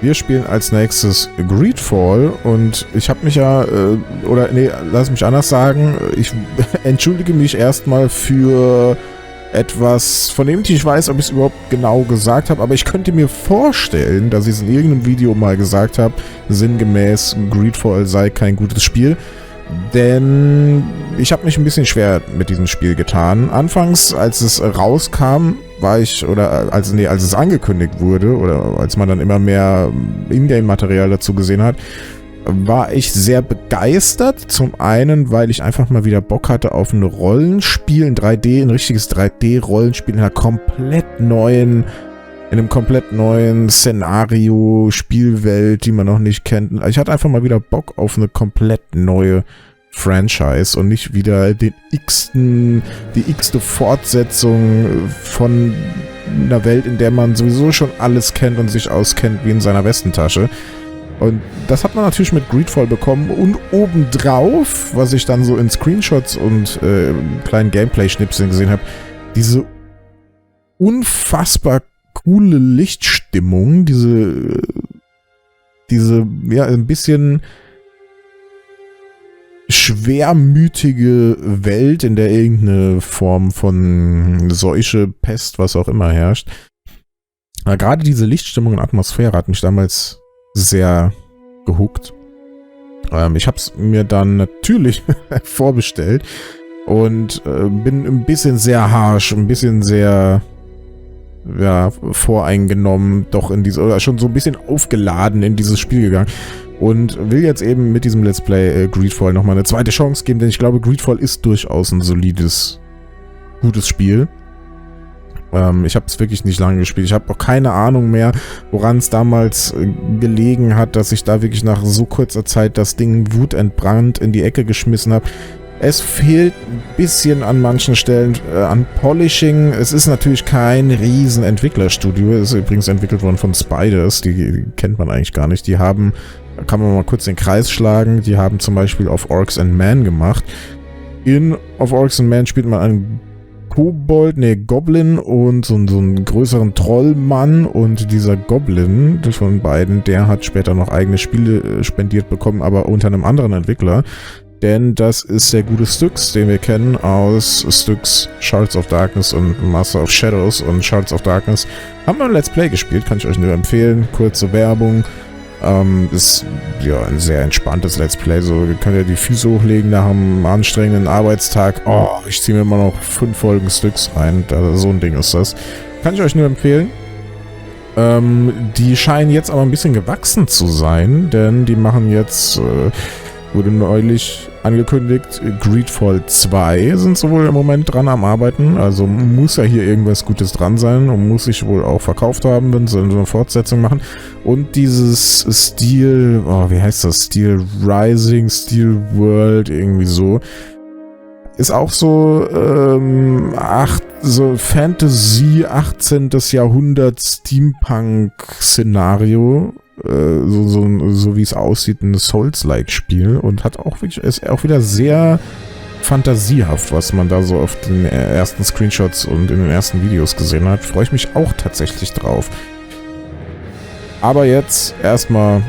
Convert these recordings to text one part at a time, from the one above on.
Wir spielen als nächstes Greedfall und ich habe mich ja, lass mich anders sagen, ich entschuldige mich erstmal für etwas, von dem ich nicht weiß, ob ich es überhaupt genau gesagt habe, aber ich könnte mir vorstellen, dass ich es in irgendeinem Video mal gesagt habe, sinngemäß, Greedfall sei kein gutes Spiel. Denn ich habe mich ein bisschen schwer mit diesem Spiel getan. Anfangs, als es rauskam, als es angekündigt wurde oder als man dann immer mehr Ingame-Material dazu gesehen hat, war ich sehr begeistert. Zum einen, weil ich einfach mal wieder Bock hatte auf ein Rollenspiel, ein richtiges 3D-Rollenspiel in einem komplett neuen Szenario, Spielwelt, die man noch nicht kennt. Ich hatte einfach mal wieder Bock auf eine komplett neue Franchise und nicht wieder die x-te Fortsetzung von einer Welt, in der man sowieso schon alles kennt und sich auskennt wie in seiner Westentasche. Und das hat man natürlich mit Greedfall bekommen und obendrauf, was ich dann so in Screenshots und kleinen Gameplay-Schnipseln gesehen habe, diese unfassbar coole Lichtstimmung, diese ja ein bisschen schwermütige Welt, in der irgendeine Form von Seuche, Pest, was auch immer herrscht. Aber gerade diese Lichtstimmung und Atmosphäre hat mich damals sehr gehuckt. Ich habe es mir dann natürlich vorbestellt und bin ein bisschen sehr harsh, ein bisschen sehr voreingenommen, oder schon so ein bisschen aufgeladen in dieses Spiel gegangen und will jetzt eben mit diesem Let's Play Greedfall nochmal eine zweite Chance geben, denn ich glaube, Greedfall ist durchaus ein solides, gutes Spiel. Ich habe es wirklich nicht lange gespielt. Ich habe auch keine Ahnung mehr, woran es damals gelegen hat, dass ich da wirklich nach so kurzer Zeit das Ding wutentbrannt in die Ecke geschmissen habe. Es fehlt ein bisschen an manchen Stellen an Polishing. Es ist natürlich kein riesen Entwicklerstudio. Es ist übrigens entwickelt worden von Spiders. Die kennt man eigentlich gar nicht. Da kann man mal kurz den Kreis schlagen. Die haben zum Beispiel auf Orcs and Men gemacht. Auf Orcs and Men spielt man einen Goblin und so einen größeren Trollmann, und dieser Goblin von beiden, der hat später noch eigene Spiele spendiert bekommen, aber unter einem anderen Entwickler. Denn das ist der gute Styx, den wir kennen aus Styx, Shards of Darkness und Master of Shadows. Und Shards of Darkness haben wir ein Let's Play gespielt, kann ich euch nur empfehlen. Kurze Werbung. Ist ja ein sehr entspanntes Let's Play. So, ihr könnt ja die Füße hochlegen nach einem anstrengenden Arbeitstag. Oh, ich ziehe mir immer noch 5 Folgen Styx rein. So ein Ding ist das. Kann ich euch nur empfehlen. Die scheinen jetzt aber ein bisschen gewachsen zu sein, denn die machen jetzt... wurde neulich angekündigt, Greedfall 2 sind sie wohl im Moment dran am Arbeiten, also muss ja hier irgendwas Gutes dran sein und muss sich wohl auch verkauft haben, wenn sie eine Fortsetzung machen. Und dieses Steel, wie heißt das? Steel Rising, Steel World, irgendwie so, ist auch so, so Fantasy 18. Jahrhundert Steampunk-Szenario. So wie es aussieht, ein Souls-like-Spiel, und ist auch wieder sehr fantasiehaft, was man da so auf den ersten Screenshots und in den ersten Videos gesehen hat. Freue ich mich auch tatsächlich drauf. Aber jetzt erstmal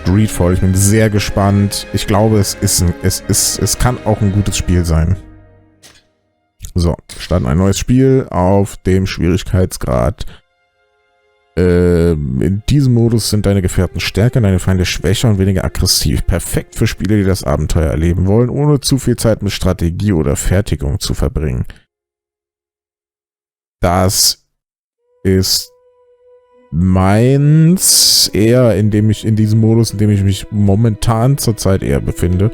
Greedfall. Ich bin sehr gespannt. Ich glaube, es kann auch ein gutes Spiel sein. So, starten ein neues Spiel auf dem Schwierigkeitsgrad. In diesem Modus sind deine Gefährten stärker, deine Feinde schwächer und weniger aggressiv. Perfekt für Spieler, die das Abenteuer erleben wollen, ohne zu viel Zeit mit Strategie oder Fertigung zu verbringen. Das ist meins eher in diesem Modus, in dem ich mich momentan zurzeit eher befinde.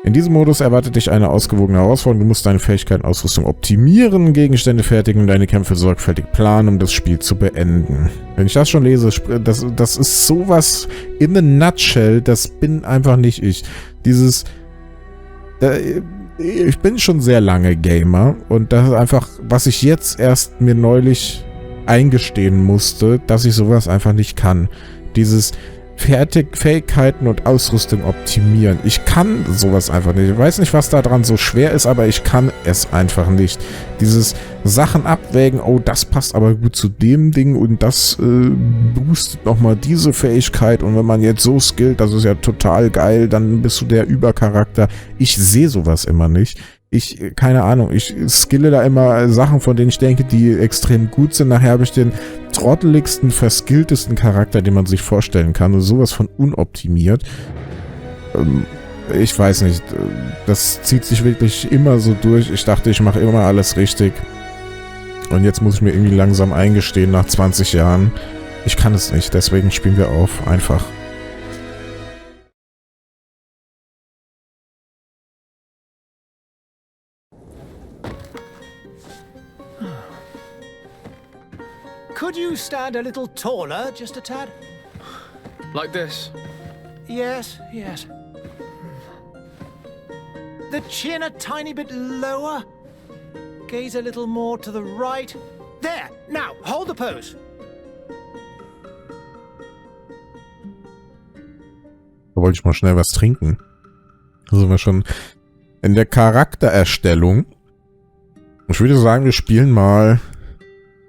In diesem Modus erwartet dich eine ausgewogene Herausforderung. Du musst deine Fähigkeiten und Ausrüstung optimieren, Gegenstände fertigen und deine Kämpfe sorgfältig planen, um das Spiel zu beenden. Wenn ich das schon lese, das ist sowas in a nutshell, das bin einfach nicht ich. Ich bin schon sehr lange Gamer, und das ist einfach, was ich jetzt erst mir neulich eingestehen musste, dass ich sowas einfach nicht kann. Fähigkeiten und Ausrüstung optimieren. Ich kann sowas einfach nicht. Ich weiß nicht, was daran so schwer ist, aber ich kann es einfach nicht. Dieses Sachen abwägen, oh, das passt aber gut zu dem Ding und das boostet nochmal diese Fähigkeit und wenn man jetzt so skillt, das ist ja total geil, dann bist du der Übercharakter. Ich sehe sowas immer nicht. Keine Ahnung, ich skille da immer Sachen, von denen ich denke, die extrem gut sind. Nachher habe ich den trotteligsten, verskilltesten Charakter, den man sich vorstellen kann. Und sowas von unoptimiert. Ich weiß nicht, das zieht sich wirklich immer so durch. Ich dachte, ich mache immer alles richtig. Und jetzt muss ich mir irgendwie langsam eingestehen, nach 20 Jahren. Ich kann es nicht, deswegen spielen wir auf, einfach. Could you stand a little taller, just a tad? Like this? Yes, yes. The chin a tiny bit lower. Gaze a little more to the right. There! Now, hold the pose. Da wollte ich mal schnell was trinken. Da sind wir schon in der Charaktererstellung. Ich würde sagen, wir spielen mal...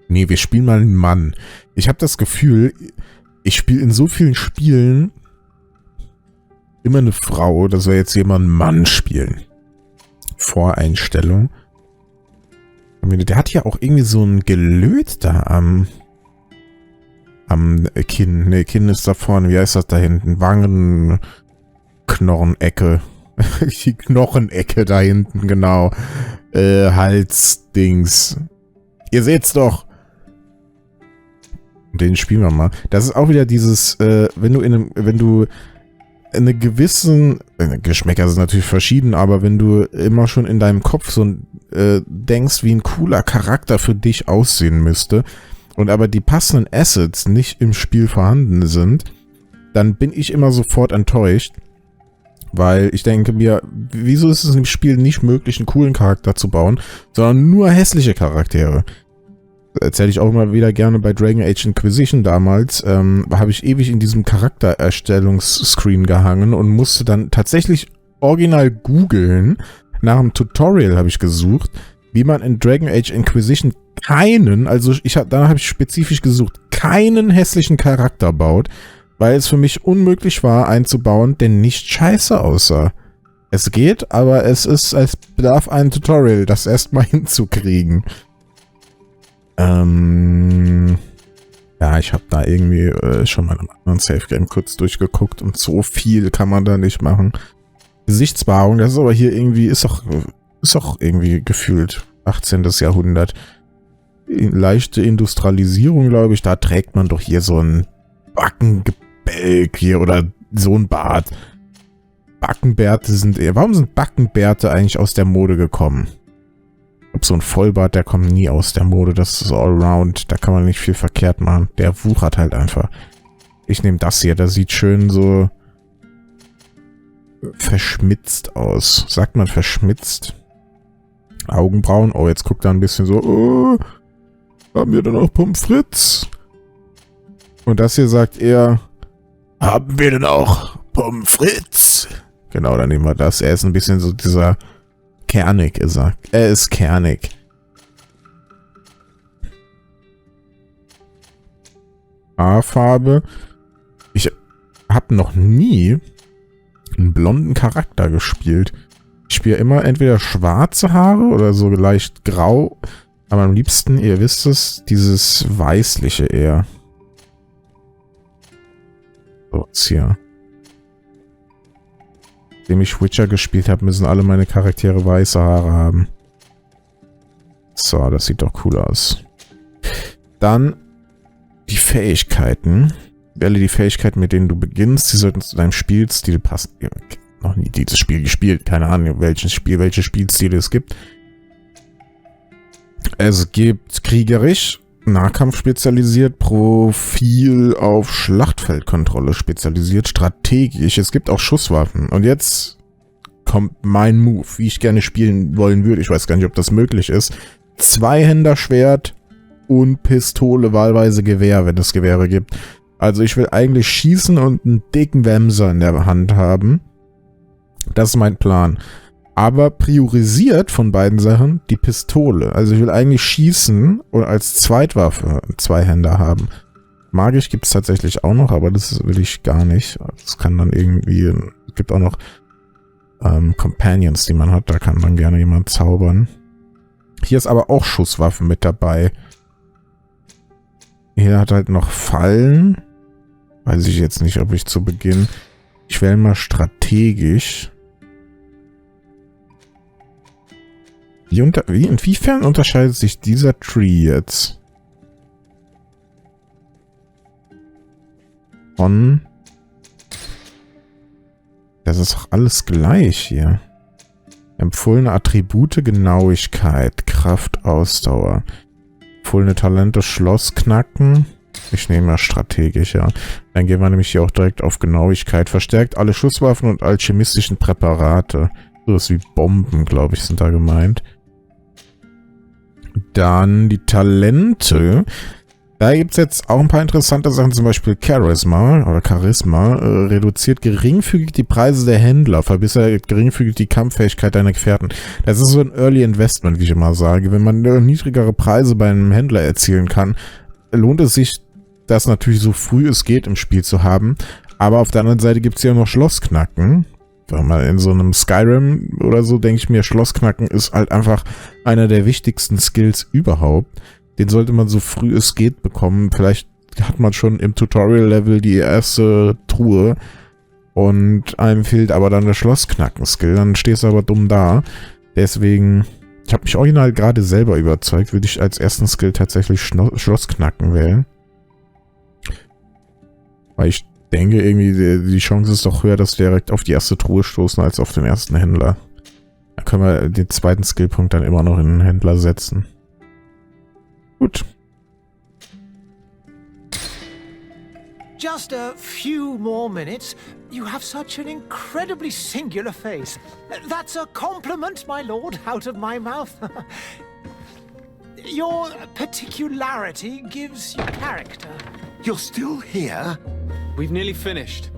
Nee, wir spielen mal einen Mann. Ich habe das Gefühl, ich spiele in so vielen Spielen immer eine Frau, dass wir jetzt hier mal einen Mann spielen. Voreinstellung. Der hat ja auch irgendwie so ein Gelöt da am Kinn. Ne, Kinn ist da vorne. Wie heißt das da hinten? Wangenknochenecke. Die Knochenecke da hinten, genau. Halsdings. Ihr seht's doch. Den spielen wir mal. Das ist auch wieder dieses, wenn du in eine gewissen, Geschmäcker sind natürlich verschieden, aber wenn du immer schon in deinem Kopf so denkst, wie ein cooler Charakter für dich aussehen müsste und aber die passenden Assets nicht im Spiel vorhanden sind, dann bin ich immer sofort enttäuscht, weil ich denke mir, wieso ist es im Spiel nicht möglich, einen coolen Charakter zu bauen, sondern nur hässliche Charaktere? Erzähle ich auch immer wieder gerne bei Dragon Age Inquisition damals, habe ich ewig in diesem Charaktererstellungsscreen gehangen und musste dann tatsächlich original googeln. Nach einem Tutorial habe ich gesucht, wie man in Dragon Age Inquisition keinen, da habe ich spezifisch gesucht, keinen hässlichen Charakter baut, weil es für mich unmöglich war einzubauen, der nicht scheiße aussah. Es geht, aber es bedarf ein Tutorial, das erstmal hinzukriegen. Ja, ich habe da irgendwie schon mal in einem anderen Safe-Game kurz durchgeguckt und so viel kann man da nicht machen. Gesichtswahrung, das ist aber hier irgendwie, ist auch irgendwie gefühlt 18. Jahrhundert. Leichte Industrialisierung, glaube ich, da trägt man doch hier so ein Backengebälk hier oder so ein Bart. Backenbärte warum sind Backenbärte eigentlich aus der Mode gekommen? So ein Vollbart, der kommt nie aus der Mode, das ist allround, da kann man nicht viel verkehrt machen. Der wuchert halt einfach. Ich nehme das hier, das sieht schön so verschmitzt aus. Sagt man verschmitzt? Augenbrauen, oh, jetzt guckt er ein bisschen so, oh, haben wir denn auch Pommes frites? Und das hier sagt er, haben wir denn auch Pommes frites? Genau, dann nehmen wir das. Er ist ein bisschen so dieser... kernig ist er. Er ist kernig. Haarfarbe. Ich habe noch nie einen blonden Charakter gespielt. Ich spiele immer entweder schwarze Haare oder so leicht grau. Aber am liebsten, ihr wisst es, dieses weißliche eher. So, jetzt hier. Nachdem ich Witcher gespielt habe, müssen alle meine Charaktere weiße Haare haben. So, das sieht doch cool aus. Dann die Fähigkeiten. Wähle die Fähigkeiten, mit denen du beginnst. Sie sollten zu deinem Spielstil passen. Ich habe noch nie dieses Spiel gespielt. Keine Ahnung, welche Spielstile es gibt. Es gibt kriegerisch, Nahkampf spezialisiert, Profil auf Schlachtfeldkontrolle spezialisiert, strategisch. Es gibt auch Schusswaffen. Und jetzt kommt mein Move, wie ich gerne spielen wollen würde. Ich weiß gar nicht, ob das möglich ist. Zweihänderschwert und Pistole, wahlweise Gewehr, wenn es Gewehre gibt. Also ich will eigentlich schießen und einen dicken Wemser in der Hand haben. Das ist mein Plan. Aber priorisiert von beiden Sachen die Pistole. Also ich will eigentlich schießen und als Zweitwaffe einen Zweihänder haben. Magisch gibt es tatsächlich auch noch, aber das will ich gar nicht. Das kann dann irgendwie, es gibt auch noch Companions, die man hat, da kann dann gerne jemand zaubern. Hier ist aber auch Schusswaffe mit dabei. Hier hat halt noch Fallen. Weiß ich jetzt nicht, ob ich zu Beginn... Ich wähle mal strategisch. Inwiefern unterscheidet sich dieser Tree jetzt? Von... Das ist doch alles gleich hier. Empfohlene Attribute, Genauigkeit, Kraft, Ausdauer. Empfohlene Talente, Schloss knacken. Ich nehme mal strategisch, ja. Dann gehen wir nämlich hier auch direkt auf Genauigkeit. Verstärkt alle Schusswaffen und alchemistischen Präparate. Sowas wie Bomben, glaube ich, sind da gemeint. Dann die Talente. Da gibt es jetzt auch ein paar interessante Sachen, zum Beispiel Charisma reduziert geringfügig die Preise der Händler, verbessert geringfügig die Kampffähigkeit deiner Gefährten. Das ist so ein Early Investment, wie ich immer sage. Wenn man niedrigere Preise bei einem Händler erzielen kann, lohnt es sich, das natürlich so früh es geht im Spiel zu haben. Aber auf der anderen Seite gibt es ja noch Schlossknacken. Wenn man in so einem Skyrim oder so, denke ich mir, Schlossknacken ist halt einfach einer der wichtigsten Skills überhaupt. Den sollte man so früh es geht bekommen. Vielleicht hat man schon im Tutorial-Level die erste Truhe und einem fehlt aber dann der Schlossknacken-Skill. Dann stehst du aber dumm da. Deswegen, ich habe mich original gerade selber überzeugt, würde ich als ersten Skill tatsächlich Schlossknacken wählen. Weil ich denke irgendwie, die Chance ist doch höher, dass wir direkt auf die erste Truhe stoßen, als auf den ersten Händler. Da können wir den zweiten Skillpunkt dann immer noch in den Händler setzen. Gut. Just a few more minutes. You have such an incredibly singular face. That's a compliment, my lord, out of my mouth. Your particularity gives you character. You're still here? We've nearly finished.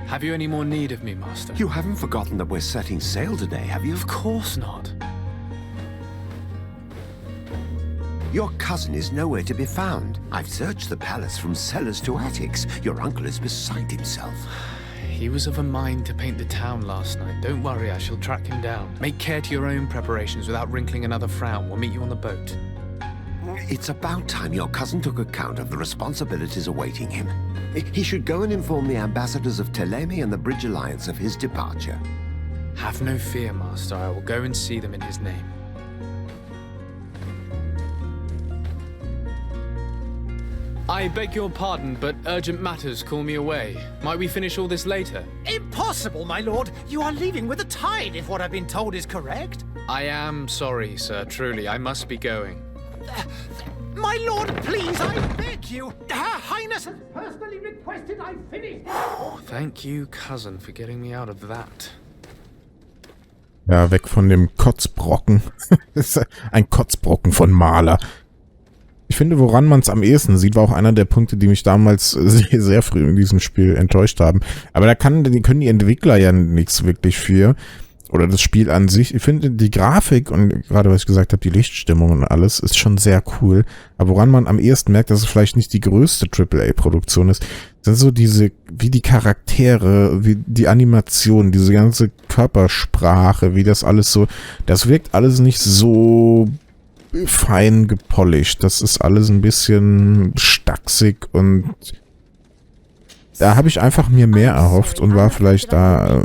Have you any more need of me, Master? You haven't forgotten that we're setting sail today, have you? Of course not. Your cousin is nowhere to be found. I've searched the palace from cellars to attics. Your uncle is beside himself. He was of a mind to paint the town last night. Don't worry, I shall track him down. Make care to your own preparations without wrinkling another frown. We'll meet you on the boat. It's about time your cousin took account of the responsibilities awaiting him. He should go and inform the ambassadors of Telemi and the Bridge Alliance of his departure. Have no fear, Master. I will go and see them in his name. I beg your pardon, but urgent matters call me away. Might we finish all this later? Impossible, my lord. You are leaving with the tide, if what I've been told is correct. I am sorry, sir. Truly, I must be going. My lord, please, I beg you. Her Highness has personally requested I finish. Thank you, cousin, for getting me out of that. Ja, weg von dem Kotzbrocken. Das ist ein Kotzbrocken von Maler. Ich finde, woran man es am ehesten sieht, war auch einer der Punkte, die mich damals sehr, sehr früh in diesem Spiel enttäuscht haben. Aber da können die Entwickler ja nichts wirklich für. Oder das Spiel an sich. Ich finde, die Grafik und gerade, was ich gesagt habe, die Lichtstimmung und alles ist schon sehr cool. Aber woran man am ehesten merkt, dass es vielleicht nicht die größte AAA-Produktion ist, sind so diese, wie die Charaktere, wie die Animation, diese ganze Körpersprache, wie das alles so, das wirkt alles nicht so fein gepolished. Das ist alles ein bisschen stachsig und da habe ich einfach mir mehr erhofft und war vielleicht da,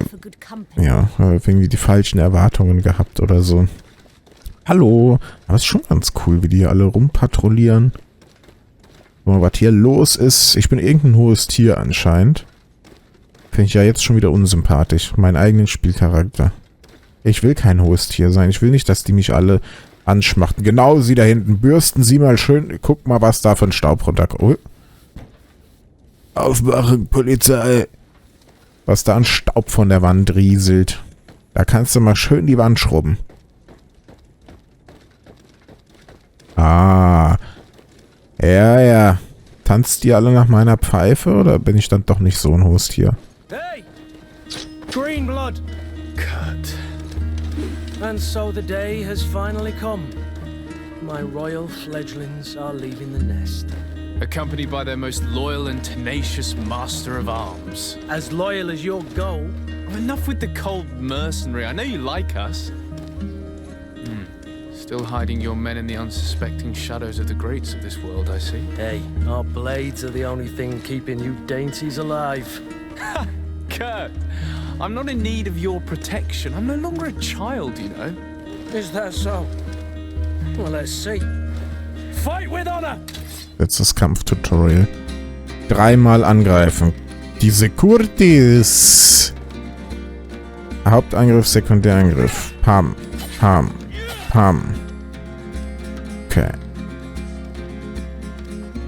ja, irgendwie die falschen Erwartungen gehabt oder so. Hallo, aber ist schon ganz cool, wie die hier alle rumpatrouillieren. Mal, was hier los ist. Ich bin irgendein hohes Tier anscheinend. Finde ich ja jetzt schon wieder unsympathisch. Meinen eigenen Spielcharakter. Ich will kein hohes Tier sein. Ich will nicht, dass die mich alle anschmachten. Genau, Sie da hinten. Bürsten Sie mal schön. Guck mal, was da für ein Staub runterkommt. Oh. Aufwachen, Polizei. Was da an Staub von der Wand rieselt. Da kannst du mal schön die Wand schrubben. Ja, ja. Tanzt ihr alle nach meiner Pfeife oder bin ich dann doch nicht so ein Host hier? Hey! Green blood! Kurt. And so the day has finally come. My royal fledglings are leaving the nest. Accompanied by their most loyal and tenacious master of arms. As loyal as you'll go. Enough with the cold mercenary. I know you like us. Still hiding your men in the unsuspecting shadows of the greats of this world, I see. Hey, our blades are the only thing keeping you dainties alive. Kurt, I'm not in need of your protection. I'm no longer a child, you know. Is that so? Well, let's see. Fight with honor! Letztes Kampftutorial. 3-mal angreifen. Diese Kurtis. Hauptangriff, Sekundärangriff. Pam, pam, pam. Okay.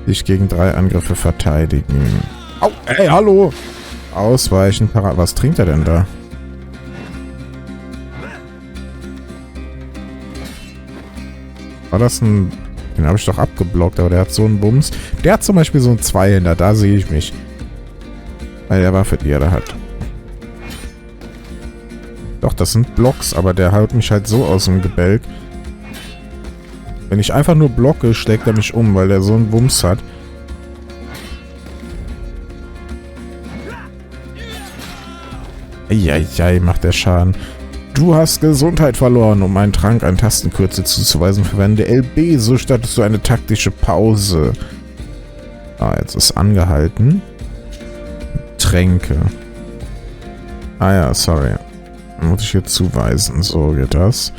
Sich gegen 3 Angriffe verteidigen. Au, ey, hallo! Ausweichen, Was trinkt er denn da? War das ein... Den habe ich doch abgeblockt, aber der hat so einen Bums. Der hat zum Beispiel so einen Zweihänder, da sehe ich mich. Bei der Waffe, die er da hat. Doch, das sind Blocks, aber der haut mich halt so aus dem Gebälk. Wenn ich einfach nur blocke, schlägt er mich um, weil er so einen Bums hat. Eieiei, macht der Schaden. Du hast Gesundheit verloren. Um einen Trank an Tastenkürze zuzuweisen, verwende LB. So startest du eine taktische Pause. Ah, jetzt ist angehalten. Tränke. Ah ja, sorry. Muss ich hier zuweisen. So geht das.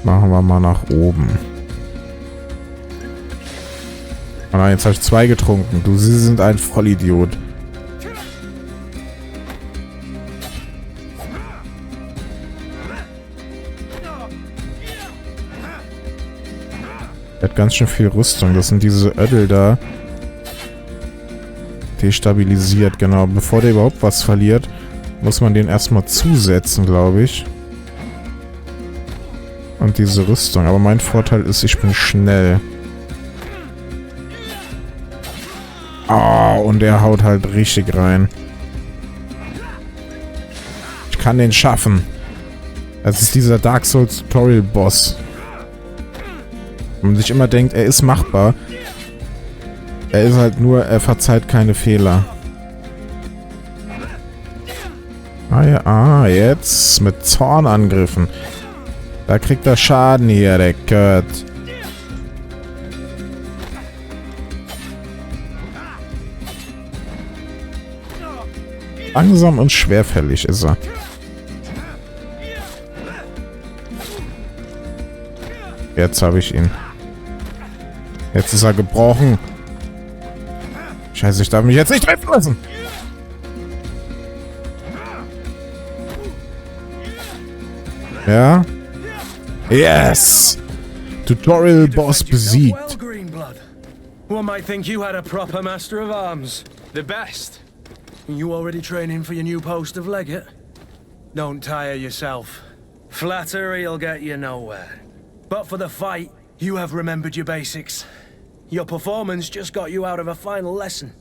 Machen wir mal nach oben. Oh nein, jetzt habe ich 2 getrunken. Sie sind ein Vollidiot. Er hat ganz schön viel Rüstung. Das sind diese Ödel da. Destabilisiert, genau. Bevor der überhaupt was verliert, muss man den erstmal zusetzen, glaube ich. Und diese Rüstung. Aber mein Vorteil ist, ich bin schnell. Oh, und der haut halt richtig rein. Ich kann den schaffen. Das ist dieser Dark Souls Tutorial Boss. Und man sich immer denkt, er ist machbar. Er ist halt nur, er verzeiht keine Fehler. Ah ja, jetzt mit Zornangriffen. Da kriegt er Schaden hier, der Kurt. Langsam und schwerfällig ist er. Jetzt habe ich ihn. Jetzt ist er gebrochen. Scheiße, ich darf mich jetzt nicht treffen lassen. Ja. Yes! Tutorial Boss besiegt. Well, Greenblood. One might think you had a proper master of arms. The best. You already training for your new post of legate? Don't tire yourself. Flattery'll get you nowhere. But for the fight, you have remembered your basics. Your performance just got you out of a final lesson.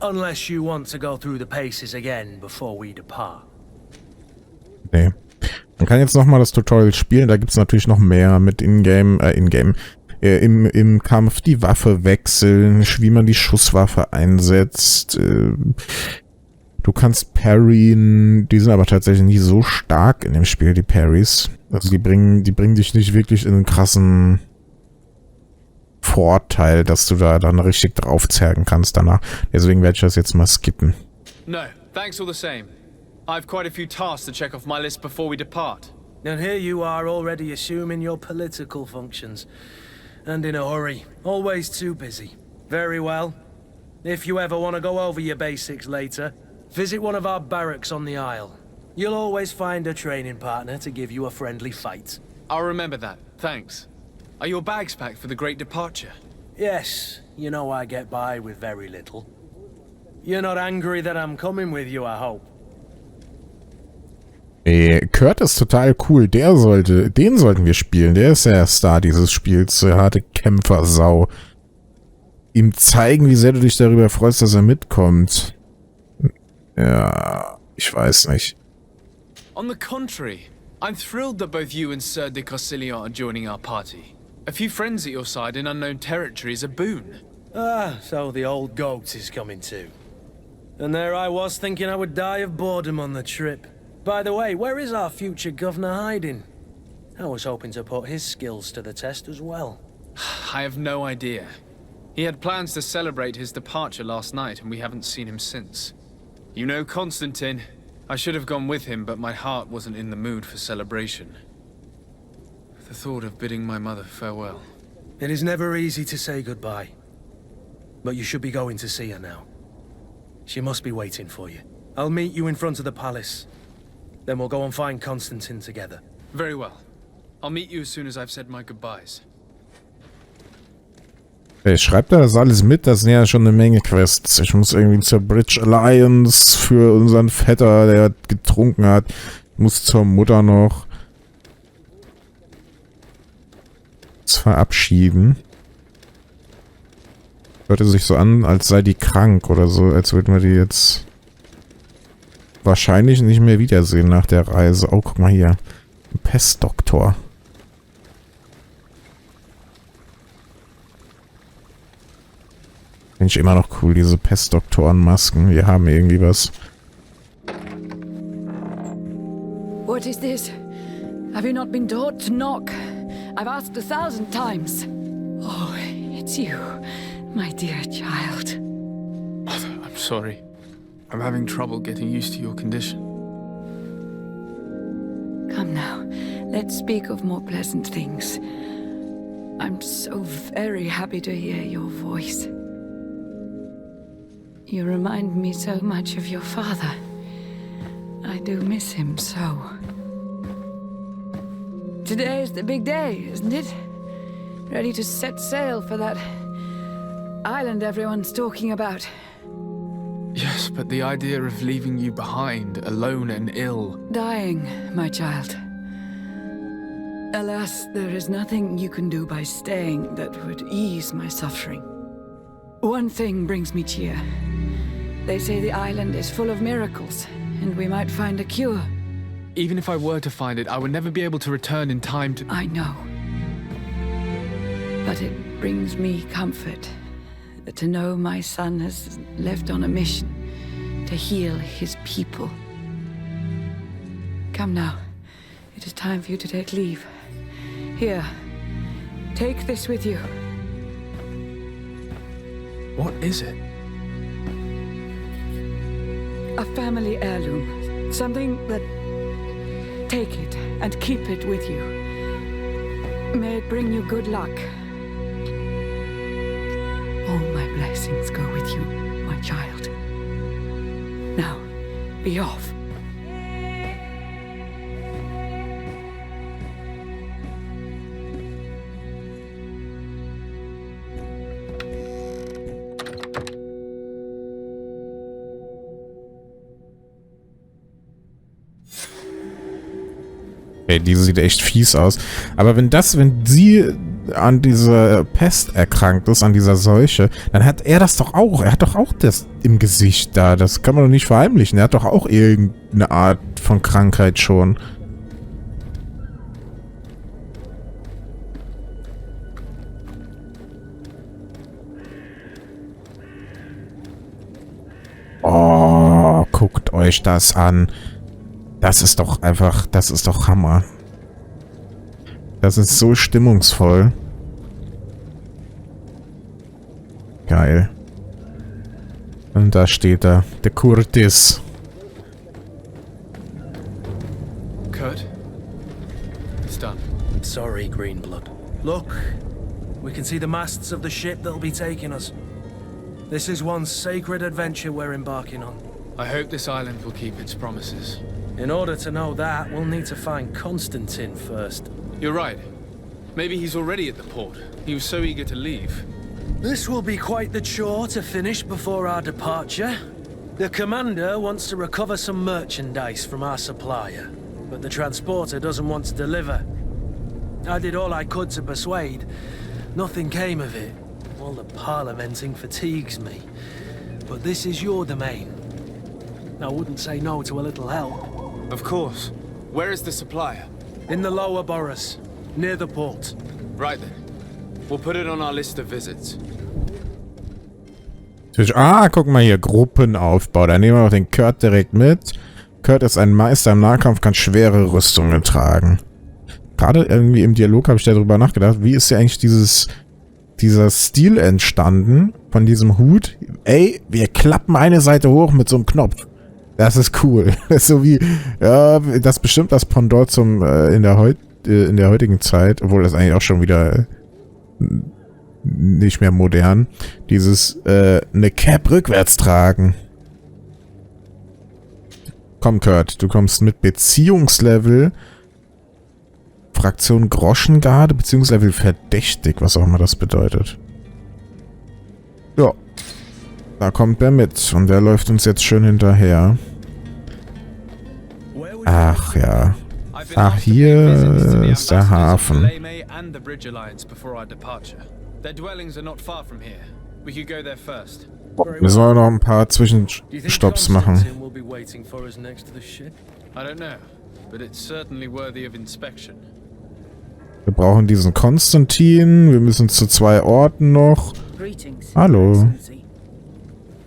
Unless you want to go through the paces again before we depart. Nee. Man kann jetzt nochmal das Tutorial spielen. Da gibt es natürlich noch mehr mit im Kampf die Waffe wechseln, wie man die Schusswaffe einsetzt. Du kannst parryen. Die sind aber tatsächlich nicht so stark in dem Spiel, die Parries. Also die bringen dich nicht wirklich in einen krassen Vorteil, dass du da dann richtig draufzergen kannst danach. Deswegen werde ich das jetzt mal skippen. No, thanks all the same. I've quite a few tasks to check off my list before we depart. And here you are already assuming your political functions. And in a hurry. Always too busy. Very well. If you ever want to go over your basics later, visit one of our barracks on the Isle. You'll always find a training partner to give you a friendly fight. I'll remember that, thanks. Are your bags packed for the great departure? Yes, you know I get by with very little. You're not angry that I'm coming with you, I hope. Kurt ist total cool. Den sollten wir spielen. Der ist der Star dieses Spiels. Der harte Kämpfersau. ihm zeigen, wie sehr du dich darüber freust, dass er mitkommt. Ja, ich weiß nicht. On the contrary, I'm thrilled that both you and Sir de Cossillon are joining our party. A few friends at your side in unknown territory is a boon. Ah, so the old goat is coming too. And there I was thinking I would die of boredom on the trip. By the way, where is our future governor hiding? I was hoping to put his skills to the test as well. I have no idea. He had plans to celebrate his departure last night, and we haven't seen him since. You know Constantine. I should have gone with him, but my heart wasn't in the mood for celebration. The thought of bidding my mother farewell. It is never easy to say goodbye. But you should be going to see her now. She must be waiting for you. I'll meet you in front of the palace. Then we'll go and find Constantine together. Very well. I'll meet you as soon as I've said my goodbyes. Hey, schreibt da das alles mit? Das sind ja schon eine Menge Quests. Ich muss irgendwie zur Bridge Alliance für unseren Vetter, der getrunken hat. Ich muss zur Mutter noch verabschieden. Hörte sich so an, als sei die krank oder so, als würden wir die jetzt wahrscheinlich nicht mehr wiedersehen nach der Reise. Oh, guck mal hier. Ein Pestdoktor. Finde ich immer noch cool, diese Pestdoktorenmasken. Wir haben irgendwie was. What is this? Have you not been taught to knock? I've asked 1,000 times. Oh, it's you, my dear child. I'm sorry. I'm having trouble getting used to your condition. Come now, let's speak of more pleasant things. I'm so very happy to hear your voice. You remind me so much of your father. I do miss him so. Today is the big day, isn't it? Ready to set sail for that island everyone's talking about. Yes, but the idea of leaving you behind, alone and ill. Dying, my child. Alas, there is nothing you can do by staying that would ease my suffering. One thing brings me cheer. They say the island is full of miracles, and we might find a cure. Even if I were to find it, I would never be able to return in time to... I know. But it brings me comfort to know my son has left on a mission to heal his people. Come now. It is time for you to take leave. Here, take this with you. What is it? A family heirloom. Something that... Take it and keep it with you. May it bring you good luck. All my blessings go with you, my child. Now, be off. Ey, die sieht echt fies aus. Aber wenn sie an dieser Pest erkrankt ist, an dieser Seuche, dann hat er das doch auch. Er hat doch auch das im Gesicht da. Das kann man doch nicht verheimlichen. Er hat doch auch irgendeine Art von Krankheit schon. Oh, guckt euch das an. Das ist doch einfach, das ist doch Hammer. Das ist so stimmungsvoll. Geil. Und da steht er, der Curtis. Kurt? It's done. Sorry, Greenblood. Look, we can see the masts of the ship that'll be taking us. This is one sacred adventure we're embarking on. I hope this island will keep its promises. In order to know that, we'll need to find Constantine first. You're right. Maybe he's already at the port. He was so eager to leave. This will be quite the chore to finish before our departure. The commander wants to recover some merchandise from our supplier, but the transporter doesn't want to deliver. I did all I could to persuade. Nothing came of it. All the parliamenting fatigues me. But this is your domain. I wouldn't say no to a little help. Of course. Where is the supplier? In the lower boroughs, near the port. Right then. We'll put it on our list of visits. Ah, guck mal hier, Gruppenaufbau. Da nehmen wir auch den Kurt direkt mit. Kurt ist ein Meister im Nahkampf, kann schwere Rüstungen tragen. Gerade irgendwie im Dialog habe ich darüber nachgedacht, wie ist ja eigentlich dieser Stil entstanden von diesem Hut? Ey, wir klappen eine Seite hoch mit so einem Knopf. Das ist cool. Das ist so wie, ja, das ist bestimmt das Pendant zum, in der heutigen Zeit, obwohl das eigentlich auch schon wieder nicht mehr modern. Dieses, eine Cap rückwärts tragen. Komm, Kurt, du kommst mit Beziehungslevel, Fraktion Groschengarde, Beziehungslevel verdächtig, was auch immer das bedeutet. Ja. Da kommt der mit und der läuft uns jetzt schön hinterher. Ach ja. Ach, hier ist der Hafen. Müssen wir noch ein paar Zwischenstopps machen. Wir brauchen diesen Konstantin. Wir müssen zu 2 Orten noch. Hallo.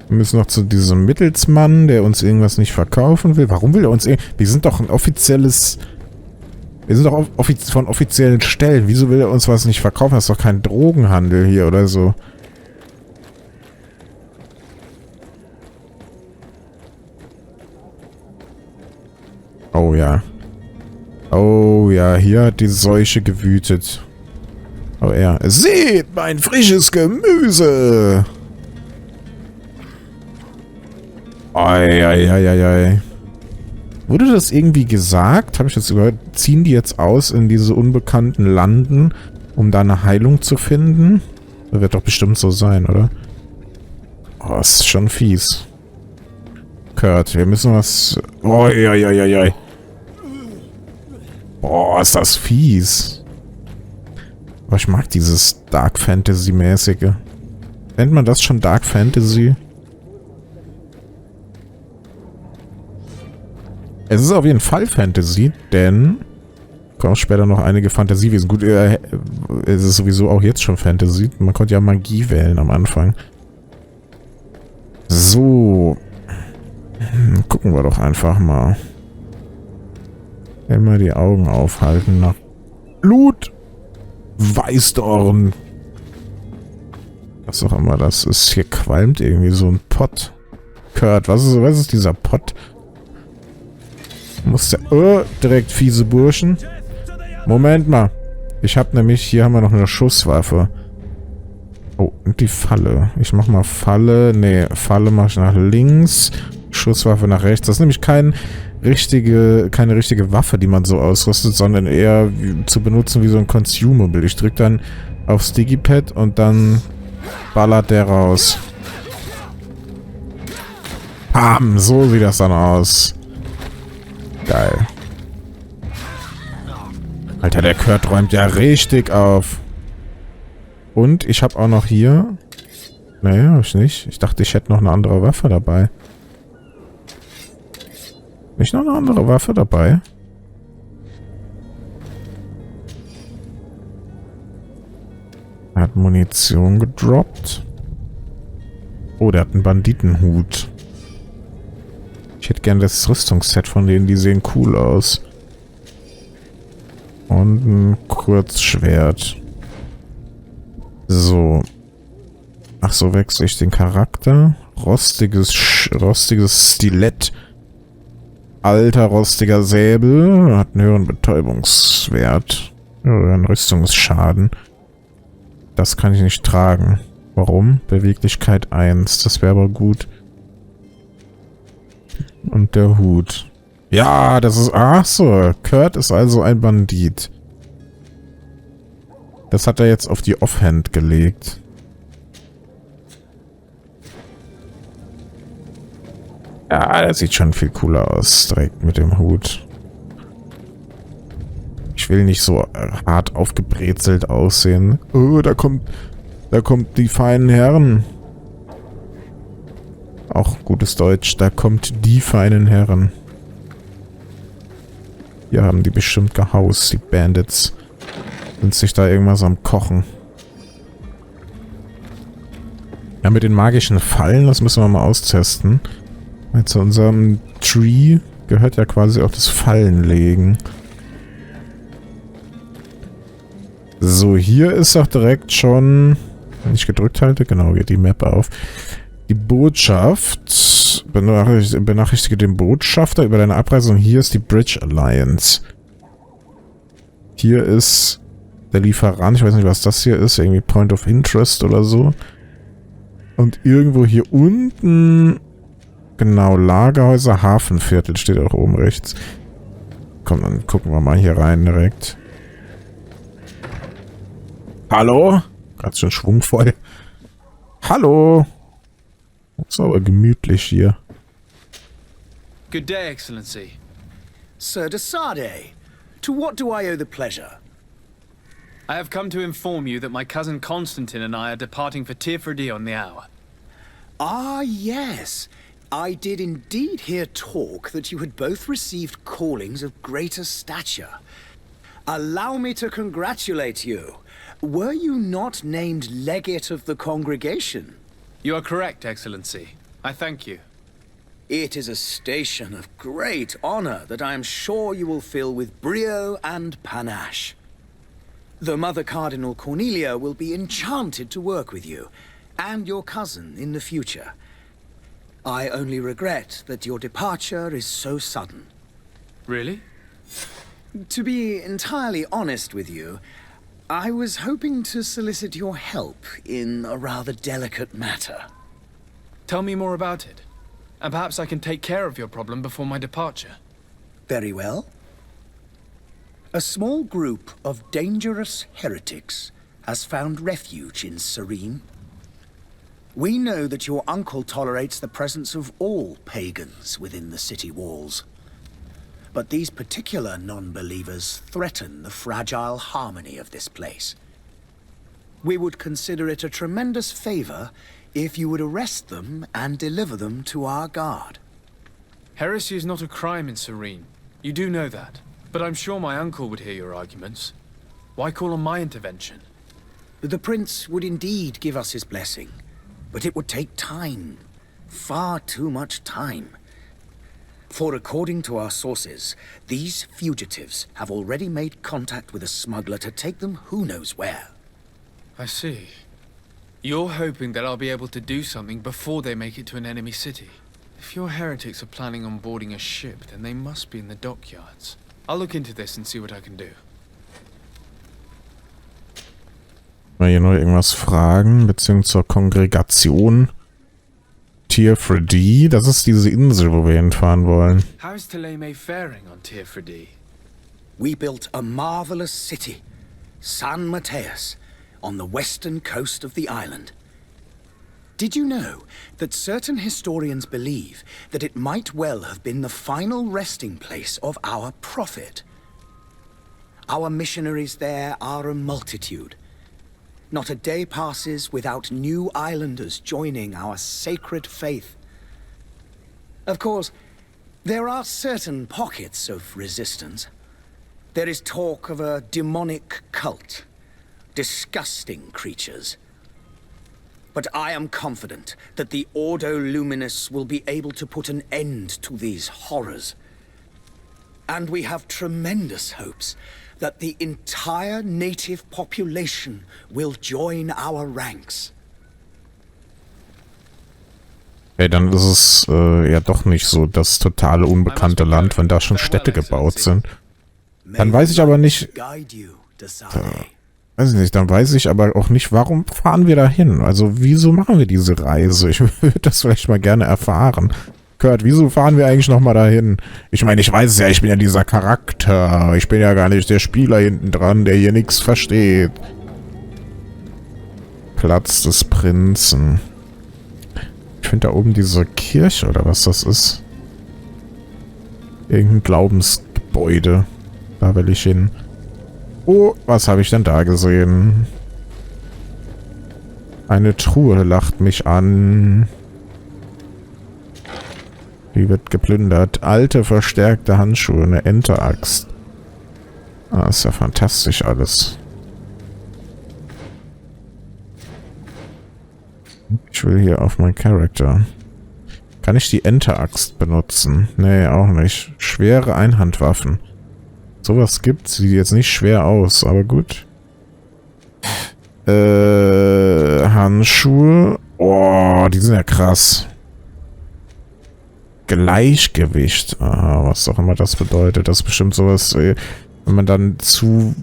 Wir müssen noch zu diesem Mittelsmann, der uns irgendwas nicht verkaufen will. Warum will er uns wir sind doch ein offizielles... Wir sind doch von offiziellen Stellen. Wieso will er uns was nicht verkaufen? Das ist doch kein Drogenhandel hier oder so. Oh ja. Oh ja, hier hat die Seuche gewütet. Oh ja. Seht mein frisches Gemüse! Ei. Wurde das irgendwie gesagt? Habe ich das gehört? Ziehen die jetzt aus in diese unbekannten Landen, um da eine Heilung zu finden? Das wird doch bestimmt so sein, oder? Oh, ist schon fies. Kurt, wir müssen was... Oh, ei. Oh, ist das fies. Aber ich mag dieses Dark Fantasy-mäßige. Nennt man das schon Dark Fantasy? Es ist auf jeden Fall Fantasy, denn kommen später noch einige Fantasiewesen. Gut, es ist sowieso auch jetzt schon Fantasy. Man konnte ja Magie wählen am Anfang. So. Gucken wir doch einfach mal. Immer die Augen aufhalten nach Blut. Weißdorn. Was auch immer das ist. Hier qualmt irgendwie so ein Pott. Kurt, was ist dieser Pott? Muss der... direkt fiese Burschen. Moment mal. Ich habe nämlich... Hier haben wir noch eine Schusswaffe. Oh, und die Falle. Ich mach mal Falle. Nee, Falle mache ich nach links. Schusswaffe nach rechts. Das ist nämlich keine richtige Waffe, die man so ausrüstet, sondern eher zu benutzen wie so ein Consumable. Ich drücke dann aufs Digipad und dann ballert der raus. Bam, so sieht das dann aus. Geil. Alter, der Kurt räumt ja richtig auf. Und ich habe auch noch hier... Nee, hab ich nicht. Ich dachte, ich hätte noch eine andere Waffe dabei. Nicht noch eine andere Waffe dabei? Er hat Munition gedroppt. Oh, der hat einen Banditenhut. Ich hätte gern das Rüstungsset von denen, die sehen cool aus. Und ein Kurzschwert. So. Ach so, wechsle ich den Charakter. Rostiges Stilett. Alter, rostiger Säbel. Hat einen höheren Betäubungswert. Oder einen Rüstungsschaden. Das kann ich nicht tragen. Warum? Beweglichkeit 1. Das wäre aber gut. Und der Hut. Ja, das ist... Ach so, Kurt ist also ein Bandit. Das hat er jetzt auf die Offhand gelegt. Ja, der sieht schon viel cooler aus, direkt mit dem Hut. Ich will nicht so hart aufgebrezelt aussehen. Oh, da kommt Da kommt die feinen Herren. Auch gutes Deutsch. Da kommt die feinen Herren. Hier haben die bestimmt gehaust, die Bandits. Sind sich da irgendwas am Kochen. Ja, mit den magischen Fallen, das müssen wir mal austesten. Weil zu unserem Tree gehört ja quasi auch das Fallenlegen. So, hier ist auch direkt schon, wenn ich gedrückt halte, genau, geht die Map auf. Die Botschaft. Benachrichtige den Botschafter über deine Abreise und hier ist die Bridge Alliance. Hier ist der Lieferant, ich weiß nicht, was das hier ist, irgendwie Point of Interest oder so. Und irgendwo hier unten, genau, Lagerhäuser, Hafenviertel steht auch oben rechts. Komm, dann gucken wir mal hier rein direkt. Hallo? Ganz schön schwungvoll. Hallo? Ist aber gemütlich hier. Good day, Excellency. Sir Dasein, to what do I owe the pleasure? I have come to inform you that my cousin Constantine and I are departing for Tirfredi on the hour. Ah, yes. I did indeed hear talk that you had both received callings of greater stature. Allow me to congratulate you. Were you not named legate of the congregation? You are correct, Excellency. I thank you. It is a station of great honor that I am sure you will fill with brio and panache. The Mother Cardinal Cornelia will be enchanted to work with you, and your cousin in the future. I only regret that your departure is so sudden. Really? To be entirely honest with you, I was hoping to solicit your help in a rather delicate matter. Tell me more about it, and perhaps I can take care of your problem before my departure. Very well. A small group of dangerous heretics has found refuge in Serene. We know that your uncle tolerates the presence of all pagans within the city walls. But these particular non-believers threaten the fragile harmony of this place. We would consider it a tremendous favor if you would arrest them and deliver them to our guard. Heresy is not a crime in Serene. You do know that. But I'm sure my uncle would hear your arguments. Why call on my intervention? The prince would indeed give us his blessing, but it would take time. Far too much time. For according to our sources, these fugitives have already made contact with a smuggler to take them who knows where. I see. You're hoping that I'll be able to do something before they make it to an enemy city. If your heretics are planning on boarding a ship, then they must be in the dockyards. I'll look into this and see what I can do. Mal hier noch irgendwas fragen, beziehungsweise zur Kongregation Tirfredi. Das ist diese Insel, wo wir hinfahren wollen. How is Thélème faring on Tirfredi? We built a marvelous city, San Mateus, on the western coast of the island. Did you know that certain historians believe that it might well have been the final resting place of our prophet? Our missionaries there are a multitude. Not a day passes without new islanders joining our sacred faith. Of course, there are certain pockets of resistance. There is talk of a demonic cult. Disgusting creatures. But I am confident that the Ordo Luminous will be able to put an end to these horrors. And we have tremendous hopes that the entire native population will join our ranks. Ey, dann ist es ja doch nicht so das totale unbekannte Land, wenn da schon Städte gebaut sind. Dann weiß ich aber nicht... Weiß ich nicht, dann weiß ich aber auch nicht, warum fahren wir da hin? Also, wieso machen wir diese Reise? Ich würde das vielleicht mal gerne erfahren. Kurt, wieso fahren wir eigentlich nochmal dahin? Ich meine, ich weiß es ja, ich bin ja dieser Charakter. Ich bin ja gar nicht der Spieler hinten dran, der hier nichts versteht. Platz des Prinzen. Ich finde da oben diese Kirche, oder was das ist. Irgendein Glaubensgebäude. Da will ich hin. Oh, was habe ich denn da gesehen? Eine Truhe lacht mich an. Die wird geplündert. Alte, verstärkte Handschuhe, eine Enteaxt. Ah, ist ja fantastisch alles. Ich will hier auf meinen Charakter. Kann ich die Enteaxt benutzen? Nee, auch nicht. Schwere Einhandwaffen. Sowas gibt's. Sieht jetzt nicht schwer aus, aber gut. Handschuhe. Oh, die sind ja krass. Gleichgewicht. Ah, was auch immer das bedeutet. Das ist bestimmt sowas, wenn man dann zu...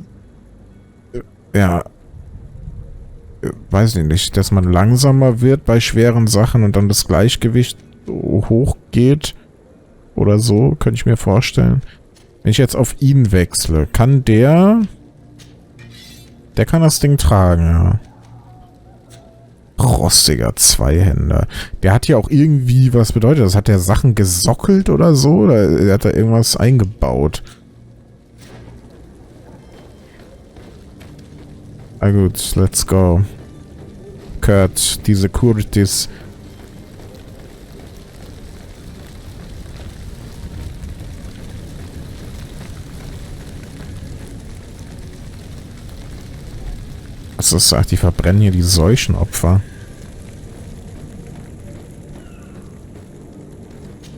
Ja... Weiß ich nicht, dass man langsamer wird bei schweren Sachen und dann das Gleichgewicht hochgeht. Oder so, könnte ich mir vorstellen. Wenn ich jetzt auf ihn wechsle, kann der... Der kann das Ding tragen, ja. Rostiger Zweihänder. Der hat ja auch irgendwie, was bedeutet das? Hat der Sachen gesockelt oder so? Oder hat da irgendwas eingebaut? Na gut, let's go. Kurt, die Securities. Was ist das? Die verbrennen hier die Seuchenopfer.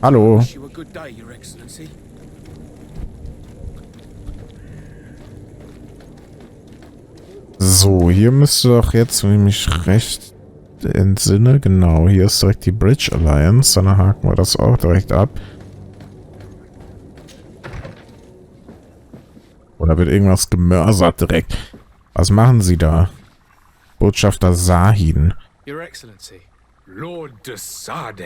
Hallo. So, hier müsste doch jetzt, wenn ich mich recht entsinne, genau, hier ist direkt die Bridge Alliance, dann haken wir das auch direkt ab. Oder wird irgendwas gemörsert direkt? Was machen Sie da? Botschafter Sahin. Your Excellency, Lord Dasein.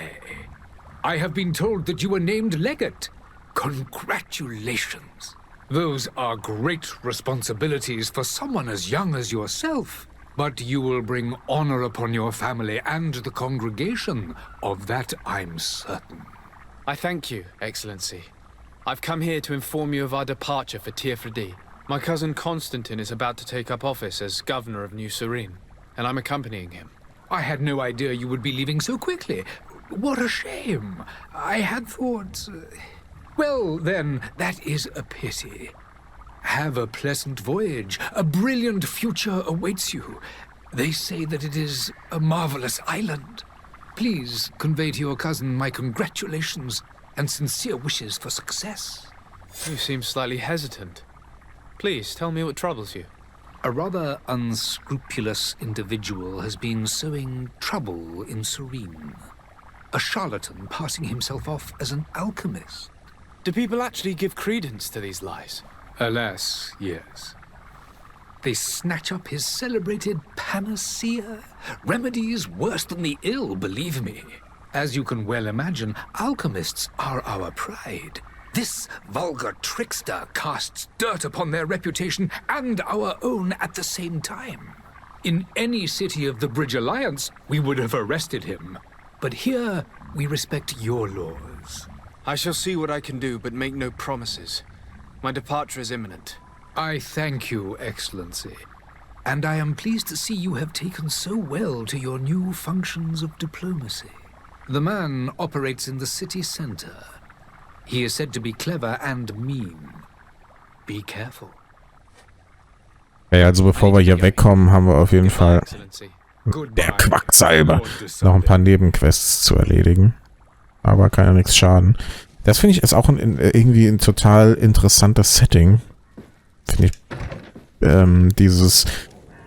I have been told that you were named Legate. Congratulations. Those are great responsibilities for someone as young as yourself. But you will bring honor upon your family and the congregation. Of that I'm certain. I thank you, Excellency. I've come here to inform you of our departure for Tirfredi. My cousin Constantine is about to take up office as governor of New Serene, and I'm accompanying him. I had no idea you would be leaving so quickly. What a shame. I had thought... Well, then, that is a pity. Have a pleasant voyage. A brilliant future awaits you. They say that it is a marvelous island. Please convey to your cousin my congratulations and sincere wishes for success. You seem slightly hesitant. Please, tell me what troubles you. A rather unscrupulous individual has been sowing trouble in Serene. A charlatan passing himself off as an alchemist. Do people actually give credence to these lies? Alas, yes. They snatch up his celebrated panacea. Remedies worse than the ill, believe me. As you can well imagine, alchemists are our pride. This vulgar trickster casts dirt upon their reputation and our own at the same time. In any city of the Bridge Alliance, we would have arrested him. But here, we respect your laws. I shall see what I can do, but make no promises. My departure is imminent. I thank you, Excellency. And I am pleased to see you have taken so well to your new functions of diplomacy. The man operates in the city center. He is said to be clever and mean. Be careful. Ja, also bevor wir hier wegkommen, haben wir auf jeden Fall der Quacksalber noch ein paar Nebenquests zu erledigen. Aber kann ja nichts schaden. Das finde ich ist auch irgendwie ein total interessantes Setting. Finde ich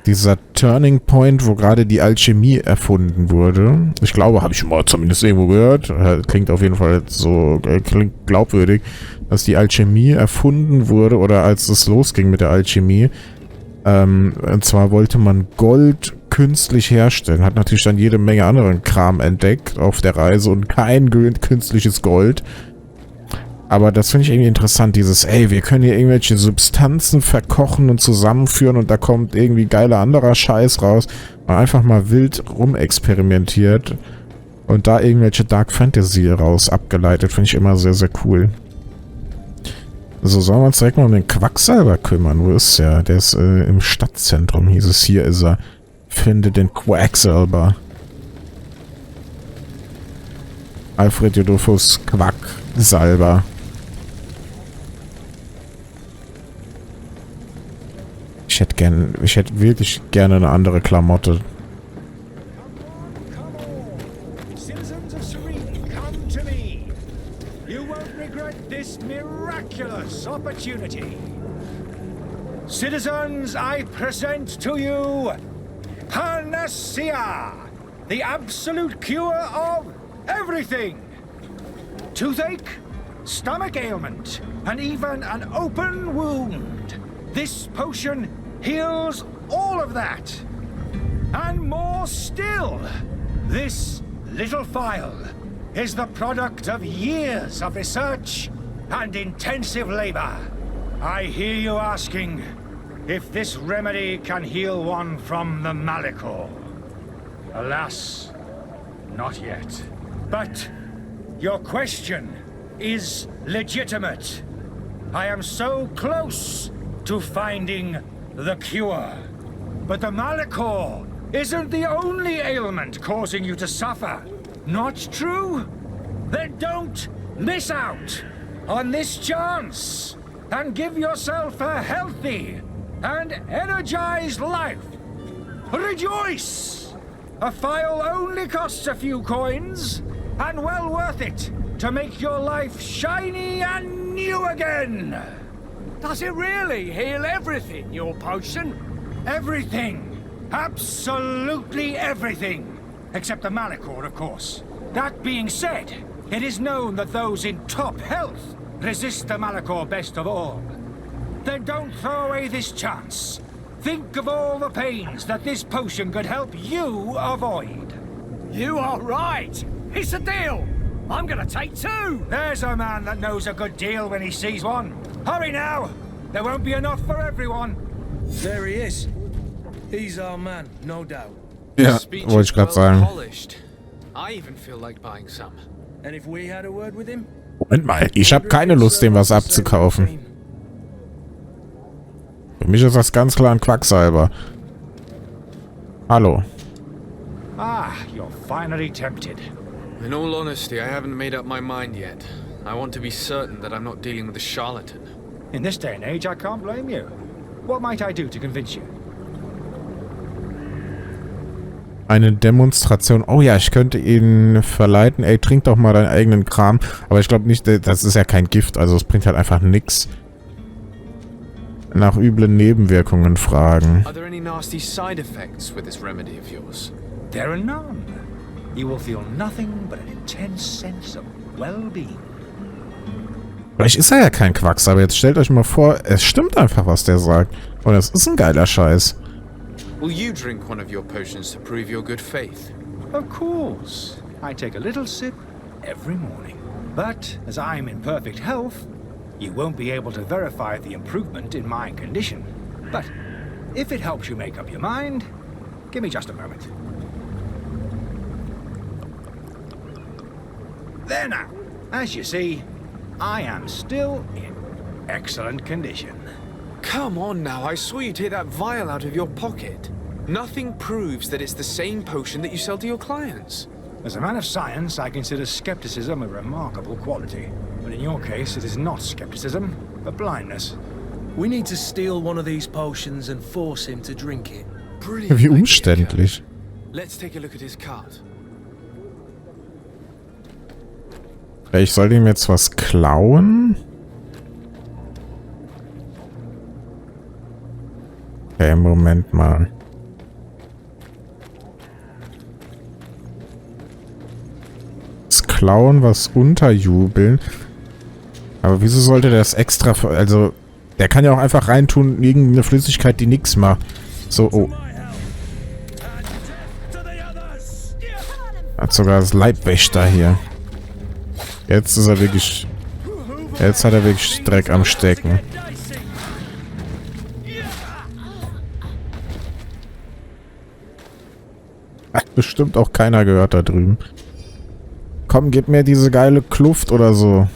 dieser Turning Point, wo gerade die Alchemie erfunden wurde. Ich glaube, habe ich schon mal zumindest irgendwo gehört. Klingt auf jeden Fall so, klingt glaubwürdig, dass die Alchemie erfunden wurde oder als es losging mit der Alchemie. Und zwar wollte man Gold künstlich herstellen. Hat natürlich dann jede Menge anderen Kram entdeckt auf der Reise und kein künstliches Gold. Aber das finde ich irgendwie interessant, wir können hier irgendwelche Substanzen verkochen und zusammenführen und da kommt irgendwie geiler anderer Scheiß raus. Man einfach mal wild rumexperimentiert und da irgendwelche Dark Fantasy raus abgeleitet, finde ich immer sehr, sehr cool. So, sollen wir uns direkt mal um den Quacksalber kümmern? Wo ist der? Der ist im Stadtzentrum, hieß es. Hier ist er. Finde den Quacksalber. Alfred Jodofus Quacksalber. Ich hätte wirklich gerne eine andere Klamotte. Citizens of Sweden, come to me. You won't regret this miraculous opportunity. Citizens, I present to you Panacea, the absolute cure of everything. Toothache, stomach ailment, and even an open wound. This potion heals all of that. And more still, this little phial is the product of years of research and intensive labor. I hear you asking if this remedy can heal one from the Malichor. Alas, not yet. But your question is legitimate. I am so close to finding the cure. But the Malichor isn't the only ailment causing you to suffer. Not true? Then don't miss out on this chance and give yourself a healthy and energized life. Rejoice! A phial only costs a few coins, and well worth it to make your life shiny and new again. Does it really heal everything, your potion? Everything. Absolutely everything. Except the Malichor, of course. That being said, it is known that those in top health resist the Malichor best of all. Then don't throw away this chance. Think of all the pains that this potion could help you avoid. You are right. It's a deal. I'm gonna take two. There's a man that knows a good deal when he sees one. Hurry now. There won't be enough for everyone. There he is. He's our man, no doubt. Ja, wollte ich gerade sagen. Polished. I even feel like buying some. And if we had a word with him? Moment mal, ich habe keine Lust, dem was abzukaufen. Für mich ist das ganz klar ein Quacksalber. Hallo. Ah, you're finally tempted. In all honesty, I haven't made up my mind yet. I want to be certain that I'm not dealing with a charlatan. In this day and age, I can't blame you. What might I do to convince you? Eine Demonstration. Oh ja, ich könnte ihn verleiten. Ey, trink doch mal deinen eigenen Kram. Aber ich glaube nicht, das ist ja kein Gift. Also es bringt halt einfach nix. Nach üblen Nebenwirkungen fragen. Are there any nasty side effects with this remedy of yours? There are none. You will feel nothing but an intense sense of well-being. Vielleicht ist er ja kein Quacksalber. Jetzt stellt euch mal vor, es stimmt einfach, was der sagt. Und es ist ein geiler Scheiß. Will you drink one of your potions to prove your good faith? Of course. I take a little sip every morning. But as I'm in perfect health, you won't be able to verify the improvement in my condition. But if it helps you make up your mind, give me just a moment. There now. As you see, I am still in excellent condition. Come on now, I swore you'd take that vial out of your pocket. Nothing proves that it's the same potion that you sell to your clients. As a man of science, I consider skepticism a remarkable quality. But in your case, it is not skepticism, but blindness. We need to steal one of these potions and force him to drink it. Brilliant. Wie umständlich. Let's take a look at his cart. Ich soll ihm jetzt was klauen? Okay, Moment mal. Das Klauen, was unterjubeln. Aber wieso sollte das extra... Also, der kann ja auch einfach reintun, irgendeine Flüssigkeit, die nichts macht. So, oh. Hat sogar das Leibwächter hier. Jetzt ist er wirklich... Jetzt hat er wirklich Dreck am Stecken. Hat bestimmt auch keiner gehört da drüben. Komm, gib mir diese geile Kluft oder so.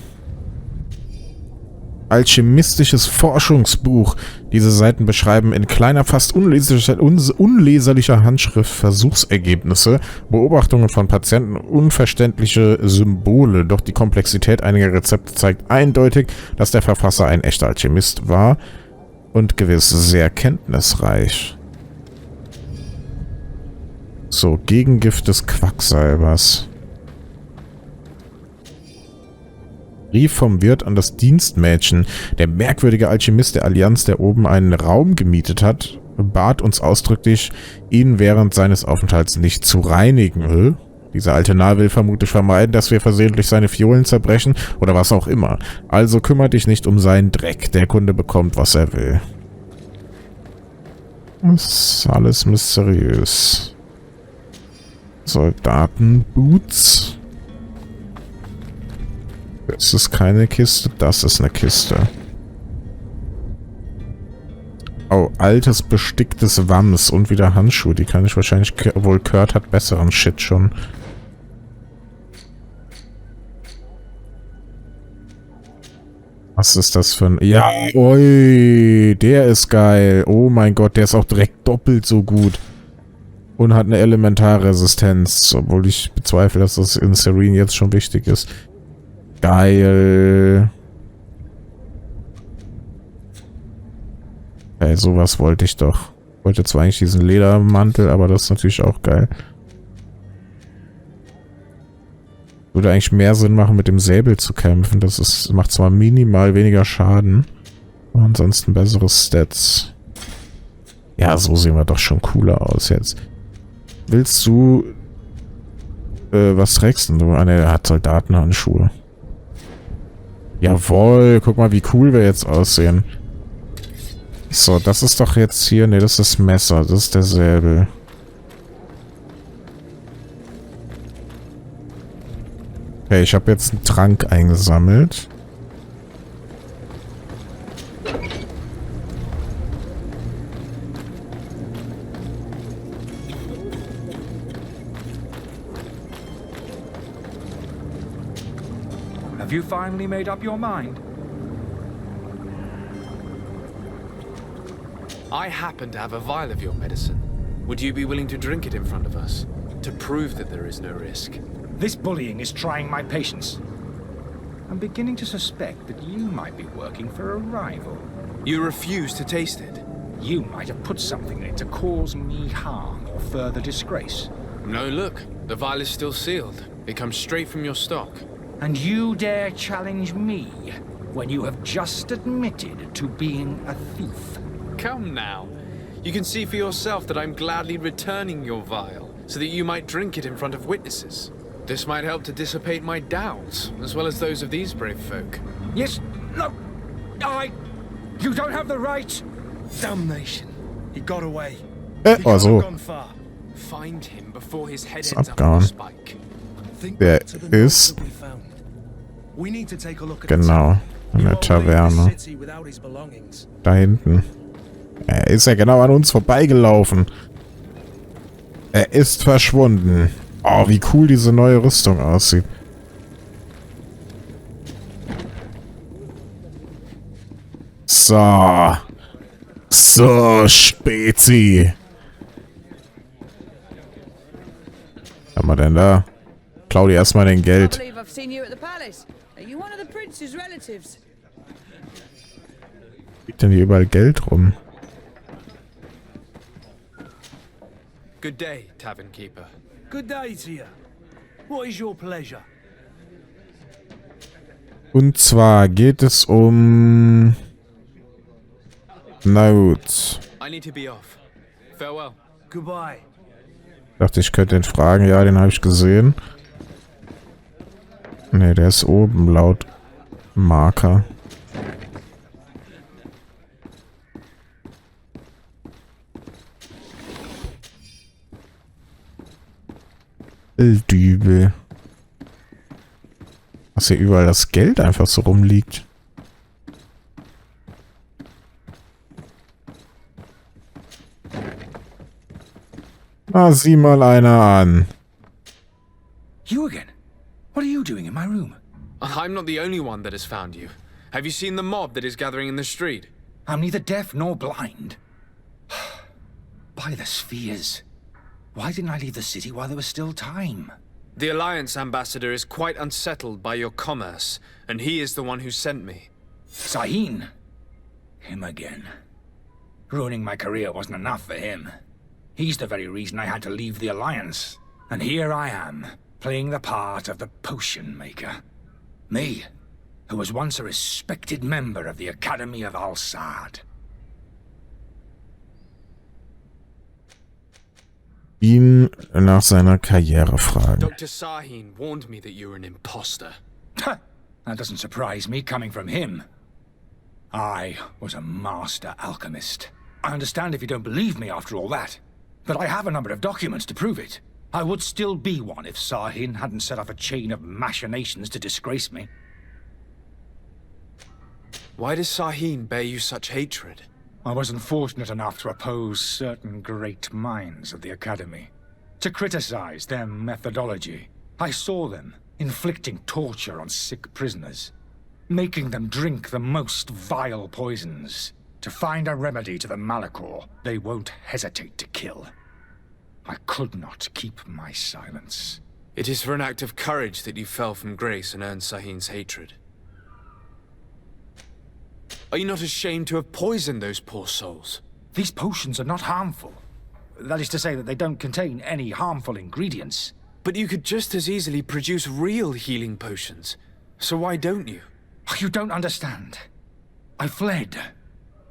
alchemistisches Forschungsbuch. Diese Seiten beschreiben in kleiner, fast unleserlicher Handschrift Versuchsergebnisse, Beobachtungen von Patienten, unverständliche Symbole. Doch die Komplexität einiger Rezepte zeigt eindeutig, dass der Verfasser ein echter Alchemist war und gewiss sehr kenntnisreich. So, Gegengift des Quacksalbers. Brief vom Wirt an das Dienstmädchen. Der merkwürdige Alchemist der Allianz, der oben einen Raum gemietet hat, bat uns ausdrücklich, ihn während seines Aufenthalts nicht zu reinigen. Dieser alte Narr will vermutlich vermeiden, dass wir versehentlich seine Fiolen zerbrechen oder was auch immer. Also kümmere dich nicht um seinen Dreck. Der Kunde bekommt, was er will. Das ist alles mysteriös. Soldatenboots. Das ist keine Kiste, das ist eine Kiste. Oh, altes, besticktes Wams und wieder Handschuhe. Die kann ich wahrscheinlich... Obwohl, Kurt hat besseren Shit schon. Was ist das für ein... Ja, ui, der ist geil. Oh mein Gott, der ist auch direkt doppelt so gut. Und hat eine Elementarresistenz. Obwohl ich bezweifle, dass das in Serene jetzt schon wichtig ist. Geil. Ey, sowas wollte ich doch. Ich wollte zwar eigentlich diesen Ledermantel, aber das ist natürlich auch geil. Würde eigentlich mehr Sinn machen, mit dem Säbel zu kämpfen. Das ist, macht zwar minimal weniger Schaden, aber ansonsten bessere Stats. Ja, so sehen wir doch schon cooler aus jetzt. Willst du... was trägst denn du? Er hat Soldatenhandschuhe. Jawohl, guck mal, wie cool wir jetzt aussehen. So, das ist doch jetzt hier... Ne, das ist das Messer. Das ist der Säbel. Okay, ich habe jetzt einen Trank eingesammelt. Have you finally made up your mind? I happen to have a vial of your medicine. Would you be willing to drink it in front of us? To prove that there is no risk? This bullying is trying my patience. I'm beginning to suspect that you might be working for a rival. You refuse to taste it? You might have put something in it to cause me harm or further disgrace. No, look. The vial is still sealed. It comes straight from your stock. And you dare challenge me when you have just admitted to being a thief? Come now. You can see for yourself that I'm gladly returning your vial, so that you might drink it in front of witnesses. This might help to dissipate my doubts, as well as those of these brave folk. Yes, no, you don't have the right. Damnation. He got away. Also. Gone far. Find him before his head Ist ends up on abgehauen. a spike. Der ist... Genau. In der Taverne. Da hinten. Er ist ja genau an uns vorbeigelaufen. Er ist verschwunden. Oh, wie cool diese neue Rüstung aussieht. So. So, Spezi. Was haben wir denn da? Klau dir erstmal dein Geld. Liegt denn hier überall Geld rum? Good day, tavern keeper. Good day to you. What is your pleasure? Und zwar geht es um... Na gut. I need to be off. Farewell. Goodbye. Dachte, ich könnte ihn fragen. Ja, den habe ich gesehen. Ne, der ist oben laut Marker. Dübel. Was hier überall das Geld einfach so rumliegt. Ah, sieh mal einer an. You again? What are you doing in my room? I'm not the only one that has found you. Have you seen the mob that is gathering in the street? I'm neither deaf nor blind. By the spheres. Why didn't I leave the city while there was still time? The Alliance ambassador is quite unsettled by your commerce, and he is the one who sent me. Sahin. Him again. Ruining my career wasn't enough for him. He's the very reason I had to leave the Alliance. And here I am, playing the part of the potion maker. Me, who was once a respected member of the Academy of Al-Sad. Ihn nach seiner Karriere fragen. Dr. Sahin warned me that you were an imposter. That doesn't surprise me coming from him. I was a master alchemist. I understand if you don't believe me after all that, but I have a number of documents to prove it. I would still be one if Sahin hadn't set off a chain of machinations to disgrace me. Why does Sahin bear you such hatred? I wasn't fortunate enough to oppose certain great minds of the Academy. To criticize their methodology. I saw them inflicting torture on sick prisoners. Making them drink the most vile poisons. To find a remedy to the Malachor they won't hesitate to kill. I could not keep my silence. It is for an act of courage that you fell from grace and earned Sahin's hatred. Are you not ashamed to have poisoned those poor souls? These potions are not harmful. That is to say that they don't contain any harmful ingredients. But you could just as easily produce real healing potions. So why don't you? You don't understand. I fled.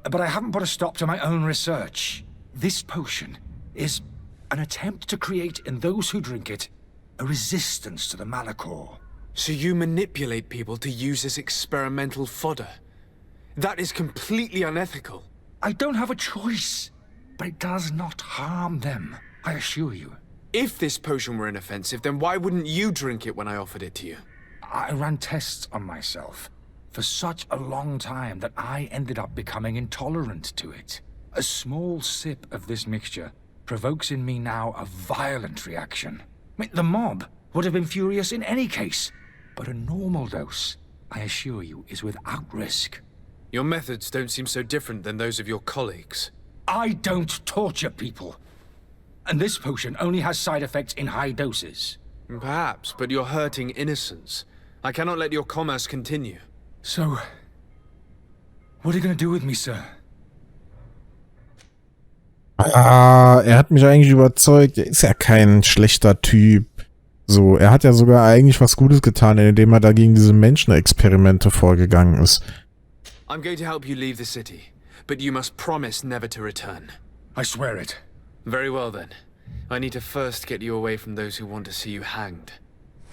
But I haven't put a stop to my own research. This potion is an attempt to create in those who drink it a resistance to the Malachor. So you manipulate people to use as experimental fodder? That is completely unethical. I don't have a choice, but it does not harm them, I assure you. If this potion were inoffensive, then why wouldn't you drink it when I offered it to you? I ran tests on myself for such a long time that I ended up becoming intolerant to it. A small sip of this mixture provokes in me now a violent reaction. I mean, the mob would have been furious in any case, but a normal dose, I assure you, is without risk. Your methods don't seem so different than those of your colleagues. I don't torture people. And this potion only has side effects in high doses. Perhaps, but you're hurting innocents. I cannot let your commerce continue. So, what are you going to do with me, sir? Er hat mich eigentlich überzeugt. Er ist ja kein schlechter Typ. So, er hat ja sogar eigentlich was Gutes getan, indem er da gegen diese Menschenexperimente vorgegangen ist. I'm going to help you leave the city, but you must promise never to return. I swear it. Very well then. I need to first get you away from those who want to see you hanged.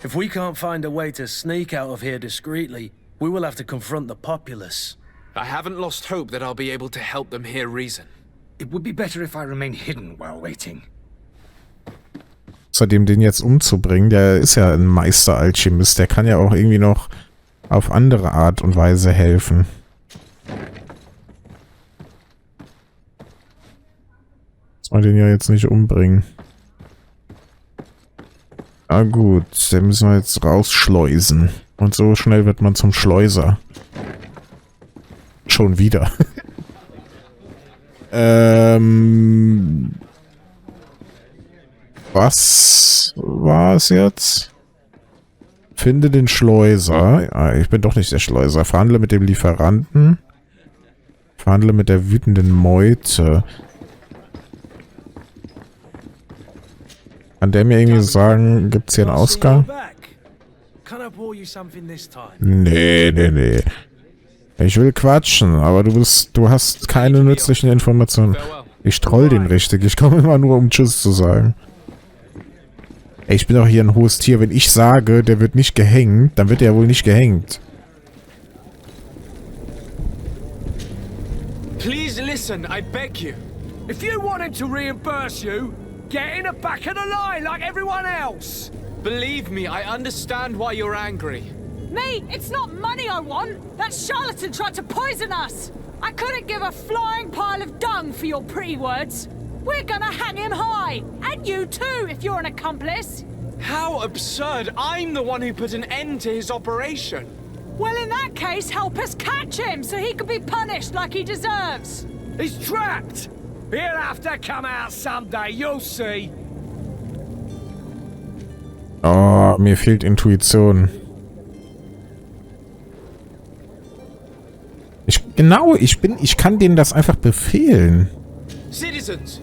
If we can't find a way to sneak out of here discreetly, we will have to confront the populace. I haven't lost hope that I'll be able to help them hear reason. It would be better if I remain hidden while waiting. Außerdem den jetzt umzubringen, der ist ja ein Meister-Alchemist, der kann ja auch irgendwie noch auf andere Art und Weise helfen. Muss man den ja jetzt nicht umbringen. Ah gut, den müssen wir jetzt rausschleusen. Und so schnell wird man zum Schleuser. Schon wieder. Was war es jetzt? Finde den Schleuser. Ah, ich bin doch nicht der Schleuser. Verhandle mit dem Lieferanten. Verhandle mit der wütenden Meute. Kann der mir irgendwie sagen, gibt's hier einen Ausgang? Nee. Ich will quatschen, aber du hast keine nützlichen Informationen. Ich troll den richtig. Ich komme immer nur, um Tschüss zu sagen. Ey, ich bin doch hier ein hohes Tier. Wenn ich sage, der wird nicht gehängt, dann wird er wohl nicht gehängt. Please listen, I beg you. If you want him to reimburse you, get in the back of the line like everyone else. Believe me, I understand why you're angry. Me? It's not money I want. That charlatan tried to poison us. I couldn't give a flying pile of dung for your pretty words. We're gonna hang him high. And you too, if you're an accomplice. How absurd! I'm the one who put an end to his operation. Well, in that case, help us catch him so he can be punished like he deserves. He's trapped! He'll have to come out someday, you'll see. Oh, mir fehlt Intuition. Ich kann denen das einfach befehlen. Citizens,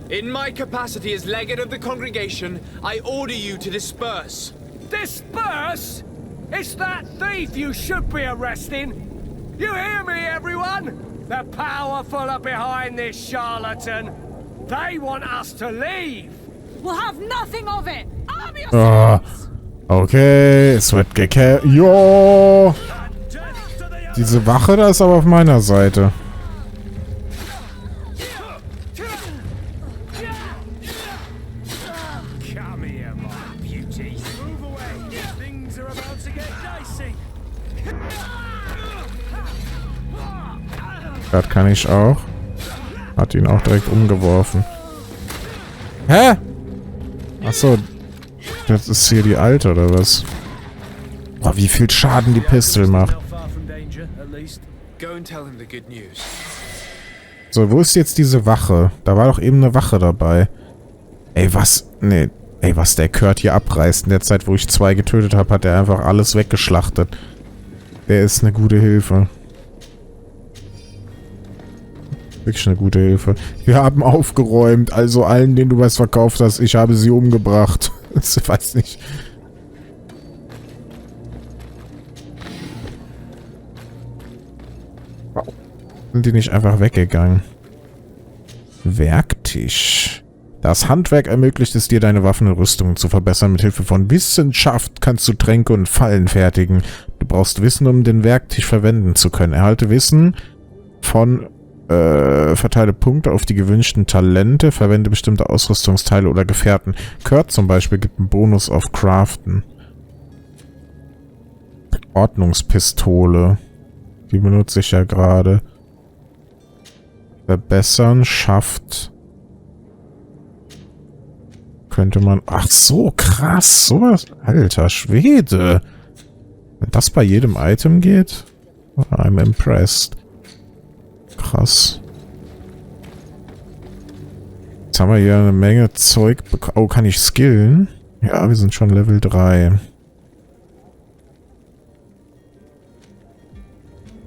in my capacity as legate of the congregation, I order you to disperse. Disperse? It's that thief you should be arresting. You hear me, everyone? The powerful are behind this charlatan. They want us to leave. We'll have nothing of it. Arm Oh, yourselves. okay, es wird gekämpft. Jo! Diese Wache, da ist aber auf meiner Seite. Come here, my beauty. Move away. Things are about to get dicey. Das kann ich auch. Hat ihn auch direkt umgeworfen. Hä? Achso. Das ist hier die alte, oder was? Boah, wie viel Schaden die Pistole macht. Go and tell him the good news. So, wo ist jetzt diese Wache? Da war doch eben eine Wache dabei. Ey, was? Nee. Ey, was der Kurt hier abreißt. In der Zeit, wo ich 2 getötet habe, hat er einfach alles weggeschlachtet. Der ist eine gute Hilfe. Wirklich eine gute Hilfe. Wir haben aufgeräumt. Also allen, denen du was verkauft hast, ich habe sie umgebracht. Ich weiß nicht. Sind die nicht einfach weggegangen? Werktisch. Das Handwerk ermöglicht es dir, deine Waffen und Rüstungen zu verbessern. Mit Hilfe von Wissenschaft kannst du Tränke und Fallen fertigen. Du brauchst Wissen, um den Werktisch verwenden zu können. Erhalte Wissen von verteile Punkte auf die gewünschten Talente, verwende bestimmte Ausrüstungsteile oder Gefährten. Kurt zum Beispiel gibt einen Bonus auf Craften. Ordnungspistole. Die benutze ich ja gerade. Verbessern, schafft. Könnte man... Ach so, krass. Sowas. Alter Schwede. Wenn das bei jedem Item geht? I'm impressed. Krass. Jetzt haben wir hier eine Menge Zeug bekommen. Oh, kann ich skillen? Ja, wir sind schon Level 3.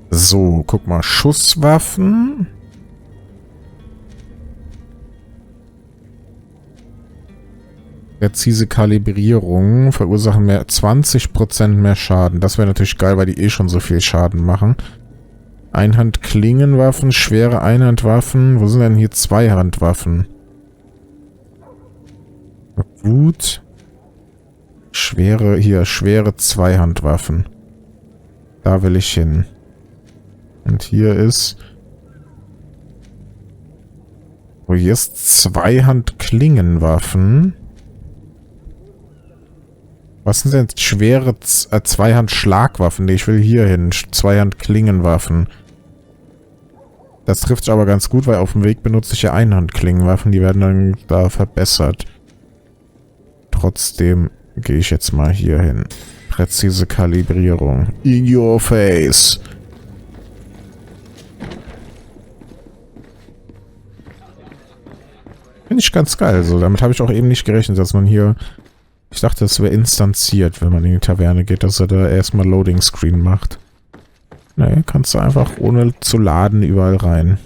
So, guck mal. Schusswaffen. Präzise Kalibrierung. Verursachen mehr 20% mehr Schaden. Das wäre natürlich geil, weil die eh schon so viel Schaden machen. Einhand-Klingenwaffen, schwere Einhandwaffen. Wo sind denn hier Zweihandwaffen? Gut. Schwere Zweihandwaffen. Da will ich hin. Und hier ist... Oh, hier ist Zweihand-Klingenwaffen. Was sind denn schwere Zweihand-Schlagwaffen? Nee, ich will hier hin. Zweihand-Klingenwaffen. Das trifft sich aber ganz gut, weil auf dem Weg benutze ich ja Einhandklingenwaffen. Die werden dann da verbessert. Trotzdem gehe ich jetzt mal hier hin. Präzise Kalibrierung. In your face. Finde ich ganz geil. So, damit habe ich auch eben nicht gerechnet, dass man hier... Ich dachte, das wäre instanziert, wenn man in die Taverne geht, dass er da erstmal Loading Screen macht. Nee, kannst du einfach ohne zu laden überall rein.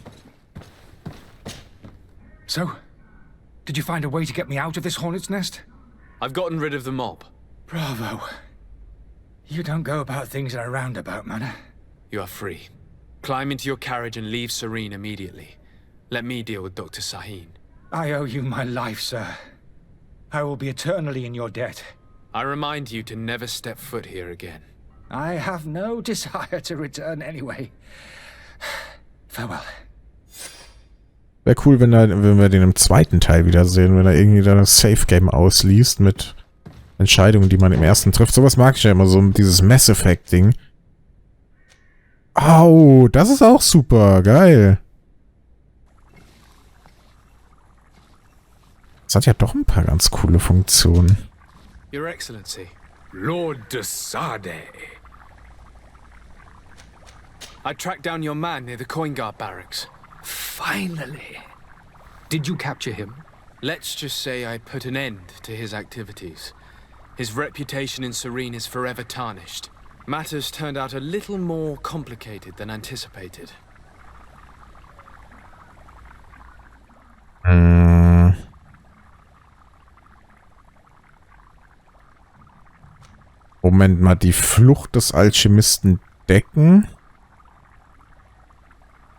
So, did you find a way to get me out of this hornet's nest? I've gotten rid of the mob. Bravo. You don't go about things in a roundabout manner. You are free. Climb into your carriage and leave Serene immediately. Let me deal with Dr. Sahin. I owe you my life, sir. I will be eternally in your debt. I remind you to never step foot here again. I have no desire to return anyway. Farewell. Wäre cool, wenn wir den im zweiten Teil wiedersehen, wenn er irgendwie dann das Safe Game ausliest mit Entscheidungen, die man im ersten trifft. Sowas mag ich ja immer, so dieses Mass Effect Ding. Au, das ist auch super, geil. Das hat ja doch ein paar ganz coole Funktionen. Your Excellency. Lord Dasein. I tracked down your man near the coin guard barracks. Finally. Did you capture him? Let's just say I put an end to his activities. His reputation in Serene is forever tarnished. Matters turned out a little more complicated than anticipated. Moment mal, die Flucht des Alchemisten decken?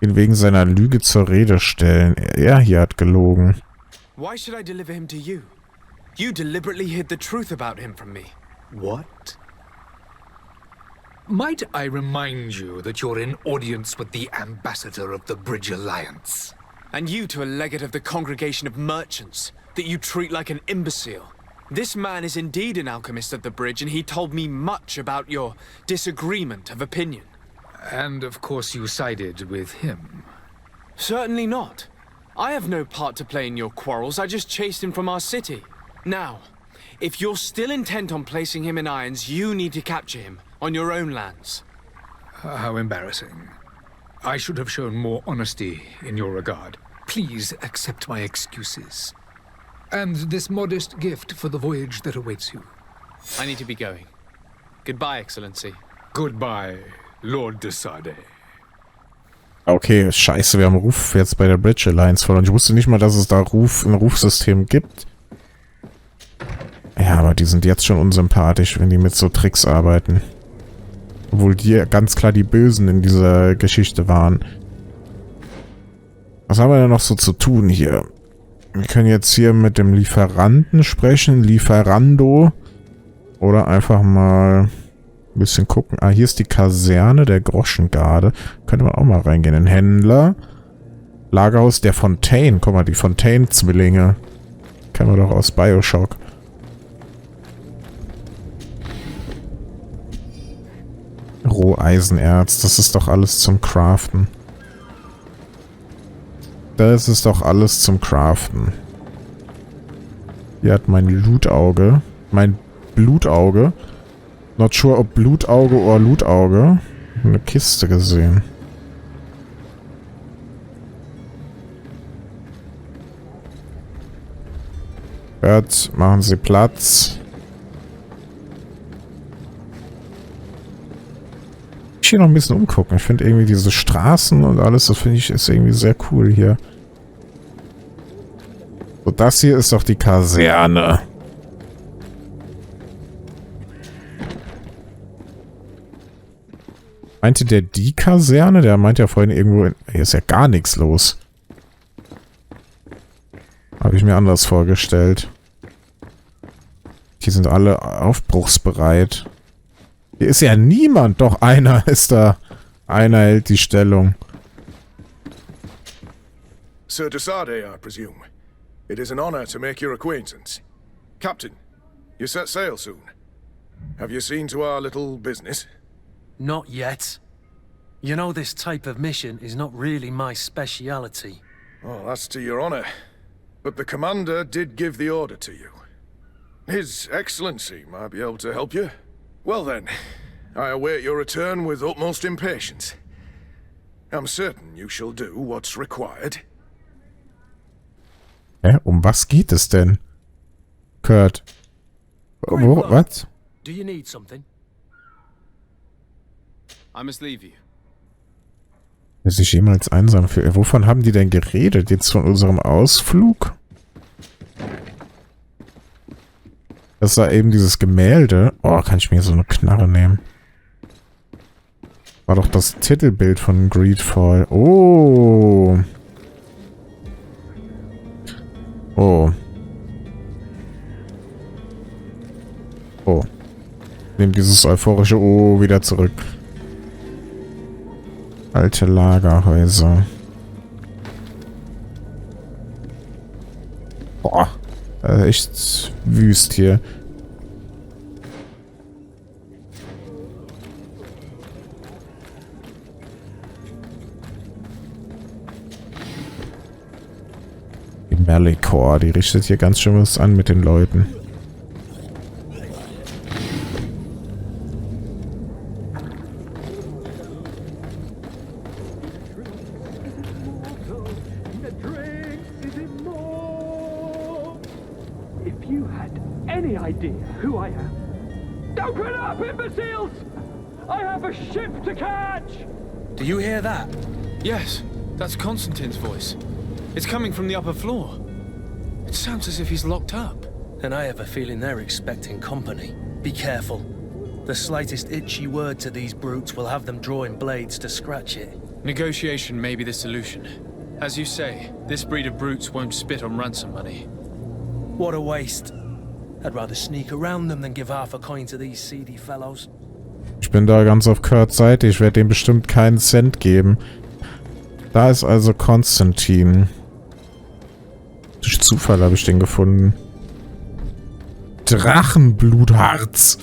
Ihn wegen seiner Lüge zur Rede stellen. Er hier hat gelogen. Why should I deliver him to you? You deliberately hid the truth about him from me. What? Might I remind you that you're in audience with the ambassador of the Bridge Alliance? And you to a legate of the Congregation of Merchants, that you treat like an imbecile. This man is indeed an alchemist of the Bridge, and he told me much about your disagreement of opinion. And of course you sided with him. Certainly not. I have no part to play in your quarrels, I just chased him from our city. Now, if you're still intent on placing him in irons, you need to capture him, on your own lands. How embarrassing. I should have shown more honesty in your regard. Please accept my excuses. And this modest gift for the voyage that awaits you. I need to be going. Goodbye, Excellency. Goodbye, Lord Dasein. Okay, scheiße, wir haben Ruf jetzt bei der Bridge Alliance verloren. Ich wusste nicht mal, dass es da ein Rufsystem gibt. Ja, aber die sind jetzt schon unsympathisch, wenn die mit so Tricks arbeiten. Obwohl die ganz klar die Bösen in dieser Geschichte waren. Was haben wir denn noch so zu tun hier? Wir können jetzt hier mit dem Lieferanten sprechen. Lieferando. Oder einfach mal ein bisschen gucken. Ah, hier ist die Kaserne der Groschengarde. Könnte man auch mal reingehen. Ein Händler. Lagerhaus der Fontaine. Guck mal, die Fontaine-Zwillinge. Kennen wir doch aus Bioshock. Roheisenerz. Das ist doch alles zum Craften. Das ist doch alles zum Craften. Hier hat mein Lootauge. Mein Blutauge. Not sure, ob Blutauge oder Lootauge. Eine Kiste gesehen. Hört, machen Sie Platz. Ich hier noch ein bisschen umgucken. Ich finde irgendwie diese Straßen und alles, das finde ich ist irgendwie sehr cool hier. So, das hier ist doch die Kaserne. Meinte der die Kaserne? Der meint ja vorhin irgendwo... Hier ist ja gar nichts los. Habe ich mir anders vorgestellt. Die sind alle aufbruchsbereit. Hier ist ja niemand. Doch, einer ist da. Einer hält die Stellung. Sir Dasein, I presume. It is an honor to make your acquaintance. Captain, you set sail soon. Have you seen to our little business? Not yet. You know, this type of mission is not really my speciality. Oh, that's to your honor. But the commander did give the order to you. His Excellency might be able to help you. Well then, I await your return with utmost impatience. I'm certain you shall do what's required. Hä? Um was geht es denn? Kurt. Was? Do you need something? I must leave you. Wer sich jemals einsam fühlt. Wovon haben die denn geredet? Jetzt von unserem Ausflug? Das war eben dieses Gemälde. Oh, kann ich mir so eine Knarre nehmen? War doch das Titelbild von Greedfall. Oh. Oh. Oh. Nehmt dieses euphorische Oh wieder zurück. Alte Lagerhäuser. Boah. Echt wüst hier. Die Merlikor, die richtet hier ganz schön was an mit den Leuten. idea who I am? Open up, imbeciles! I have a ship to catch! Do you hear that? Yes, that's Constantine's voice. It's coming from the upper floor. It sounds as if he's locked up. And I have a feeling they're expecting company. Be careful. The slightest itchy word to these brutes will have them drawing blades to scratch it. Negotiation may be the solution. As you say, this breed of brutes won't spit on ransom money. What a waste. I'd rather sneak around them than give half a coin to these seedy fellows. Ich bin da ganz auf Kurt's Seite. Ich werde dem bestimmt keinen Cent geben. Da ist also Konstantin. Durch Zufall habe ich den gefunden. Drachenblutharz.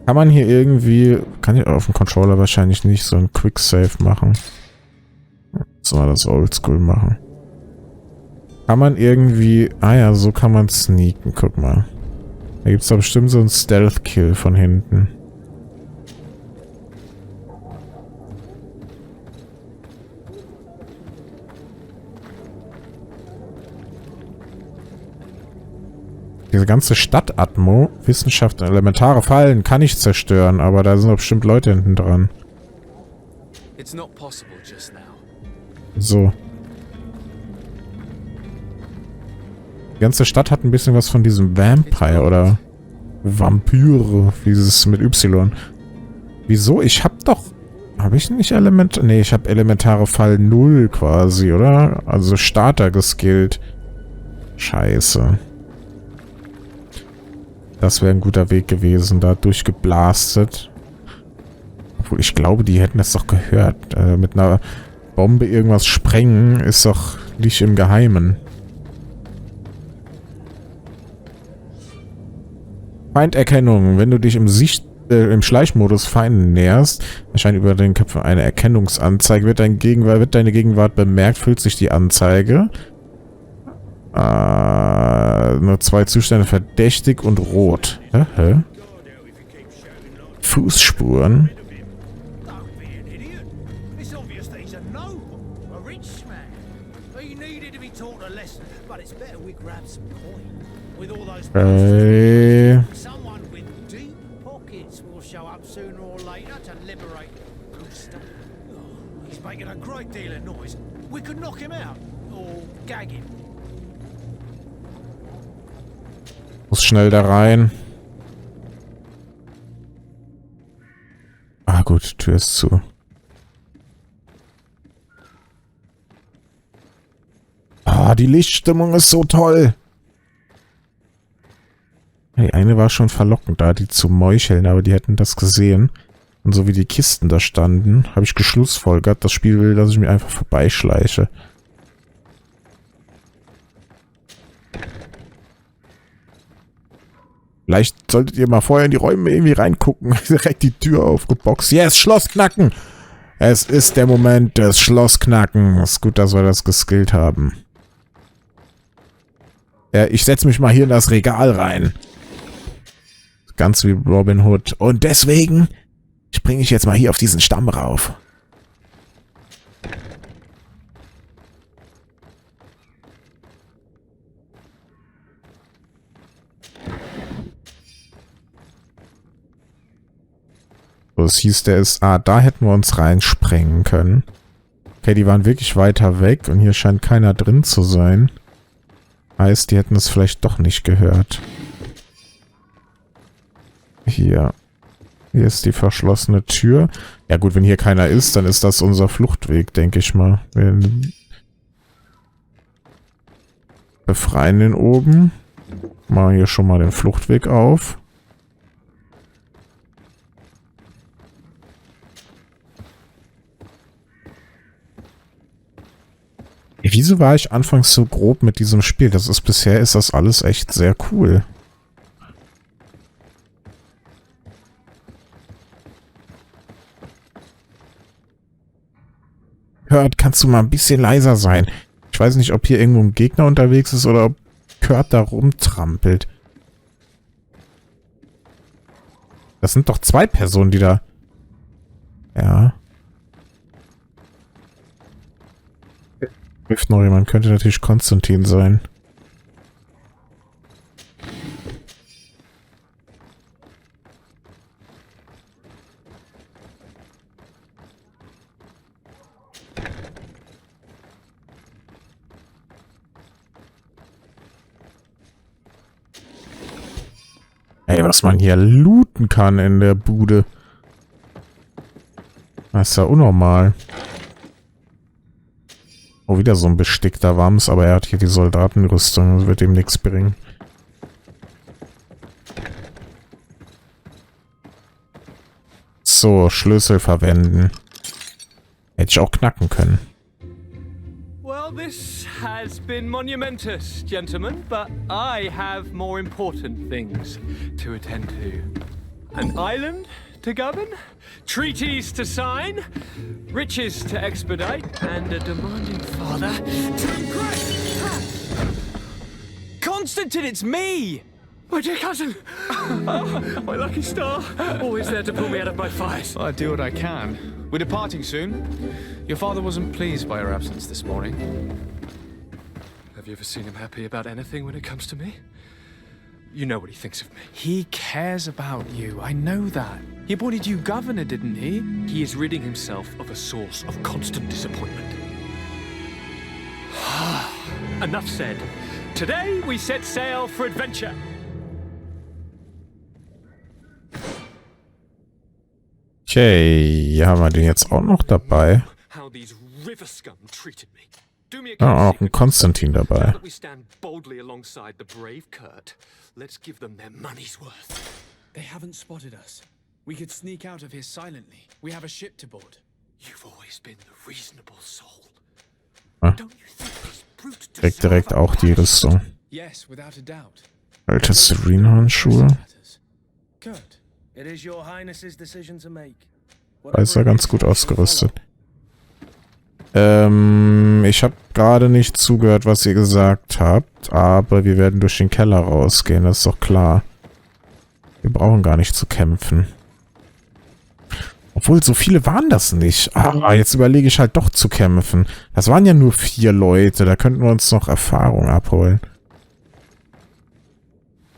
Kann man hier irgendwie... Kann ich auf dem Controller wahrscheinlich nicht so ein Quicksave machen. So mal das Oldschool machen. Kann man irgendwie... Ah ja, so kann man sneaken. Guck mal. Da gibt es doch bestimmt so einen Stealth-Kill von hinten. Diese ganze Stadtatmo, Wissenschaft und elementare Fallen kann ich zerstören, aber da sind doch bestimmt Leute hinten dran. So. Die ganze Stadt hat ein bisschen was von diesem Vampire oder Vampyre, wie es mit Y. Wieso? Ich hab doch... Habe ich nicht Element... Nee, ich habe elementare Fall 0 quasi, oder? Also Starter geskillt. Scheiße. Das wäre ein guter Weg gewesen, da durchgeblastet. Obwohl, ich glaube, die hätten das doch gehört. Mit einer Bombe irgendwas sprengen ist doch nicht im Geheimen. Feinderkennung. Wenn du dich im Schleichmodus Feinden näherst, erscheint über den Köpfen eine Erkennungsanzeige. Wird deine Gegenwart bemerkt, füllt sich die Anzeige. Nur 2 Zustände, verdächtig und rot. Fußspuren. Muss schnell da rein. Ah gut, Tür ist zu. Ah, die Lichtstimmung ist so toll. Die eine war schon verlockend, da die zu meucheln, aber die hätten das gesehen. Und so wie die Kisten da standen, habe ich geschlussfolgert, das Spiel will, dass ich mir einfach vorbeischleiche. Vielleicht solltet ihr mal vorher in die Räume irgendwie reingucken. Direkt die Tür aufgeboxt. Yes, Schloss knacken! Es ist der Moment des Schlossknacken. Ist gut, dass wir das geskillt haben. Ja, ich setze mich mal hier in das Regal rein. Ganz wie Robin Hood. Und deswegen springe ich jetzt mal hier auf diesen Stamm rauf. So, es hieß, der ist... Ah, da hätten wir uns reinsprengen können. Okay, die waren wirklich weiter weg und hier scheint keiner drin zu sein. Heißt, die hätten es vielleicht doch nicht gehört. Hier. Hier ist die verschlossene Tür. Ja gut, wenn hier keiner ist, dann ist das unser Fluchtweg, denke ich mal. Wir befreien den oben. Machen hier schon mal den Fluchtweg auf. Wieso war ich anfangs so grob mit diesem Spiel? Bisher ist das alles echt sehr cool. Kurt, kannst du mal ein bisschen leiser sein? Ich weiß nicht, ob hier irgendwo ein Gegner unterwegs ist oder ob Kurt da rumtrampelt. Das sind doch 2 Personen, die da... Ja. Trifft noch jemand. Könnte natürlich Konstantin sein. Ey, was man hier looten kann in der Bude. Das ist ja unnormal. Oh, wieder so ein bestickter Wams, aber er hat hier die Soldatenrüstung. Das wird ihm nichts bringen. So, Schlüssel verwenden. Hätte ich auch knacken können. Well, this has been monumentous, gentlemen, but I have more important things to attend to. An island to govern, treaties to sign, riches to expedite, and a demanding father to impress. Constantine, it's me! My dear cousin! Oh, my lucky star. Always there to pull me out of my fires. I do what I can. We're departing soon. Your father wasn't pleased by your absence this morning. Have you ever seen him happy about anything when it comes to me? You know what he thinks of me. He cares about you. I know that. He appointed you governor, didn't he? He is ridding himself of a source of constant disappointment. Enough said. Today we set sail for adventure. Okay, hier haben wir den jetzt auch noch dabei. Ah, auch ein Konstantin dabei. They haven't spotted us. We could sneak out of here silently. We have a ship to board. You've always been the reasonable soul. Ah. Kriegt direkt auch die Rüstung. Yes, without a doubt. Alte Serene-Handschuhe. Good. It is your highness's decision to make. Da ist er ganz gut ausgerüstet. Ich habe gerade nicht zugehört, was ihr gesagt habt, aber wir werden durch den Keller rausgehen, das ist doch klar. Wir brauchen gar nicht zu kämpfen. Obwohl, so viele waren das nicht. Ah, jetzt überlege ich halt doch zu kämpfen. Das waren ja nur 4 Leute, da könnten wir uns noch Erfahrung abholen.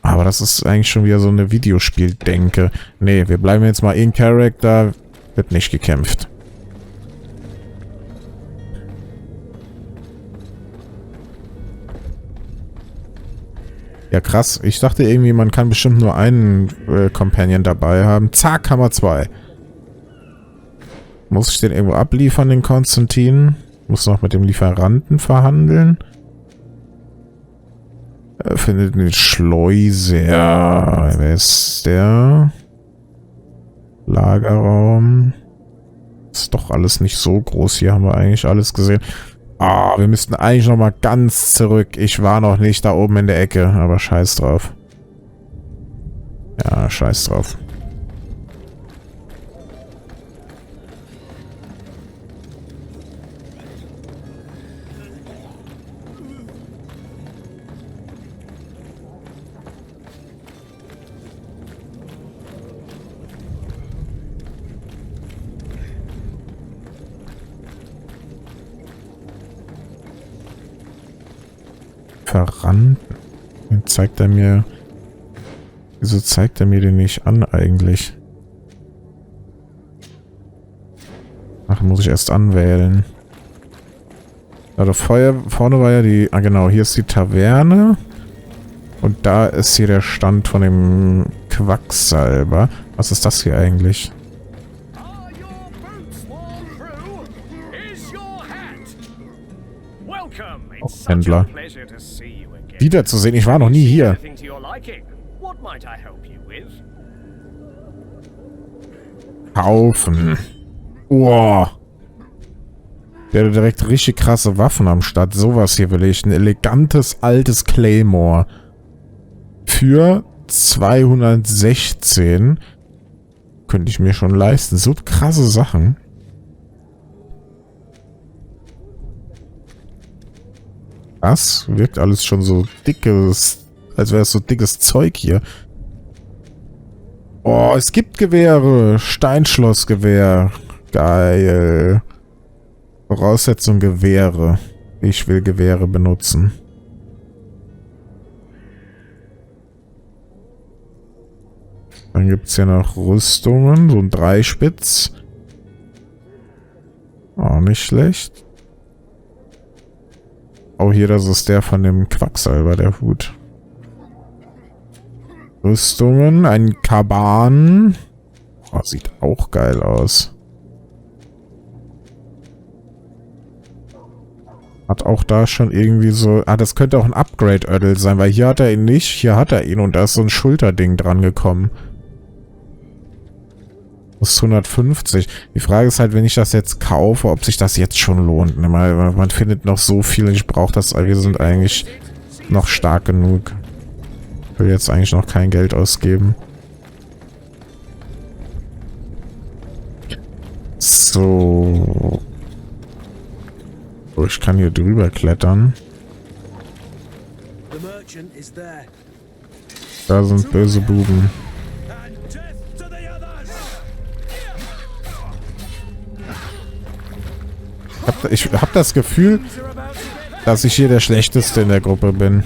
Aber das ist eigentlich schon wieder so eine Videospieldenke. Nee, wir bleiben jetzt mal in Character. Wird nicht gekämpft. Ja, krass. Ich dachte irgendwie, man kann bestimmt nur einen Companion dabei haben. Zack, haben wir 2. Muss ich den irgendwo abliefern, den Konstantin? Muss noch mit dem Lieferanten verhandeln. Findet eine Schleuse. Ja, wer ist der? Lagerraum. Ist doch alles nicht so groß. Hier haben wir eigentlich alles gesehen. Ah, wir müssten eigentlich noch mal ganz zurück. Ich war noch nicht da oben in der Ecke, aber scheiß drauf. Ja, scheiß drauf. Verrannt. Zeigt er mir... Wieso zeigt er mir den nicht an eigentlich? Ach, muss ich erst anwählen. Also vorne war ja die... Ah genau, hier ist die Taverne. Und da ist hier der Stand von dem Quacksalber. Was ist das hier eigentlich? Oh, Händler. Wiederzusehen, ich war noch nie hier. Kaufen. Wow. Der hat direkt richtig krasse Waffen am Start. Sowas hier will ich. Ein elegantes, altes Claymore. Für 216. Könnte ich mir schon leisten. So krasse Sachen. Das wirkt alles schon so dickes, als wäre es so dickes Zeug hier. Oh, es gibt Gewehre. Steinschlossgewehr. Geil. Voraussetzung Gewehre. Ich will Gewehre benutzen. Dann gibt es hier noch Rüstungen, so ein Dreispitz. Auch nicht schlecht. Oh, hier, das ist der von dem Quacksalber, der Hut. Rüstungen, ein Kaban. Oh, sieht auch geil aus. Hat auch da schon irgendwie so... Ah, das könnte auch ein Upgrade-Ödel sein, weil hier hat er ihn nicht, hier hat er ihn und da ist so ein Schulterding dran gekommen. Das ist 150. Die Frage ist halt, wenn ich das jetzt kaufe, ob sich das jetzt schon lohnt. Man findet noch so viel, ich brauche das, wir sind eigentlich noch stark genug. Ich will jetzt eigentlich noch kein Geld ausgeben. So. Oh, ich kann hier drüber klettern. Da sind böse Buben. Ich hab das Gefühl, dass ich hier der Schlechteste in der Gruppe bin.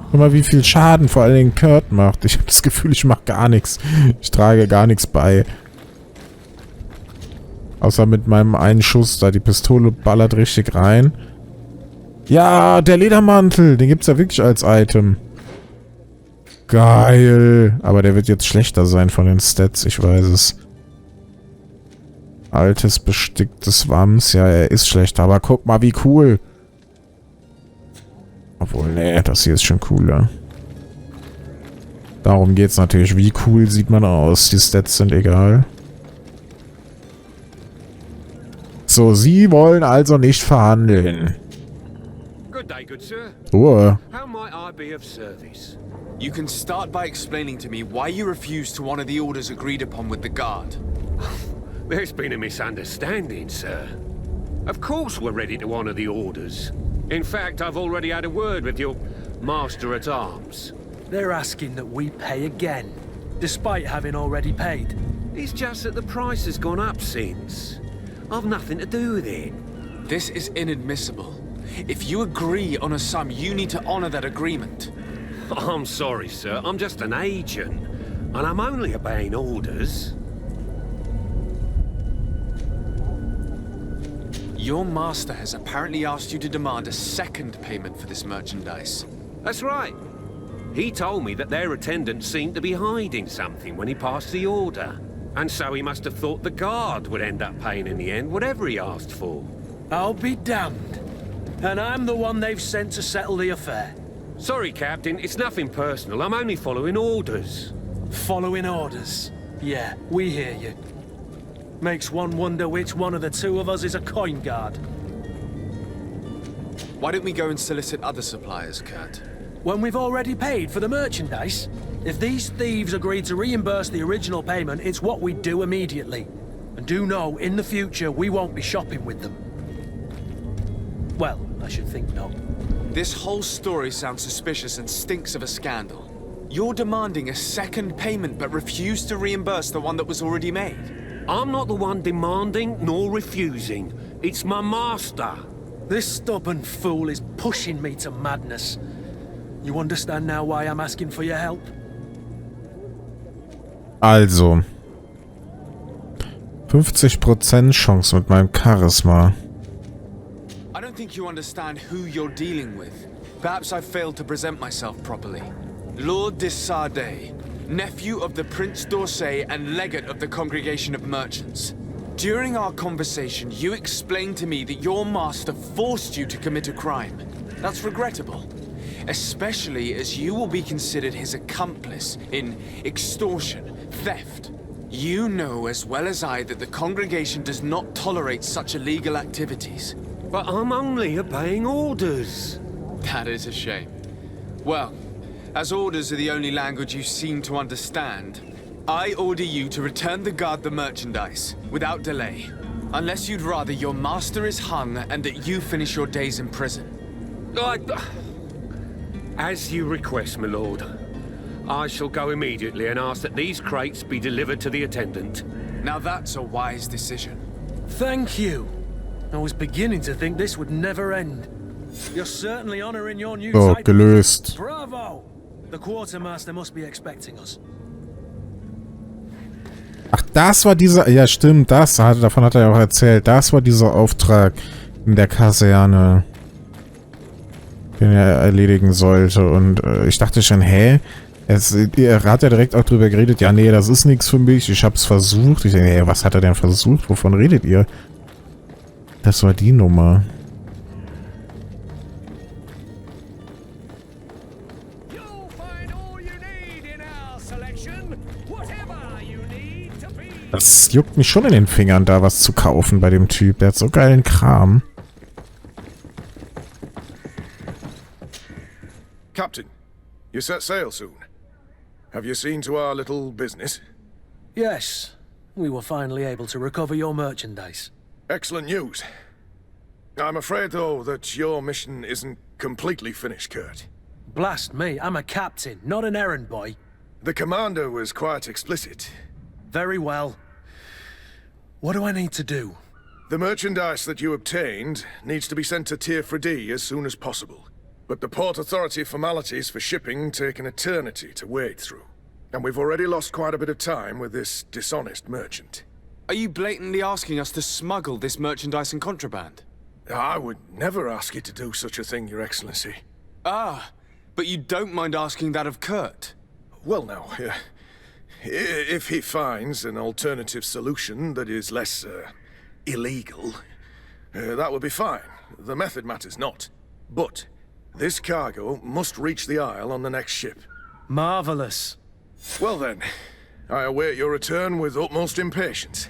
Guck mal, wie viel Schaden vor allen Dingen Kurt macht. Ich habe das Gefühl, ich mache gar nichts. Ich trage gar nichts bei. Außer mit meinem einen Schuss da. Die Pistole ballert richtig rein. Ja, der Ledermantel. Den gibt's ja wirklich als Item. Geil. Aber der wird jetzt schlechter sein von den Stats. Ich weiß es. Altes, besticktes Wams. Ja, er ist schlechter. Aber guck mal, wie cool. Obwohl, nee, das hier ist schon cooler. Darum geht's natürlich. Wie cool sieht man aus? Die Stats sind egal. So, Sie wollen also nicht verhandeln. Good day, good sir. Ruhe. How might I be of service? You can start by explaining to me why you refuse to honor the orders agreed upon with the guard. There's been a misunderstanding, sir. Of course we're ready to honor the orders. In fact, I've already had a word with your master-at-arms. They're asking that we pay again, despite having already paid. It's just that the price has gone up since. I've nothing to do with it. This is inadmissible. If you agree on a sum, you need to honor that agreement. I'm sorry, sir. I'm just an agent. And I'm only obeying orders. Your master has apparently asked you to demand a second payment for this merchandise. That's right. He told me that their attendant seemed to be hiding something when he passed the order. And so he must have thought the guard would end up paying in the end, whatever he asked for. I'll be damned. And I'm the one they've sent to settle the affair. Sorry, Captain, it's nothing personal. I'm only following orders. Following orders? Yeah, we hear you. Makes one wonder which one of the two of us is a coin guard. Why don't we go and solicit other suppliers, Kurt? When we've already paid for the merchandise? If these thieves agreed to reimburse the original payment, it's what we'd do immediately. And do know, in the future, we won't be shopping with them. Well, I should think not. This whole story sounds suspicious and stinks of a scandal. You're demanding a second payment but refuse to reimburse the one that was already made. I'm not the one demanding nor refusing. It's my master. This stubborn fool is pushing me to madness. You understand now why I'm asking for your help? Also. 50% Chance mit meinem Charisma. I don't think you understand who you're dealing with. Perhaps I failed to present myself properly. Lord de Sardet, nephew of the Prince d'Orsay and legate of the Congregation of Merchants. During our conversation, you explained to me that your master forced you to commit a crime. That's regrettable, especially as you will be considered his accomplice in extortion, theft. You know as well as I that the congregation does not tolerate such illegal activities. But I'm only obeying orders. That is a shame. Well, as orders are the only language you seem to understand, I order you to return the guard the merchandise, without delay. Unless you'd rather your master is hung and that you finish your days in prison. As you request, my lord. I shall go immediately and ask that these crates be delivered to the attendant. Now that's a wise decision. Thank you. I was beginning to think this would never end. You're certainly honoring your new So, title. gelöst. Bravo! The quartermaster must be expecting us. Ach, das war dieser... Ja, stimmt, davon hat er ja auch erzählt. Das war dieser Auftrag in der Kaserne, den er erledigen sollte. Und ich dachte schon, hä? Er hat ja direkt auch drüber geredet. Ja, nee, das ist nichts für mich. Ich hab's versucht. Ich denke, hey, was hat er denn versucht? Wovon redet ihr? Das war die Nummer. Das juckt mich schon in den Fingern, da was zu kaufen bei dem Typ. Der hat so geilen Kram. Captain, you set sail soon. Have you seen to our little business? Yes, we were finally able to recover your merchandise. Excellent news. I'm afraid, though, that your mission isn't completely finished, Kurt. Blast me, I'm a captain, not an errand boy. The commander was quite explicit. Very well. What do I need to do? The merchandise that you obtained needs to be sent to Tier 4D as soon as possible. But the Port Authority formalities for shipping take an eternity to wade through. And we've already lost quite a bit of time with this dishonest merchant. Are you blatantly asking us to smuggle this merchandise and contraband? I would never ask you to do such a thing, Your Excellency. Ah, but you don't mind asking that of Kurt? Well, no. If he finds an alternative solution that is less, illegal, that would be fine. The method matters not. But this cargo must reach the Isle on the next ship. Marvelous. Well then, I await your return with utmost impatience.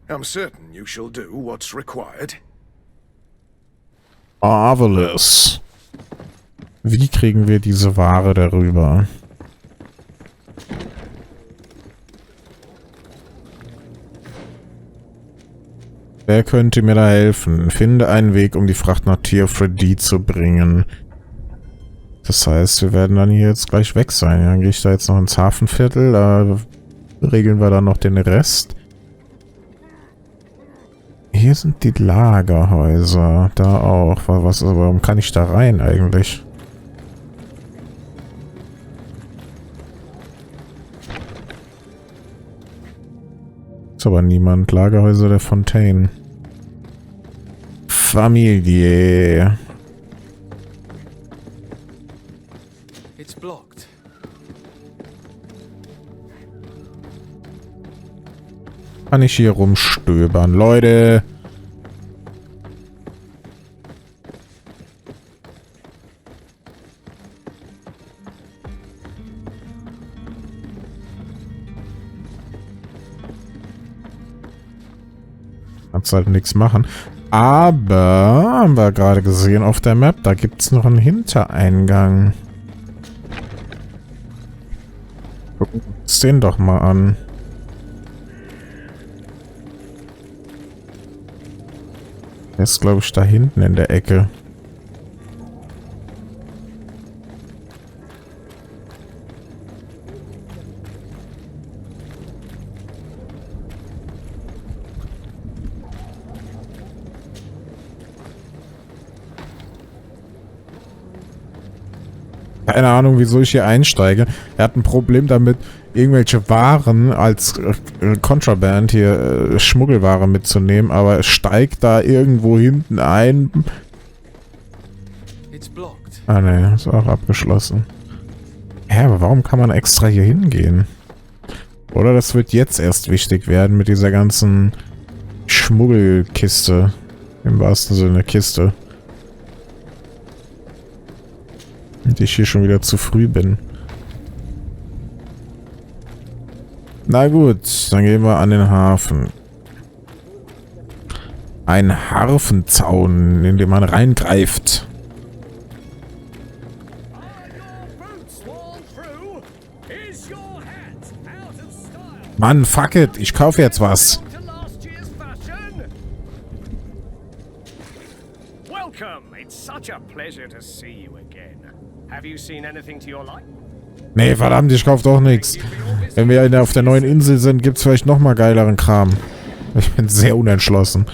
I'm certain you shall do what's required. Marvelous. Wie kriegen wir diese Ware darüber? Wer könnte mir da helfen? Finde einen Weg, um die Fracht nach Tier 4D zu bringen. Das heißt, wir werden dann hier jetzt gleich weg sein. Dann gehe ich da jetzt noch ins Hafenviertel. Da regeln wir dann noch den Rest. Hier sind die Lagerhäuser. Da auch. Warum kann ich da rein eigentlich? Ist aber niemand. Lagerhäuser der Fontaine. Familie. It's blocked. Kann ich hier rumstöbern, Leute? Kannst halt nichts machen. Aber, haben wir gerade gesehen auf der Map, da gibt es noch einen Hintereingang. Gucken wir uns den doch mal an. Der ist, glaube ich, da hinten in der Ecke. Keine Ahnung, wieso ich hier einsteige. Er hat ein Problem damit, irgendwelche Waren als Contraband hier, Schmuggelware mitzunehmen, aber er steigt da irgendwo hinten ein. Ah ne, ist auch abgeschlossen. Hä, aber warum kann man extra hier hingehen? Oder das wird jetzt erst wichtig werden mit dieser ganzen Schmuggelkiste. Im wahrsten Sinne Kiste. Und ich hier schon wieder zu früh bin. Na gut, dann gehen wir an den Hafen. Ein Harfenzaun, in den man reingreift. Mann, fuck it, ich kaufe jetzt was. Welcome, it's such a pleasure to see you again. Have you seen anything to your liking? Nee, verdammt, ich kauf doch nichts. Wenn wir auf der neuen Insel sind, gibt's vielleicht noch mal geileren Kram. Ich bin sehr unentschlossen.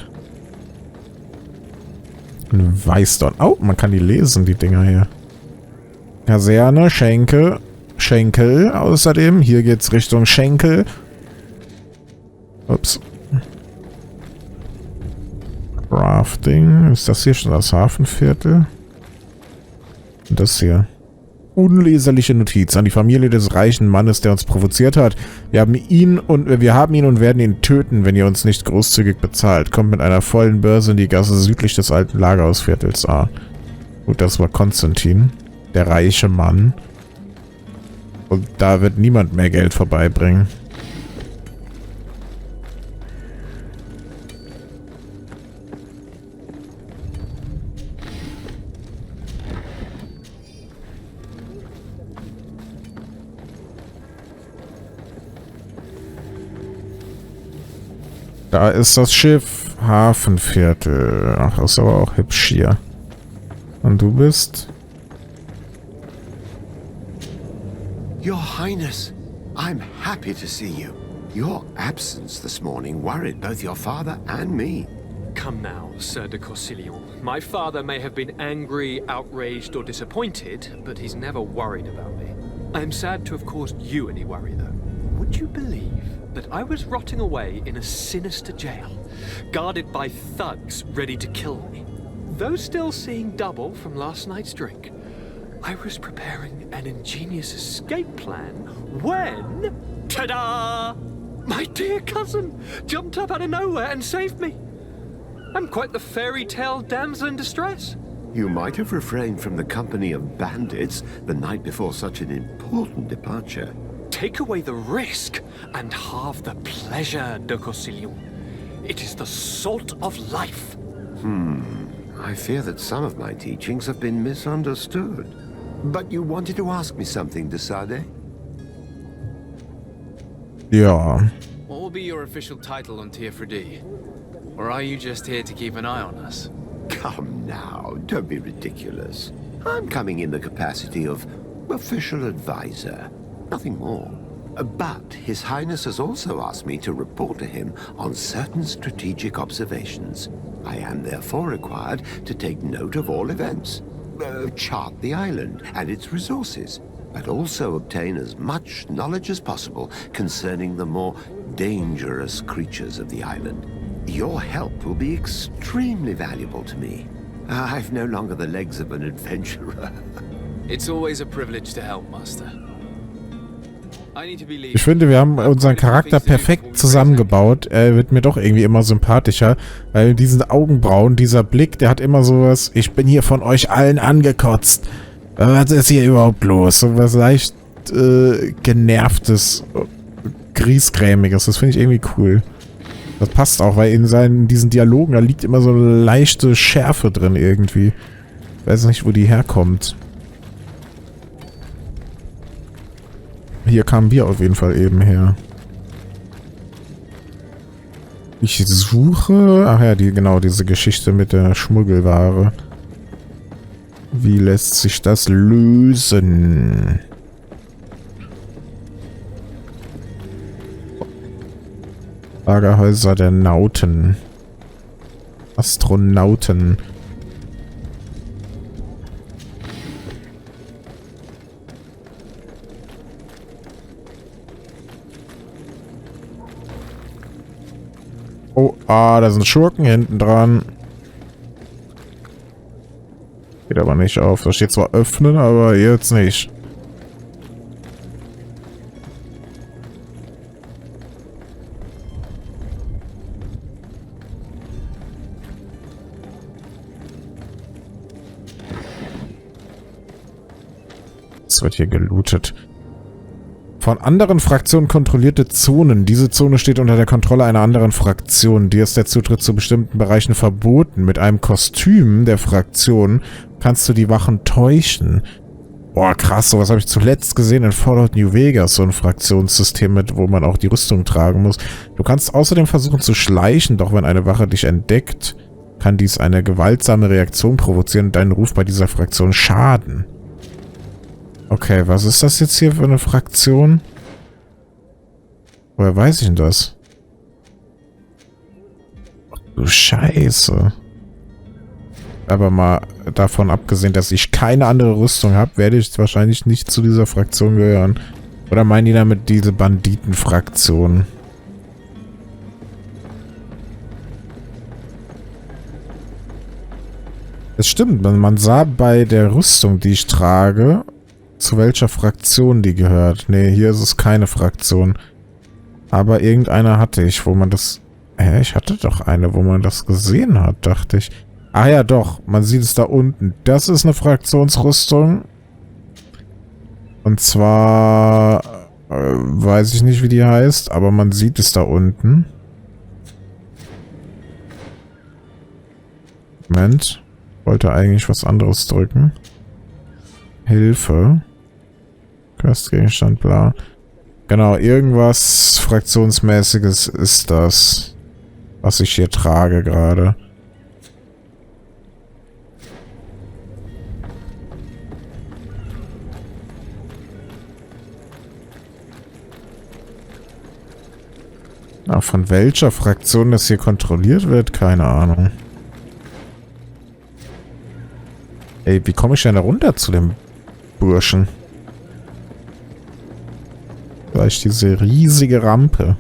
Ein Weißdorn. Oh, man kann die lesen, die Dinger hier. Kaserne, Schenkel. Außerdem. Hier geht's Richtung Schenkel. Ups. Crafting. Ist das hier schon das Hafenviertel? Und das hier. Unleserliche Notiz an die Familie des reichen Mannes, der uns provoziert hat. Wir haben ihn und werden ihn töten, wenn ihr uns nicht großzügig bezahlt. Kommt mit einer vollen Börse in die Gasse südlich des alten Lagerhausviertels. Ah. Gut, das war Konstantin. Der reiche Mann. Und da wird niemand mehr Geld vorbeibringen. Da ist das Schiff. Hafenviertel. Ach, ist aber auch hübsch hier. Und du bist? Your Highness, I'm happy to see you. Your absence this morning worried both your father and me. Come now, Sir de Corsilion. My father may have been angry, outraged, or disappointed, but he's never worried about me. I am sad to have caused you any worry, though. Would you believe that I was rotting away in a sinister jail, guarded by thugs ready to kill me? Though still seeing double from last night's drink, I was preparing an ingenious escape plan when... Ta-da! My dear cousin jumped up out of nowhere and saved me. I'm quite the fairy tale damsel in distress. You might have refrained from the company of bandits the night before such an important departure. Take away the risk and halve the pleasure, de Corsilion. It is the salt of life. I fear that some of my teachings have been misunderstood. But you wanted to ask me something, Dasein? Ja. What will be your official title on Tier Or are you just here to keep an eye on us? Come now, don't be ridiculous. I'm coming in the capacity of official advisor. Nothing more. But His Highness has also asked me to report to him on certain strategic observations. I am therefore required to take note of all events, chart the island and its resources, but also obtain as much knowledge as possible concerning the more dangerous creatures of the island. Your help will be extremely valuable to me. I've no longer the legs of an adventurer. It's always a privilege to help, Master. Ich finde, wir haben unseren Charakter perfekt zusammengebaut. Er wird mir doch irgendwie immer sympathischer, weil diese Augenbrauen, dieser Blick, der hat immer sowas, ich bin hier von euch allen angekotzt. Was ist hier überhaupt los? So was leicht genervtes, griesgrämiges. Das finde ich irgendwie cool. Das passt auch, weil in diesen Dialogen, da liegt immer so eine leichte Schärfe drin irgendwie. Ich weiß nicht, wo die herkommt. Hier kamen wir auf jeden Fall eben her. Ich suche... Ach ja, genau, diese Geschichte mit der Schmuggelware. Wie lässt sich das lösen? Lagerhäuser der Nauten. Astronauten. Oh, da sind Schurken hinten dran. Geht aber nicht auf. Da steht zwar öffnen, aber jetzt nicht. Es wird hier gelootet. Von anderen Fraktionen kontrollierte Zonen. Diese Zone steht unter der Kontrolle einer anderen Fraktion. Dir ist der Zutritt zu bestimmten Bereichen verboten. Mit einem Kostüm der Fraktion kannst du die Wachen täuschen. Boah, krass, sowas habe ich zuletzt gesehen in Fallout New Vegas. So ein Fraktionssystem, mit wo man auch die Rüstung tragen muss. Du kannst außerdem versuchen zu schleichen, doch wenn eine Wache dich entdeckt, kann dies eine gewaltsame Reaktion provozieren und deinen Ruf bei dieser Fraktion schaden. Okay, was ist das jetzt hier für eine Fraktion? Woher weiß ich denn das? Ach, du Scheiße. Aber mal davon abgesehen, dass ich keine andere Rüstung habe, werde ich wahrscheinlich nicht zu dieser Fraktion gehören. Oder meinen die damit diese Banditenfraktion? Es stimmt, man sah bei der Rüstung, die ich trage, zu welcher Fraktion die gehört. Ne, hier ist es keine Fraktion. Aber irgendeine hatte ich, wo man das... ich hatte doch eine, wo man das gesehen hat, dachte ich. Ah ja, doch. Man sieht es da unten. Das ist eine Fraktionsrüstung. Und zwar... weiß ich nicht, wie die heißt, aber man sieht es da unten. Moment. Wollte eigentlich was anderes drücken. Hilfe. Questgegenstand, bla. Genau, irgendwas Fraktionsmäßiges ist das, was ich hier trage gerade. Na, von welcher Fraktion das hier kontrolliert wird, keine Ahnung. Ey, wie komme ich denn da runter zu dem Burschen? Vielleicht diese riesige Rampe.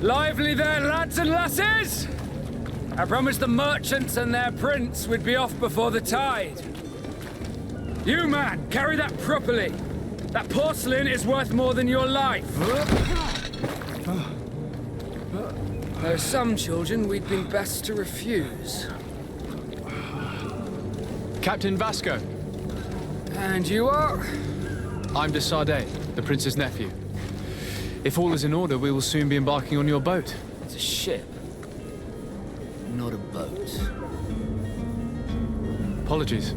Lively there, lads and lasses! I promised the merchants and their prince we'd be off before the tide. You, man, carry that properly. That porcelain is worth more than your life. There are some children we'd been best to refuse. Captain Vasco. And you are? I'm Dasein, the prince's nephew. If all is in order, we will soon be embarking on your boat. It's a ship, not a boat. Apologies.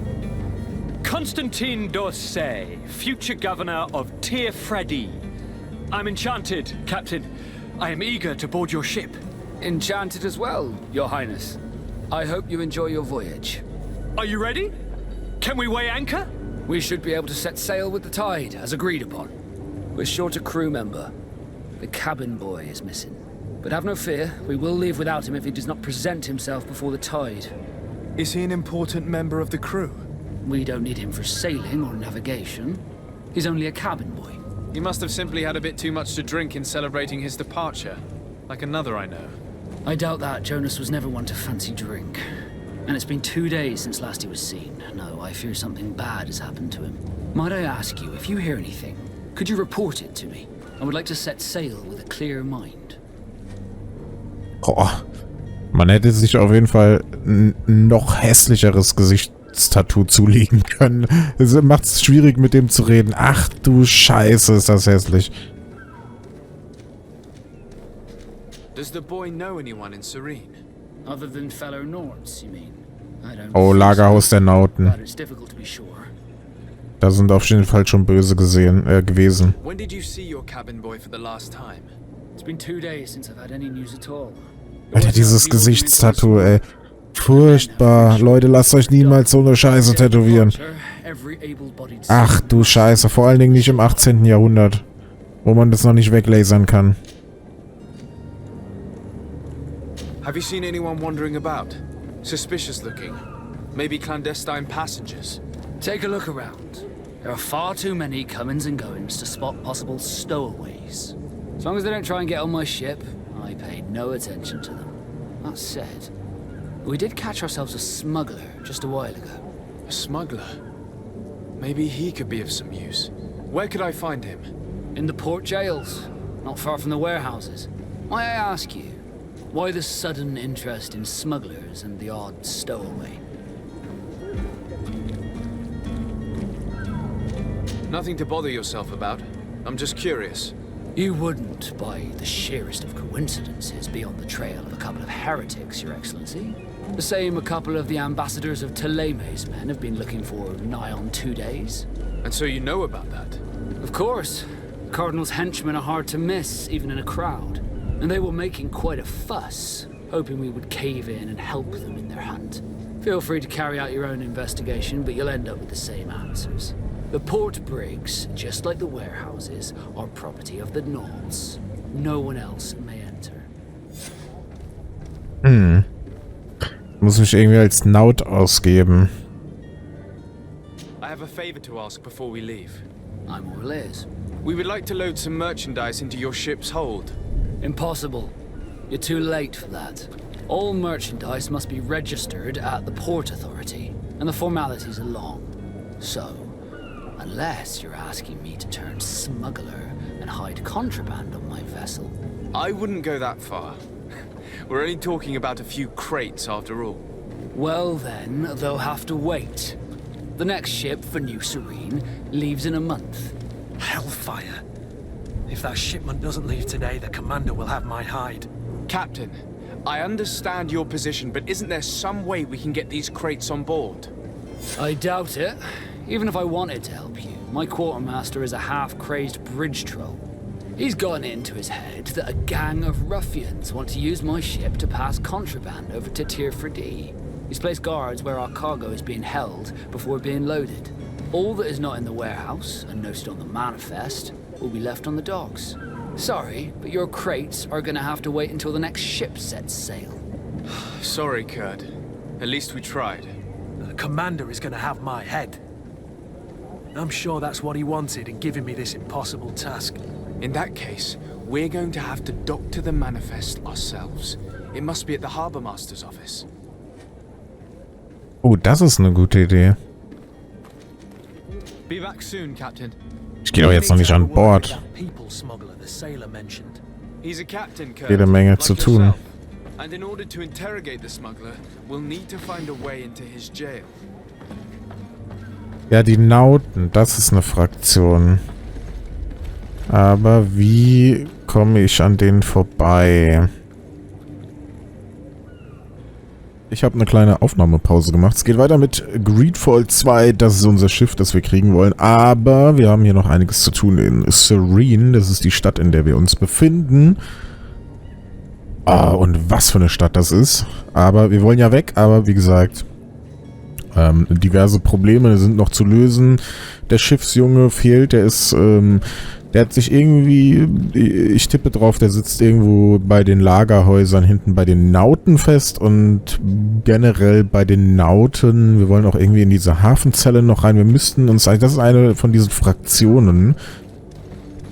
Constantine d'Orsay, future governor of Tir Freddy. I'm enchanted, Captain. I am eager to board your ship. Enchanted as well, Your Highness. I hope you enjoy your voyage. Are you ready? Can we weigh anchor? We should be able to set sail with the tide, as agreed upon. We're short a crew member. The cabin boy is missing. But have no fear, we will leave without him if he does not present himself before the tide. Is he an important member of the crew? We don't need him for sailing or navigation. He's only a cabin boy. He must have simply had a bit too much to drink in celebrating his departure. Like another I know. I doubt that. Jonas was never one to fancy drink. And it's been 2 days since last he was seen. No, I fear something bad has happened to him. Might I ask you, if you hear anything, could you report it to me? I would like to set sail with a clear mind. Oh, man hätte sich auf jeden Fall ein noch hässlicheres Gesichtstattoo zulegen können. Es macht es schwierig, mit dem zu reden. Ach du Scheiße, ist das hässlich. Does the boy know anyone in Serene? Other than fellow Nords, you mean? I don't Oh, Lagerhaus der Nauten. but it's difficult to be sure. Da sind auf jeden Fall schon böse gewesen. When did you see your cabin boy for the last time? It's been 2 days since I've had any news at all. Alter, dieses Gesichtstattoo, ey. Furchtbar. Leute, lasst euch niemals so eine Scheiße tätowieren. Ach du Scheiße. Vor allen Dingen nicht im 18. Jahrhundert. Wo man das noch nicht weglasern kann. Have you seen anyone wandering about? Suspicious looking. Maybe clandestine passengers. Take a look around. There are far too many comings and goings to spot possible stowaways. As long as they don't try and get on my ship, I pay no attention to them. That said, we did catch ourselves a smuggler just a while ago. A smuggler? Maybe he could be of some use. Where could I find him? In the port jails, not far from the warehouses. May I ask you, why the sudden interest in smugglers and the odd stowaway? Nothing to bother yourself about. I'm just curious. You wouldn't, by the sheerest of coincidences, be on the trail of a couple of heretics, Your Excellency. The same a couple of the ambassadors of Ptolemy's men have been looking for nigh on 2 days. And so you know about that? Of course. The Cardinal's henchmen are hard to miss, even in a crowd. And they were making quite a fuss, hoping we would cave in and help them in their hunt. Feel free to carry out your own investigation, but you'll end up with the same answers. The port brigs, just like the warehouses, are property of the Nords. No one else may enter. Muss mich irgendwie als Naut ausgeben. I have a favor to ask before we leave. I'm all ears. We would like to load some merchandise into your ship's hold. Impossible. You're too late for that. All merchandise must be registered at the Port Authority, and the formalities are long. So, unless you're asking me to turn smuggler and hide contraband on my vessel. I wouldn't go that far. We're only talking about a few crates after all. Well then, they'll have to wait. The next ship for New Serene leaves in a month. Hellfire. If that shipment doesn't leave today, the commander will have my hide. Captain, I understand your position, but isn't there some way we can get these crates on board? I doubt it. Even if I wanted to help you, my quartermaster is a half-crazed bridge troll. He's gotten it into his head that a gang of ruffians want to use my ship to pass contraband over to Tirfredi. He's placed guards where our cargo is being held before being loaded. All that is not in the warehouse, and noted on the manifest, will be left on the docks. Sorry, but your crates are gonna have to wait until the next ship sets sail. Sorry, Kurt. At least we tried. The commander is gonna have my head. I'm sure that's what he wanted in giving me this impossible task. In that case, we're going to have to doctor the manifest ourselves. It must be at the Harbour Master's office. Oh, das ist eine gute Idee. Be back soon, Captain. Ich gehe doch jetzt noch nicht an Bord. He's a captain, Kurt, Jede Menge like zu tun. yourself. And in order to interrogate the smuggler, we'll need to find a way into his jail. Ja, die Nauten, das ist eine Fraktion. Aber wie komme ich an denen vorbei? Ich habe eine kleine Aufnahmepause gemacht. Es geht weiter mit Greedfall 2. Das ist unser Schiff, das wir kriegen wollen. Aber wir haben hier noch einiges zu tun in Serene. Das ist die Stadt, in der wir uns befinden. Ah, und was für eine Stadt das ist. Aber wir wollen ja weg. Aber wie gesagt, diverse Probleme sind noch zu lösen. Der Schiffsjunge fehlt. Der ist... Der hat sich irgendwie, ich tippe drauf, der sitzt irgendwo bei den Lagerhäusern hinten bei den Nauten fest und generell bei den Nauten, wir wollen auch irgendwie in diese Hafenzelle noch rein, wir müssten uns, das ist eine von diesen Fraktionen,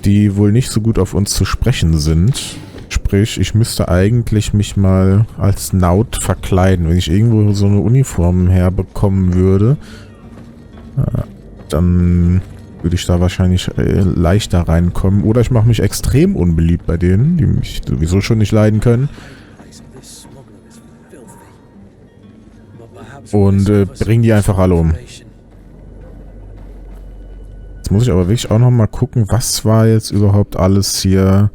die wohl nicht so gut auf uns zu sprechen sind. Sprich, ich müsste eigentlich mich mal als Naut verkleiden, wenn ich irgendwo so eine Uniform herbekommen würde, dann... würde ich da wahrscheinlich leichter reinkommen. Oder ich mache mich extrem unbeliebt bei denen, die mich sowieso schon nicht leiden können. Und bring die einfach alle um. Jetzt muss ich aber wirklich auch nochmal gucken, was war jetzt überhaupt alles hier.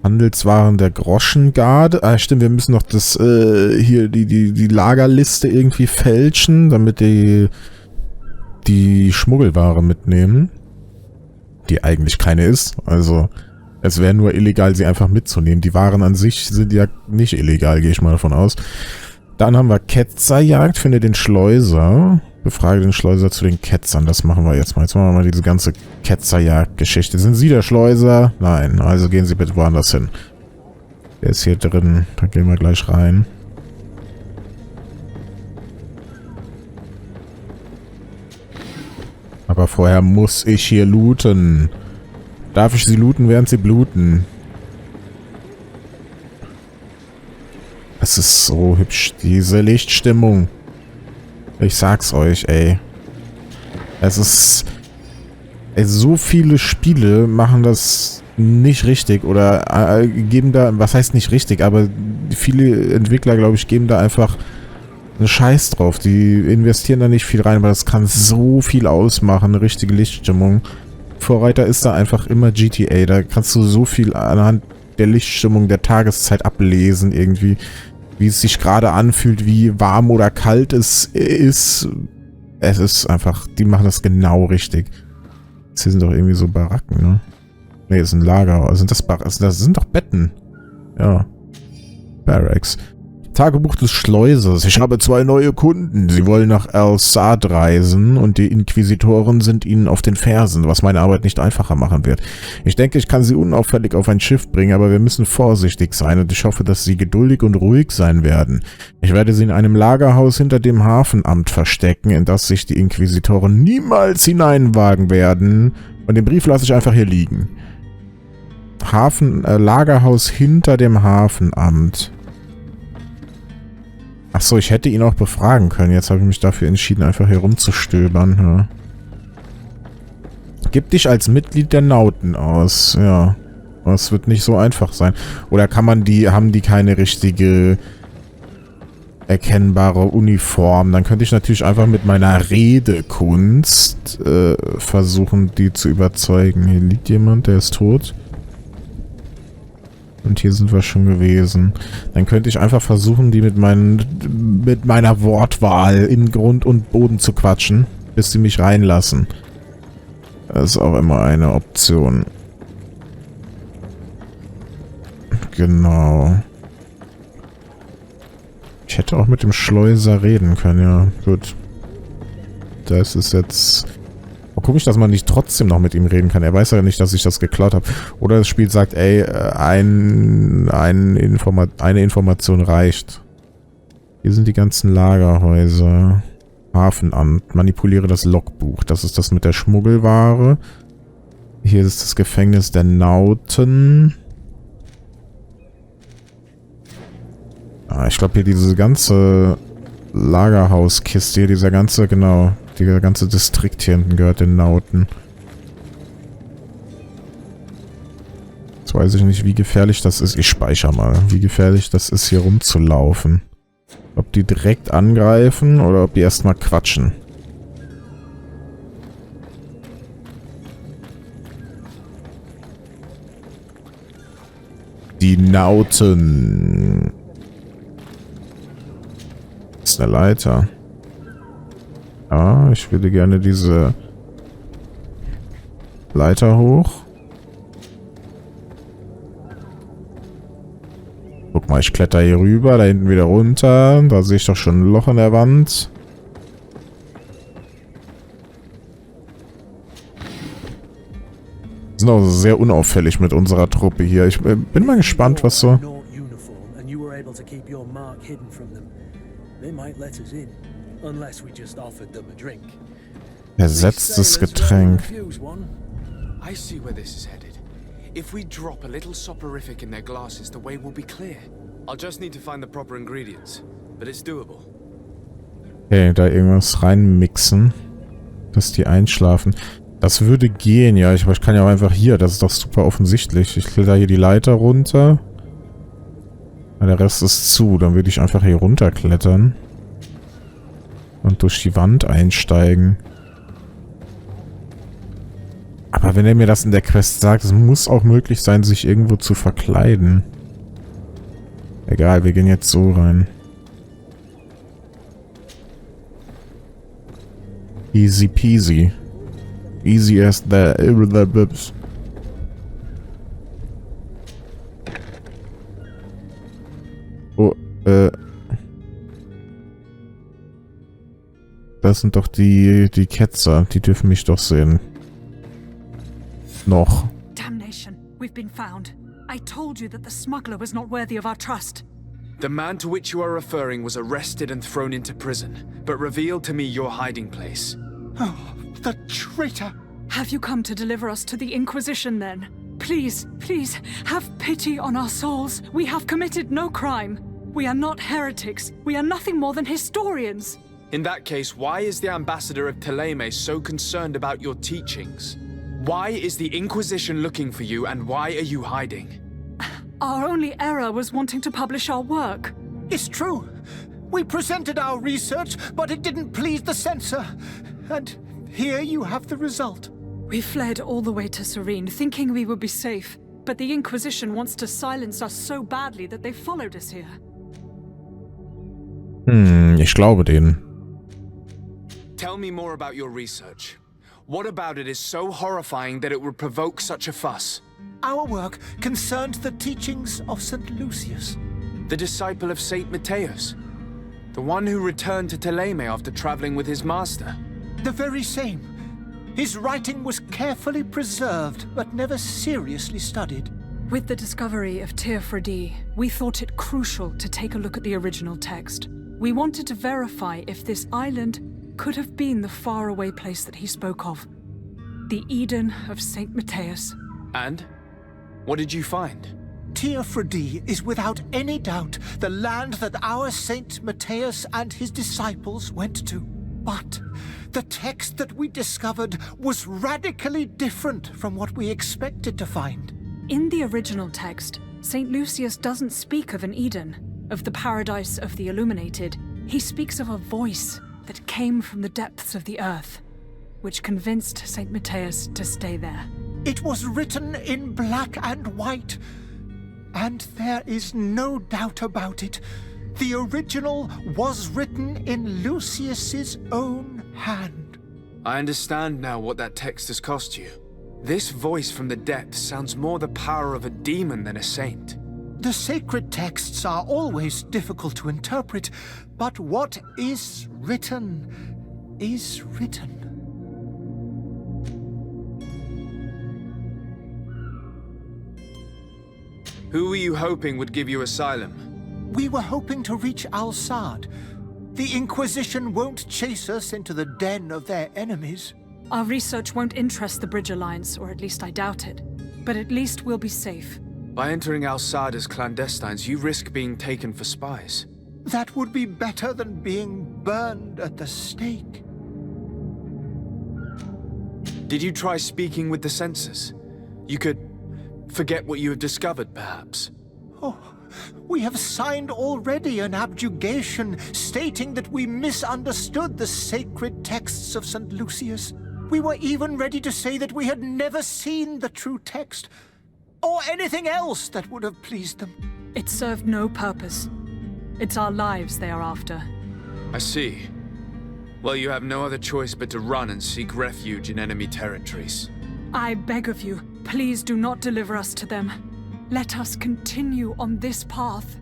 Handelswaren der Groschengarde. Ah, stimmt, wir müssen noch das hier die Lagerliste irgendwie fälschen, damit die Schmuggelware mitnehmen, die eigentlich keine ist. Also es wäre nur illegal, sie einfach mitzunehmen. Die Waren an sich sind ja nicht illegal, gehe ich mal davon aus. Dann haben wir Ketzerjagd, finde den Schleuser. Befrage den Schleuser zu den Ketzern. Das machen wir jetzt mal. Jetzt machen wir mal diese ganze Ketzerjagd-Geschichte. Sind Sie der Schleuser? Nein. Also gehen Sie bitte woanders hin. Der ist hier drin. Da gehen wir gleich rein. Aber vorher muss ich hier looten. Darf ich sie looten, während sie bluten? Es ist so hübsch, diese Lichtstimmung. Ich sag's euch, ey. Es ist... Ey, so viele Spiele machen das nicht richtig oder geben da... Was heißt nicht richtig, aber viele Entwickler, glaube ich, geben da einfach... einen Scheiß drauf. Die investieren da nicht viel rein, aber das kann so viel ausmachen. Eine richtige Lichtstimmung. Vorreiter ist da einfach immer GTA. Da kannst du so viel anhand der Lichtstimmung der Tageszeit ablesen irgendwie. Wie es sich gerade anfühlt, wie warm oder kalt es ist. Es ist einfach, die machen das genau richtig. Das hier sind doch irgendwie so Baracken, ne? Ne, das ist ein Lager. Sind das Baracken? Das sind doch Betten. Ja. Barracks. Tagebuch des Schleusers. Ich habe 2 neue Kunden. Sie wollen nach El-Sad reisen und die Inquisitoren sind ihnen auf den Fersen, was meine Arbeit nicht einfacher machen wird. Ich denke, ich kann sie unauffällig auf ein Schiff bringen, aber wir müssen vorsichtig sein und ich hoffe, dass sie geduldig und ruhig sein werden. Ich werde sie in einem Lagerhaus hinter dem Hafenamt verstecken, in das sich die Inquisitoren niemals hineinwagen werden. Und den Brief lasse ich einfach hier liegen. Lagerhaus hinter dem Hafenamt. Achso, ich hätte ihn auch befragen können. Jetzt habe ich mich dafür entschieden, einfach hier rumzustöbern. Ja. Gib dich als Mitglied der Nauten aus. Ja. Das wird nicht so einfach sein. Oder haben die keine richtige erkennbare Uniform? Dann könnte ich natürlich einfach mit meiner Redekunst versuchen, die zu überzeugen. Hier liegt jemand, der ist tot. Und hier sind wir schon gewesen. Dann könnte ich einfach versuchen, die mit meiner Wortwahl in Grund und Boden zu quatschen, bis sie mich reinlassen. Das ist auch immer eine Option. Genau. Ich hätte auch mit dem Schleuser reden können, ja. Gut. Das ist jetzt... Oh, komisch, dass man nicht trotzdem noch mit ihm reden kann. Er weiß ja nicht, dass ich das geklaut habe. Oder das Spiel sagt, ey, eine Information reicht. Hier sind die ganzen Lagerhäuser. Hafenamt. Manipuliere das Logbuch. Das ist das mit der Schmuggelware. Hier ist das Gefängnis der Nauten. Ah, ich glaube hier diese ganze Lagerhauskiste hier, dieser ganze Distrikt hier hinten gehört den Nauten. Jetzt weiß ich nicht, wie gefährlich das ist. Ich speichere mal. Wie gefährlich das ist, hier rumzulaufen. Ob die direkt angreifen oder ob die erstmal quatschen. Die Nauten. Das ist eine Leiter. Ah, ich würde gerne diese Leiter hoch. Guck mal, ich kletter hier rüber, da hinten wieder runter. Da sehe ich doch schon ein Loch in der Wand. Wir sind auch sehr unauffällig mit unserer Truppe hier. Ich bin mal gespannt, was so... Ersetztes Getränk. I see where this is headed. If we drop a little soporific in their glasses, the way will be clear. I'll just need to find the proper ingredients, but it's doable. Okay, da irgendwas reinmixen, dass die einschlafen. Das würde gehen, ja. Ich kann ja auch einfach hier. Das ist doch super offensichtlich. Ich kletter hier die Leiter runter. Ja, der Rest ist zu. Dann würde ich einfach hier runterklettern. Und durch die Wand einsteigen. Aber wenn er mir das in der Quest sagt, es muss auch möglich sein, sich irgendwo zu verkleiden. Egal, wir gehen jetzt so rein. Easy peasy. Easy as the bibs. Oh, das sind doch die Ketzer. Die dürfen mich doch sehen. Noch. Damnation, we've been found. I told you that the smuggler was not worthy of our trust. The man to which you are referring was arrested and thrown into prison, but revealed to me your hiding place. Oh, the traitor! Have you come to deliver us to the Inquisition then? Please, please, have pity on our souls. We have committed no crime. We are not heretics. We are nothing more than historians. In that case, why is the ambassador of Teleme so concerned about your teachings? Why is the Inquisition looking for you, and why are you hiding? Our only error was wanting to publish our work. It's true. We presented our research, but it didn't please the censor. And here you have the result. We fled all the way to Serene, thinking we would be safe. But the Inquisition wants to silence us so badly that they followed us here. Ich glaube denen. Tell me more about your research. What about it is so horrifying that it would provoke such a fuss? Our work concerned the teachings of St. Lucius. The disciple of Saint Matthias. The one who returned to Teleme after traveling with his master. The very same. His writing was carefully preserved, but never seriously studied. With the discovery of Tir Freddy, we thought it crucial to take a look at the original text. We wanted to verify if this island could have been the faraway place that he spoke of. The Eden of Saint Matthias. And? What did you find? Tir Freddy is without any doubt the land that our Saint Matthias and his disciples went to. But the text that we discovered was radically different from what we expected to find. In the original text, St. Lucius doesn't speak of an Eden, of the paradise of the illuminated. He speaks of a voice that came from the depths of the earth, which convinced St. Matthias to stay there. It was written in black and white, and there is no doubt about it. The original was written in Lucius's own hand. I understand now what that text has cost you. This voice from the depths sounds more the power of a demon than a saint. The sacred texts are always difficult to interpret, but what is written is written. Who were you hoping would give you asylum? We were hoping to reach Al-Sad. The Inquisition won't chase us into the den of their enemies. Our research won't interest the Bridge Alliance, or at least I doubt it. But at least we'll be safe. By entering Al-Sad as clandestines, you risk being taken for spies. That would be better than being burned at the stake. Did you try speaking with the censors? You could forget what you have discovered, perhaps. Oh, we have signed already an abjugation stating that we misunderstood the sacred texts of St. Lucius. We were even ready to say that we had never seen the true text, or anything else that would have pleased them. It served no purpose. It's our lives they are after. I see. Well, you have no other choice but to run and seek refuge in enemy territories. I beg of you, please do not deliver us to them. Let us continue on this path.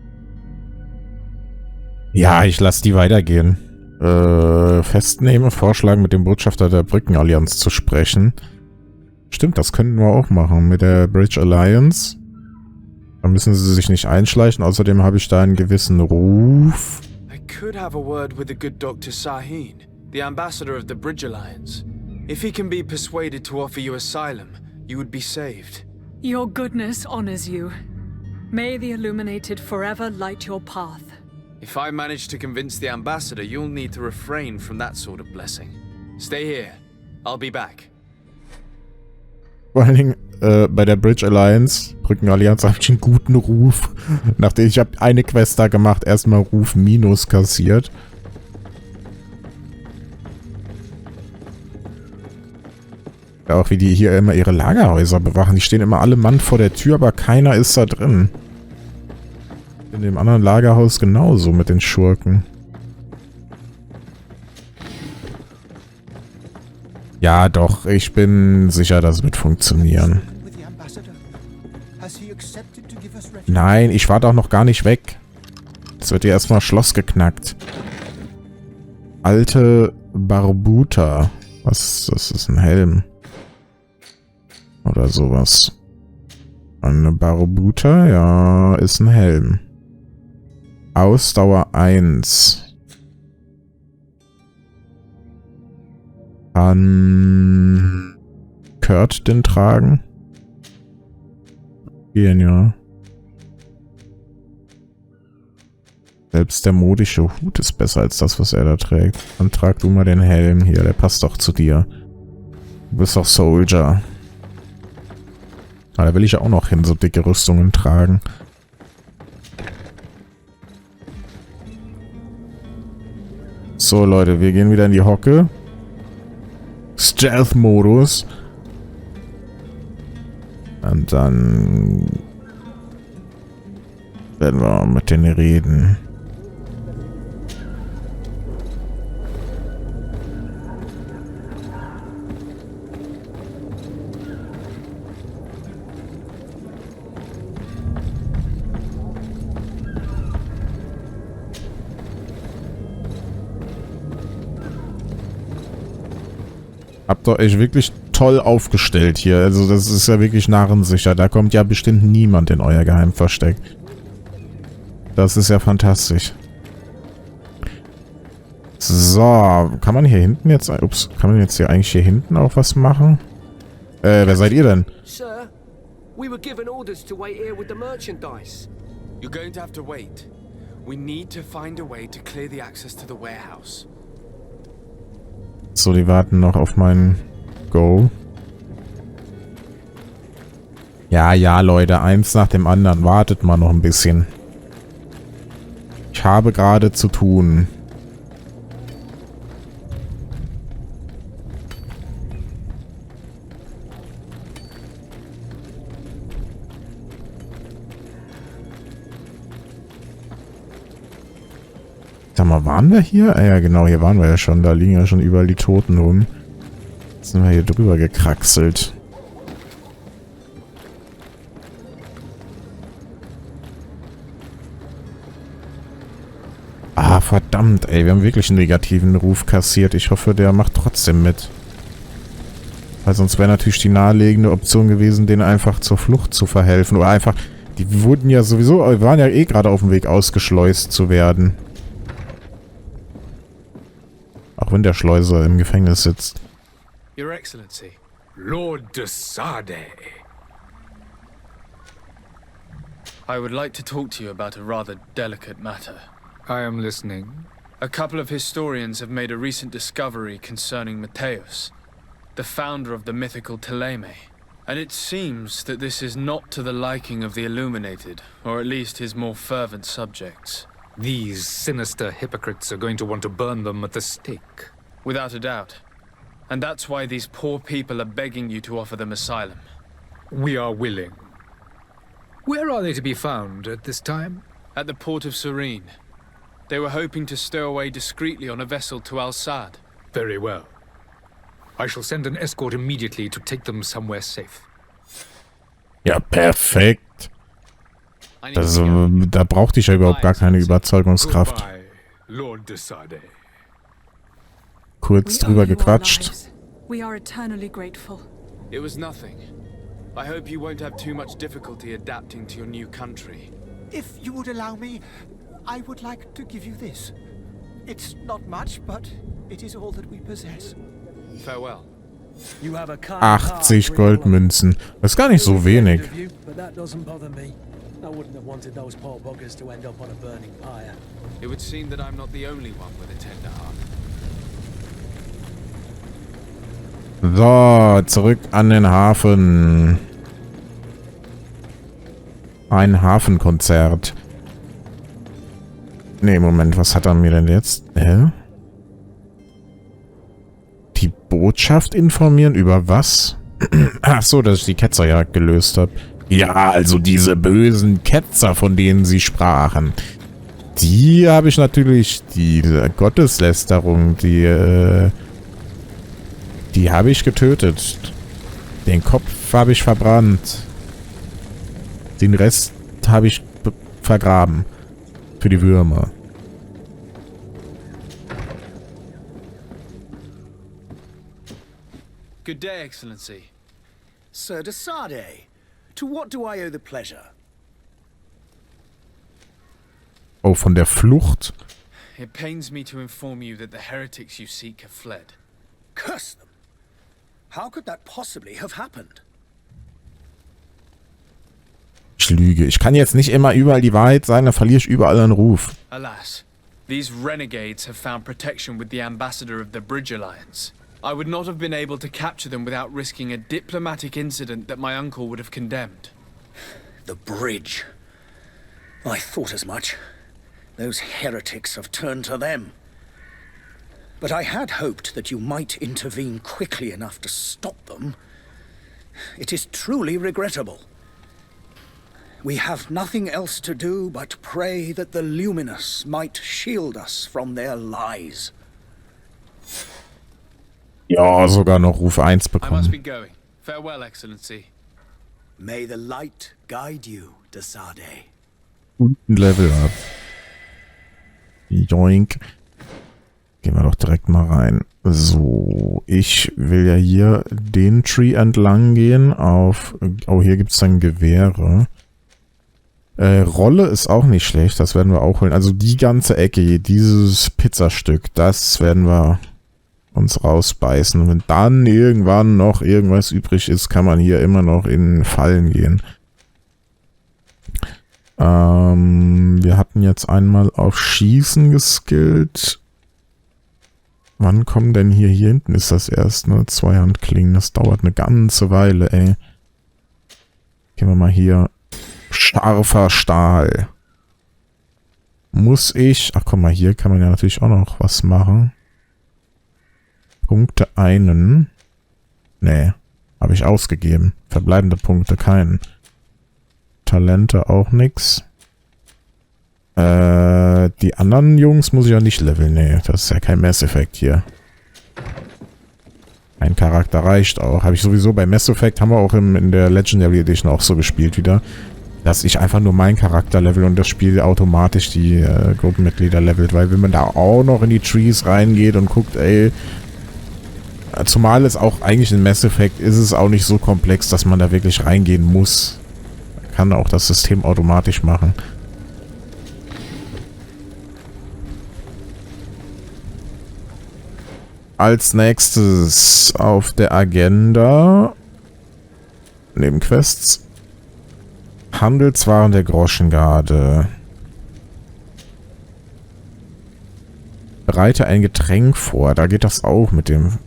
Ja, ich lasse die weitergehen. Festnehmen, vorschlagen, mit dem Botschafter der Brückenallianz zu sprechen. Stimmt, das könnten wir auch machen mit der Bridge Alliance. Da müssen sie sich nicht einschleichen. Außerdem habe ich da einen gewissen Ruf. I could have a word with the good Dr. Sahin, the ambassador of the Bridge Alliance. If he can be persuaded to offer you asylum, you would be saved. Your goodness honors you. May the illuminated forever light your path. If I manage to convince the ambassador, you'll need to refrain from that sort of blessing. Stay here. I'll be back. Vor allen Dingen bei der Bridge Alliance, Brückenallianz, habe ich einen guten Ruf. Nachdem ich habe eine Quest da gemacht, erstmal Ruf minus kassiert. Ja, auch wie die hier immer ihre Lagerhäuser bewachen. Die stehen immer alle Mann vor der Tür, aber keiner ist da drin. In dem anderen Lagerhaus genauso mit den Schurken. Ja, doch, ich bin sicher, das wird funktionieren. Nein, ich war doch noch gar nicht weg. Jetzt wird hier erstmal Schloss geknackt. Alte Barbuta. Was? Das ist ein Helm. Oder sowas. Eine Barbuta, ja, ist ein Helm. Ausdauer 1. Kann Kurt den tragen? Gehen, ja. Selbst der modische Hut ist besser als das, was er da trägt. Dann trag du mal den Helm hier, der passt doch zu dir. Du bist doch Soldier. Ah, da will ich auch noch hin, so dicke Rüstungen tragen. So, Leute, wir gehen wieder in die Hocke. Stealth-Modus. Und dann werden wir mit denen reden. Habt ihr euch wirklich toll aufgestellt hier. Also das ist ja wirklich narrensicher. Da kommt ja bestimmt niemand in euer Geheimversteck. Das ist ja fantastisch. So, kann man hier hinten jetzt... Ups, kann man jetzt hier eigentlich hier hinten auch was machen? Wer seid ihr denn? Sir, we were given orders to wait here with the merchandise. You're going to have to wait. We need to find a way to clear the access to the warehouse. So, die warten noch auf meinen Go. Ja, ja, Leute, eins nach dem anderen. Wartet mal noch ein bisschen. Ich habe gerade zu tun. Sag mal, waren wir hier? Ja, genau, hier waren wir ja schon. Da liegen ja schon überall die Toten rum. Jetzt sind wir hier drüber gekraxelt. Ah, verdammt, ey. Wir haben wirklich einen negativen Ruf kassiert. Ich hoffe, der macht trotzdem mit. Weil sonst wäre natürlich die naheliegende Option gewesen, denen einfach zur Flucht zu verhelfen. Oder einfach... Die wurden ja sowieso... waren ja eh gerade auf dem Weg, ausgeschleust zu werden. Auch wenn der Schleuser im Gefängnis sitzt. Your Excellency. Lord Dasein. I would like to talk to you about a rather delicate matter. I am listening. A couple of historians have made a recent discovery concerning Matthäus, the founder of the mythical Teleme. And it seems that this is not to the liking of the illuminated, or at least his more fervent subjects. These sinister hypocrites are going to want to burn them at the stake. Without a doubt. And that's why these poor people are begging you to offer them asylum. We are willing. Where are they to be found at this time? At the port of Serene. They were hoping to stow away discreetly on a vessel to Al-Sad. Very well. I shall send an escort immediately to take them somewhere safe. Ja, perfekt. Das, da brauchte ich ja überhaupt gar keine Überzeugungskraft. Kurz drüber gequatscht. We are eternally grateful. It was nothing. I hope you won't have too much difficulty adapting to your new country. If you would allow me, I would like to give you this. It's not much, but it is all that we possess. Farewell. 80 Goldmünzen. Das ist gar nicht so wenig. I wouldn't have wanted those poor buggers to end up on a burning pyre. It would seem that I'm not the only one with a tender heart. So, zurück an den Hafen. Ein Hafenkonzert. Nee, Moment, was hat er mir denn jetzt? Die Botschaft informieren über was? Ach so, dass ich die Ketzerjagd gelöst habe. Ja, also diese bösen Ketzer, von denen sie sprachen. Die habe ich natürlich, diese Gotteslästerung, die habe ich getötet. Den Kopf habe ich verbrannt. Den Rest habe ich vergraben. Für die Würmer. Good day, Excellency. Sir Dasein, to what do I owe the pleasure? Oh, von der Flucht? It pains me to inform you that the heretics you seek have fled. Curse them! How could that possibly have happened? Ich lüge. Ich kann jetzt nicht immer überall die Wahrheit sagen, dann verliere ich überall einen Ruf. Alas, these renegades have found protection with the ambassador of the Bridge Alliance. I would not have been able to capture them without risking a diplomatic incident that my uncle would have condemned. The bridge. I thought as much. Those heretics have turned to them. But I had hoped that you might intervene quickly enough to stop them. It is truly regrettable. We have nothing else to do but pray that the Luminous might shield us from their lies. Ja, sogar noch Ruf 1 bekommen. I must be going. Farewell, Excellency. May the light guide you, Dasein. Und ein Level up. Joink. Gehen wir doch direkt mal rein. So, ich will ja hier den Tree entlang gehen auf... Oh, hier gibt es dann Gewehre. Rolle ist auch nicht schlecht, das werden wir auch holen. Also die ganze Ecke, dieses Pizzastück, das werden wir uns rausbeißen. Und wenn dann irgendwann noch irgendwas übrig ist, kann man hier immer noch in Fallen gehen. Wir hatten jetzt einmal auf Schießen geskillt. Wann kommen denn hier hinten ist das erst, ne? Zweihandklingen, das dauert eine ganze Weile, ey. Gehen wir mal hier. Scharfer Stahl. Muss ich... Ach, guck mal, hier kann man ja natürlich auch noch was machen. Punkte einen. Nee, habe ich ausgegeben. Verbleibende Punkte keinen. Talente auch nix. Die anderen Jungs muss ich ja nicht leveln. Nee, das ist ja kein Mass Effect hier. Ein Charakter reicht auch. Habe ich sowieso bei Mass Effect, haben wir auch in der Legendary Edition auch so gespielt wieder. Dass ich einfach nur meinen Charakter level und das Spiel automatisch die Gruppenmitglieder levelt. Weil wenn man da auch noch in die Trees reingeht und guckt, ey... Zumal es auch eigentlich in Mass Effect ist es auch nicht so komplex, dass man da wirklich reingehen muss. Kann auch das System automatisch machen. Als nächstes auf der Agenda Nebenquests. Handelswaren der Groschengarde. Bereite ein Getränk vor. Da geht das auch mit dem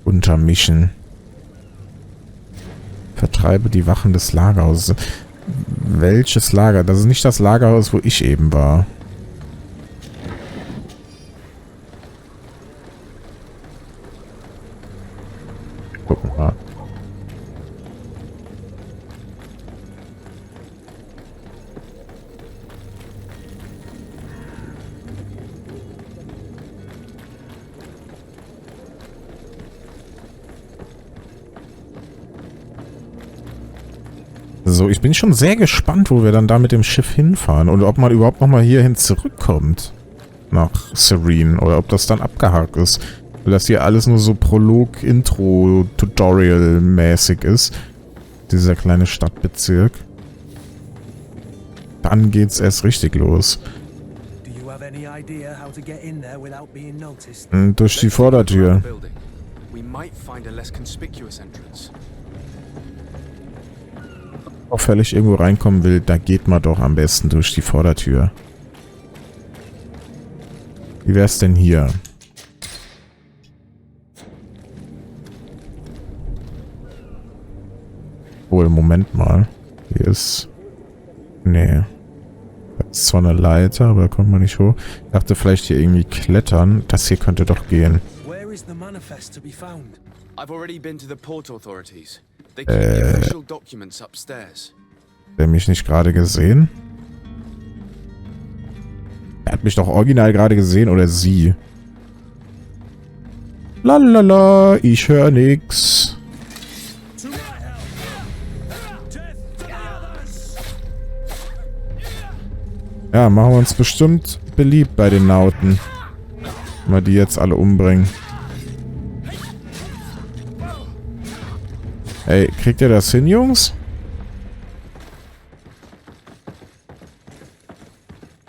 Untermischen. Vertreibe die Wachen des Lagerhauses. Welches Lager? Das ist nicht das Lagerhaus, wo ich eben war. Gucken wir mal. So, ich bin schon sehr gespannt, wo wir dann da mit dem Schiff hinfahren und ob man überhaupt nochmal hierhin zurückkommt nach Serene oder ob das dann abgehakt ist. Weil das hier alles nur so Prolog, Intro, Tutorial-mäßig ist. Dieser kleine Stadtbezirk. Dann geht's erst richtig los. Durch die Vordertür. Auffällig irgendwo reinkommen will, da geht man doch am besten durch die Vordertür. Wie wär's denn hier? Wohl, Moment mal. Hier ist... Nee. Das ist zwar eine Leiter, aber da kommt man nicht hoch. Ich dachte vielleicht hier irgendwie klettern. Das hier könnte doch gehen. I've already been to the port authorities. They keep the official documents upstairs. Der mich nicht gerade gesehen? Er hat mich doch original gerade gesehen, oder sie? Lalala, ich höre nix. Ja, machen wir uns bestimmt beliebt bei den Nauten. Wenn wir die jetzt alle umbringen. Ey, kriegt ihr das hin, Jungs?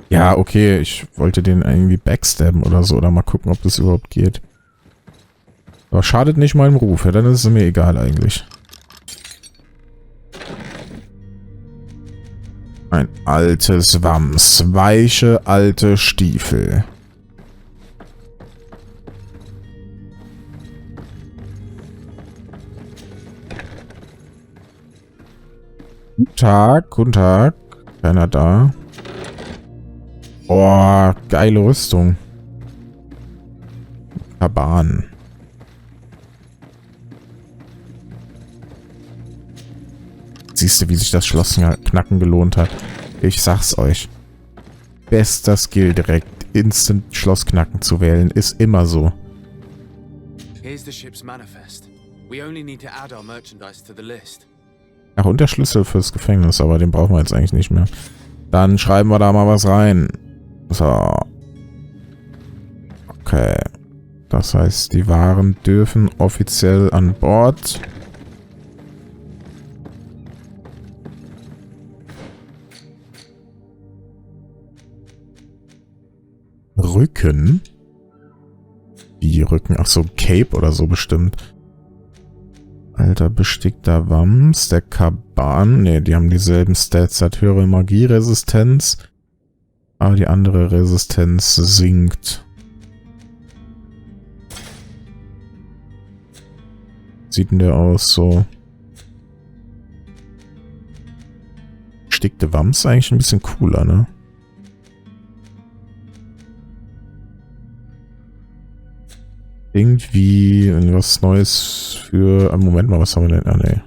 Ja, okay, ich wollte den irgendwie backstabben oder so. Oder mal gucken, ob das überhaupt geht. Aber schadet nicht meinem Ruf. Ja, dann ist es mir egal eigentlich. Ein altes Wams. Weiche, alte Stiefel. Guten Tag, guten Tag. Keiner da. Oh, geile Rüstung. Kaban. Siehst du, wie sich das Schlossknacken gelohnt hat? Ich sag's euch. Bester Skill direkt. Instant Schlossknacken zu wählen. Ist immer so. Here's the ship's manifest. We only need to add our merchandise to the list. Ach, und der Schlüssel fürs Gefängnis, aber den brauchen wir jetzt eigentlich nicht mehr. Dann schreiben wir da mal was rein. So. Okay. Das heißt, die Waren dürfen offiziell an Bord. Rücken? Wie Rücken? Ach so, Cape oder so bestimmt. Alter, bestickter Wams. Der Kaban. Ne, die haben dieselben Stats. Hat höhere Magieresistenz. Aber die andere Resistenz sinkt. Sieht denn der aus so? Bestickte Wams eigentlich ein bisschen cooler, ne? Irgendwie was Neues für... Moment mal, was haben wir denn? Ah, ne.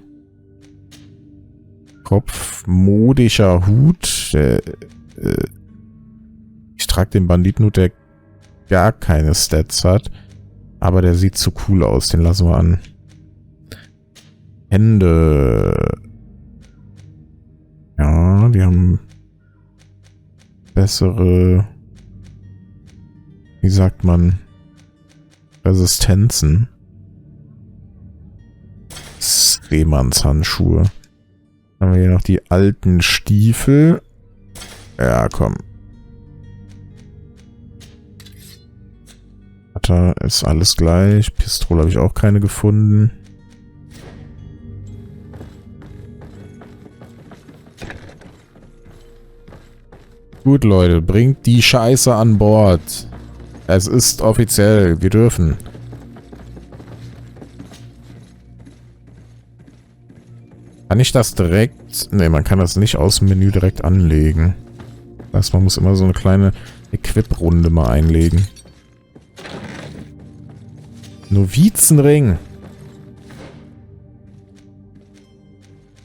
Kopf, modischer Hut. Ich trage den Banditenhut, der gar keine Stats hat. Aber der sieht zu cool aus. Den lassen wir an. Hände. Ja, die haben bessere... Wie sagt man... Resistenzen. Seemannshandschuhe. Dann haben wir hier noch die alten Stiefel. Ja, komm. Da ist alles gleich. Pistole habe ich auch keine gefunden. Gut, Leute, bringt die Scheiße an Bord. Es ist offiziell, wir dürfen. Kann ich das direkt... Ne, man kann das nicht aus dem Menü direkt anlegen. Das heißt, man muss immer so eine kleine Equip-Runde mal einlegen. Novizenring.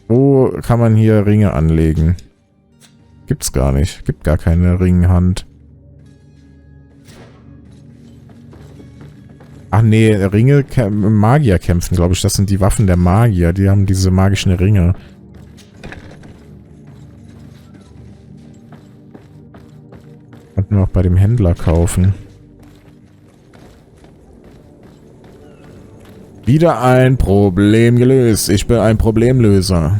Wo kann man hier Ringe anlegen? Gibt's gar nicht. Gibt gar keine Ringhand. Ach nee, Ringe, Magier kämpfen, glaube ich. Das sind die Waffen der Magier. Die haben diese magischen Ringe. Könnten wir auch bei dem Händler kaufen. Wieder ein Problem gelöst. Ich bin ein Problemlöser.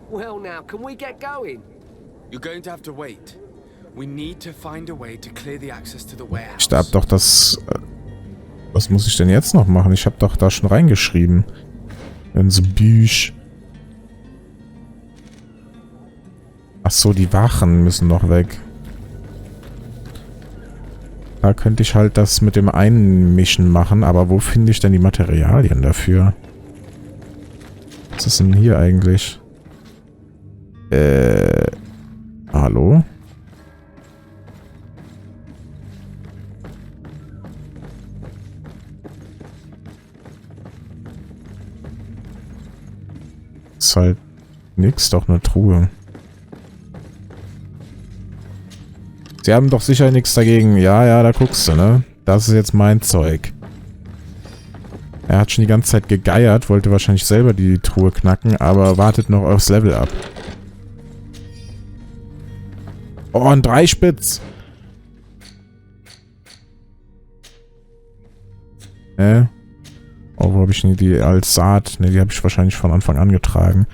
Well now, can we get going? You're going to have to wait. We need to find a way to clear the access to the warehouse. Ich hab doch das... Was muss ich denn jetzt noch machen? Ich hab doch da schon reingeschrieben. Ins Büch. Ach so, die Wachen müssen noch weg. Da könnte ich halt das mit dem Einmischen machen, aber wo finde ich denn die Materialien dafür? Was ist denn hier eigentlich? Hallo? Ist halt nix, doch eine Truhe. Sie haben doch sicher nichts dagegen. Ja, ja, da guckst du, ne? Das ist jetzt mein Zeug. Er hat schon die ganze Zeit gegeiert, wollte wahrscheinlich selber die Truhe knacken, aber wartet noch aufs Level ab. Oh, ein Dreispitz! Oh, wo habe ich denn die als Saat? Ne, die habe ich wahrscheinlich von Anfang an getragen.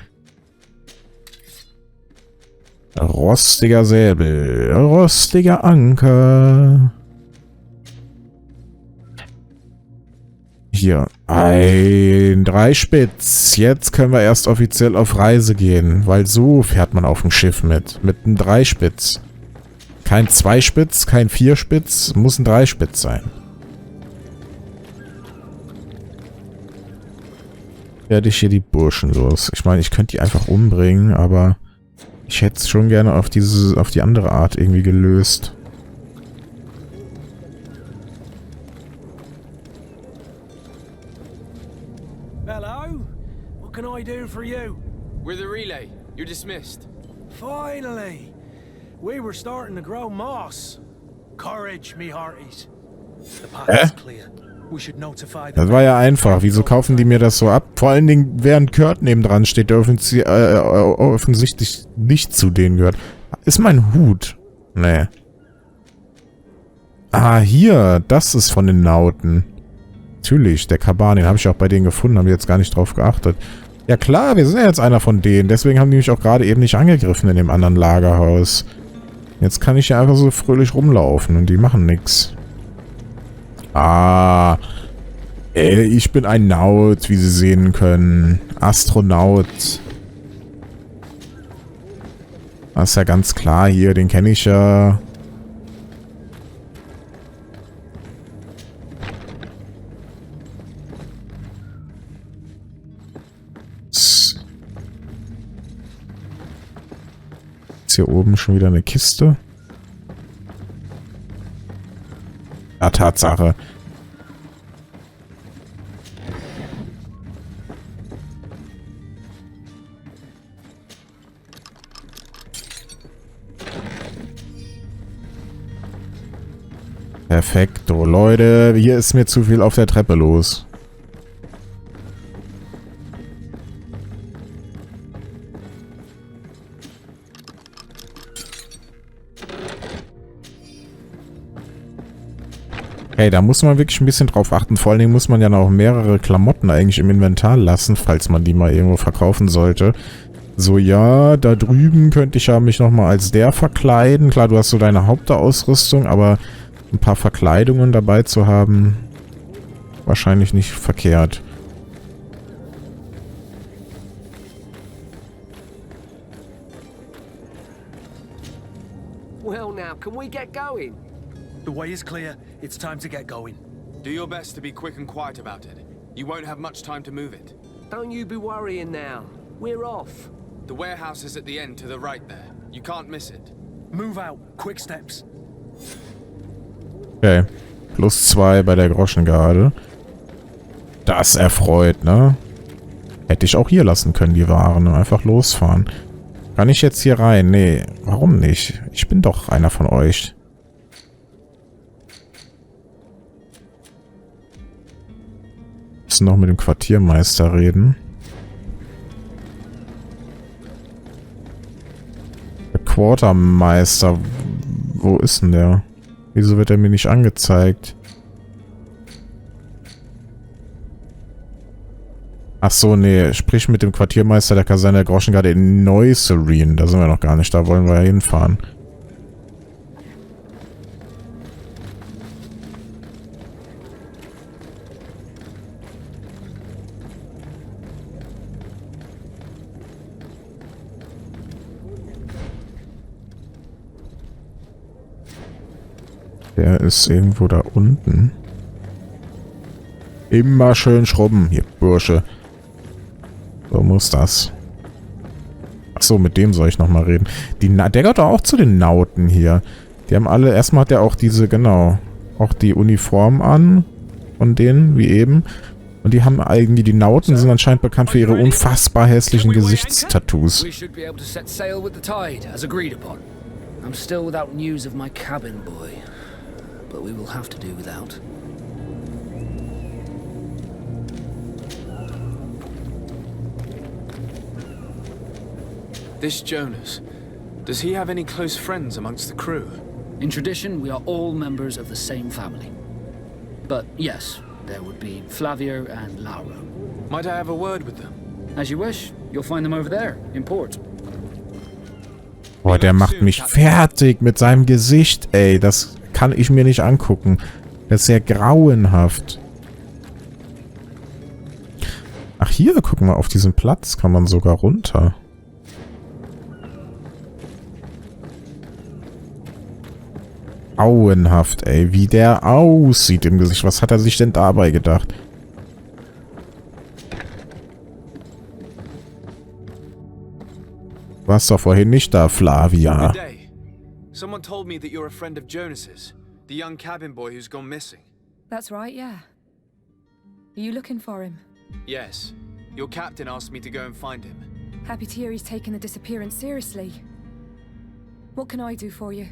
Rostiger Säbel, rostiger Anker. Hier, ein Dreispitz. Jetzt können wir erst offiziell auf Reise gehen, weil so fährt man auf dem Schiff mit einem Dreispitz. Kein Zweispitz, kein Vierspitz, muss ein Dreispitz sein. Werde ich hier die Burschen los. Ich meine, ich könnte die einfach umbringen, aber ich hätte es schon gerne auf die andere Art irgendwie gelöst. Hello? What can I do for you? We're the relay. You're dismissed. Finally! We were starting to grow moss. Courage, me hearties. The path is clear. We should notify them. Das war ja einfach. Wieso kaufen die mir das so ab? Vor allen Dingen, während Kurt nebendran steht, der offensichtlich nicht zu denen gehört. Ist mein Hut? Nee. Ah, hier. Das ist von den Nauten. Natürlich, der Kaban, den habe ich auch bei denen gefunden, haben wir jetzt gar nicht drauf geachtet. Ja klar, wir sind ja jetzt einer von denen. Deswegen haben die mich auch gerade eben nicht angegriffen in dem anderen Lagerhaus. Jetzt kann ich ja einfach so fröhlich rumlaufen und die machen nichts. Ah. Ey, ich bin ein Naut, wie Sie sehen können. Astronaut. Das ist ja ganz klar hier, den kenne ich ja. Ist hier oben schon wieder eine Kiste? Ja, Tatsache. Perfekto, Leute. Hier ist mir zu viel auf der Treppe los. Hey, da muss man wirklich ein bisschen drauf achten. Vor allen Dingen muss man ja noch mehrere Klamotten eigentlich im Inventar lassen, falls man die mal irgendwo verkaufen sollte. So, ja, da drüben könnte ich ja mich nochmal als der verkleiden. Klar, du hast so deine Hauptausrüstung, aber ein paar Verkleidungen dabei zu haben, wahrscheinlich nicht verkehrt. Well now, can we get going? The way is clear. It's time to get going. Do your best to be quick and quiet about it. You won't have much time to move it. Don't you be worrying now. We're off. The warehouse is at the end to the right there. You can't miss it. Move out. Quick steps. Okay. +2 bei der Groschengarde. Das erfreut, ne? Hätte ich auch hier lassen können, die Waren. Und einfach losfahren. Kann ich jetzt hier rein? Nee. Warum nicht? Ich bin doch einer von euch. Müssen noch mit dem Quartiermeister reden. Der Quartermeister. Wo ist denn der? Wieso wird er mir nicht angezeigt? Ach so, nee. Sprich mit dem Quartiermeister der Kaserne der Groschengarde in Neuserin. Da sind wir noch gar nicht. Da wollen wir ja hinfahren. Der ist irgendwo da unten. Immer schön schrubben, hier, Bursche. So muss das. Achso, mit dem soll ich nochmal reden. Der gehört doch auch zu den Nauten hier. Die haben alle, erstmal hat er auch diese, genau, auch die Uniform an. Von denen, wie eben. Und die haben irgendwie, die Nauten sind anscheinend bekannt für ihre unfassbar hässlichen Gesichtstattoos. We should be able to set sail with the tide, as agreed upon. I'm still without news of my cabin boy. But we will have to do without. This Jonas, does he have any close friends amongst the crew? In tradition, we are all members of the same family. But yes, there would be Flavio and Lauro. Might I have a word with them? As you wish. You'll find them over there, in port. Boah, der macht mich fertig mit seinem Gesicht, ey. Das kann ich mir nicht angucken. Das ist sehr grauenhaft. Ach, hier, guck mal, auf diesen Platz kann man sogar runter. Grauenhaft, ey. Wie der aussieht im Gesicht. Was hat er sich denn dabei gedacht? Du warst doch vorhin nicht da, Flavia. Someone told me that you're a friend of Jonas's, the young cabin boy who's gone missing. That's right, yeah. Are you looking for him? Yes. Your captain asked me to go and find him. Happy to hear he's taken the disappearance seriously. What can I do for you?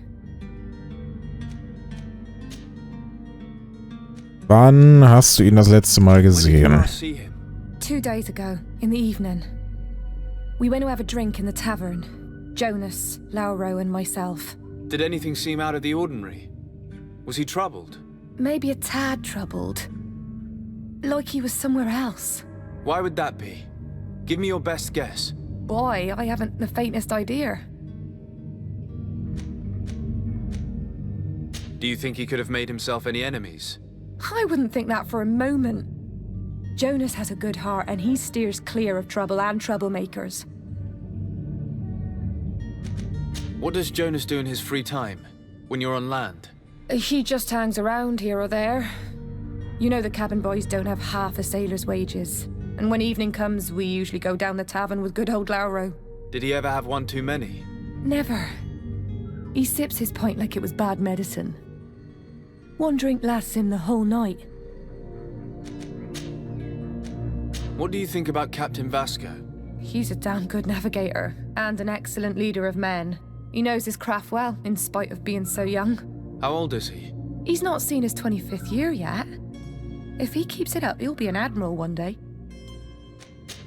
Wann hast du ihn das letzte Mal gesehen? 2 days ago, in the evening. We went to have a drink in the tavern. Jonas, Lauro and myself. Did anything seem out of the ordinary? Was he troubled? Maybe a tad troubled. Like he was somewhere else. Why would that be? Give me your best guess. Boy, I haven't the faintest idea. Do you think he could have made himself any enemies? I wouldn't think that for a moment. Jonas has a good heart and he steers clear of trouble and troublemakers. What does Jonas do in his free time, when you're on land? He just hangs around here or there. You know the cabin boys don't have half a sailor's wages. And when evening comes, we usually go down the tavern with good old Lauro. Did he ever have one too many? Never. He sips his pint like it was bad medicine. One drink lasts him the whole night. What do you think about Captain Vasco? He's a damn good navigator, and an excellent leader of men. He knows his craft well, in spite of being so young. How old is he? He's not seen his 25th year yet. If he keeps it up, he'll be an admiral one day.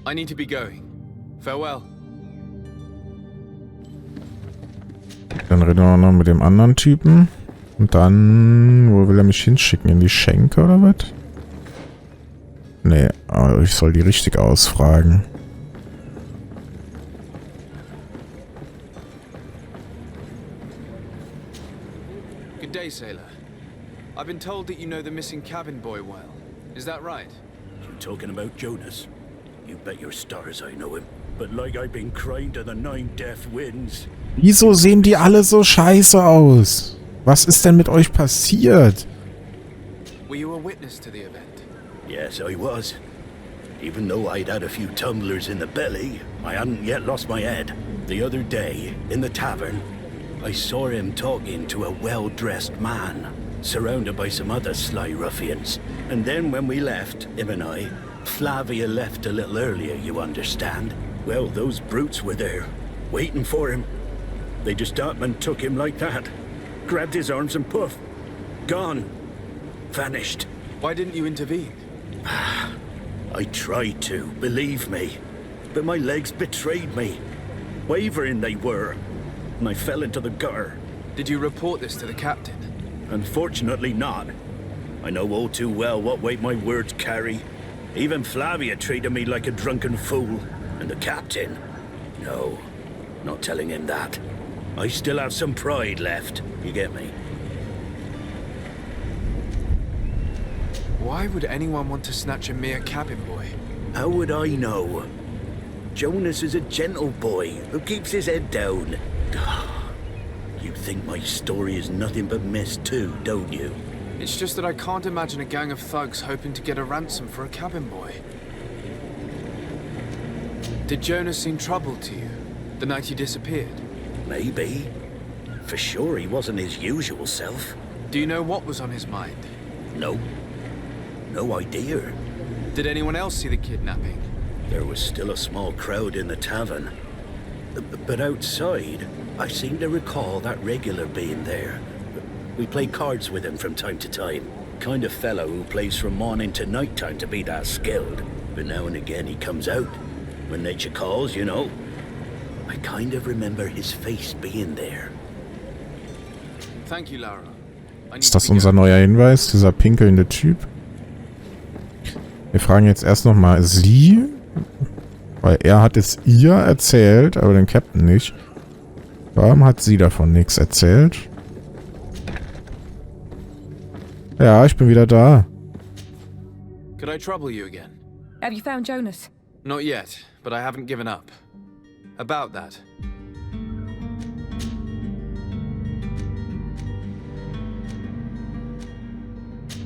I need to be going. Farewell. Dann reden wir noch mit dem anderen Typen. Und dann, wo will er mich hinschicken? In die Schenke oder was? Nee, aber ich soll die richtig ausfragen. Good day, sailor. I've been told that you know the missing cabin boy well. Is that right? You talking about Jonas? You bet your stars I know him. But like I've been crying to the 9 death winds. Wieso sehen die alle so scheiße aus? Was ist denn mit euch passiert? Were you a witness to the event? Yes, I was. Even though I'd had a few tumblers in the belly, I hadn't yet lost my head. The other day, in the tavern, I saw him talking to a well-dressed man, surrounded by some other sly ruffians. And then when we left, him and I, Flavia left a little earlier, you understand. Well, those brutes were there, waiting for him. They just up and took him like that. Grabbed his arms and poof. Gone. Vanished. Why didn't you intervene? I tried to, believe me. But my legs betrayed me. Wavering they were. And I fell into the gutter. Did you report this to the captain? Unfortunately not. I know all too well what weight my words carry. Even Flavia treated me like a drunken fool. And the captain? No, not telling him that. I still have some pride left, you get me? Why would anyone want to snatch a mere cabin boy? How would I know? Jonas is a gentle boy who keeps his head down. You think my story is nothing but mist too, don't you? It's just that I can't imagine a gang of thugs hoping to get a ransom for a cabin boy. Did Jonas seem troubled to you, the night he disappeared? Maybe. For sure he wasn't his usual self. Do you know what was on his mind? No. No idea. Did anyone else see the kidnapping? There was still a small crowd in the tavern. But outside, I seem to recall that regular being there. We play cards with him from time to time. Kind of fellow who plays from morning to night time to be that skilled. But now and again he comes out. When nature calls, you know. I kind of remember his face being there. Thank you, Lara. Ist das unser neuer Hinweis, dieser pinkelnde Typ? Wir fragen jetzt erst nochmal sie, weil er hat es ihr erzählt, aber dem Captain nicht. Warum hat sie davon nichts erzählt? Ja, ich bin wieder da. Could I trouble you again? Have you found Jonas? Not yet, but I haven't given up. About that.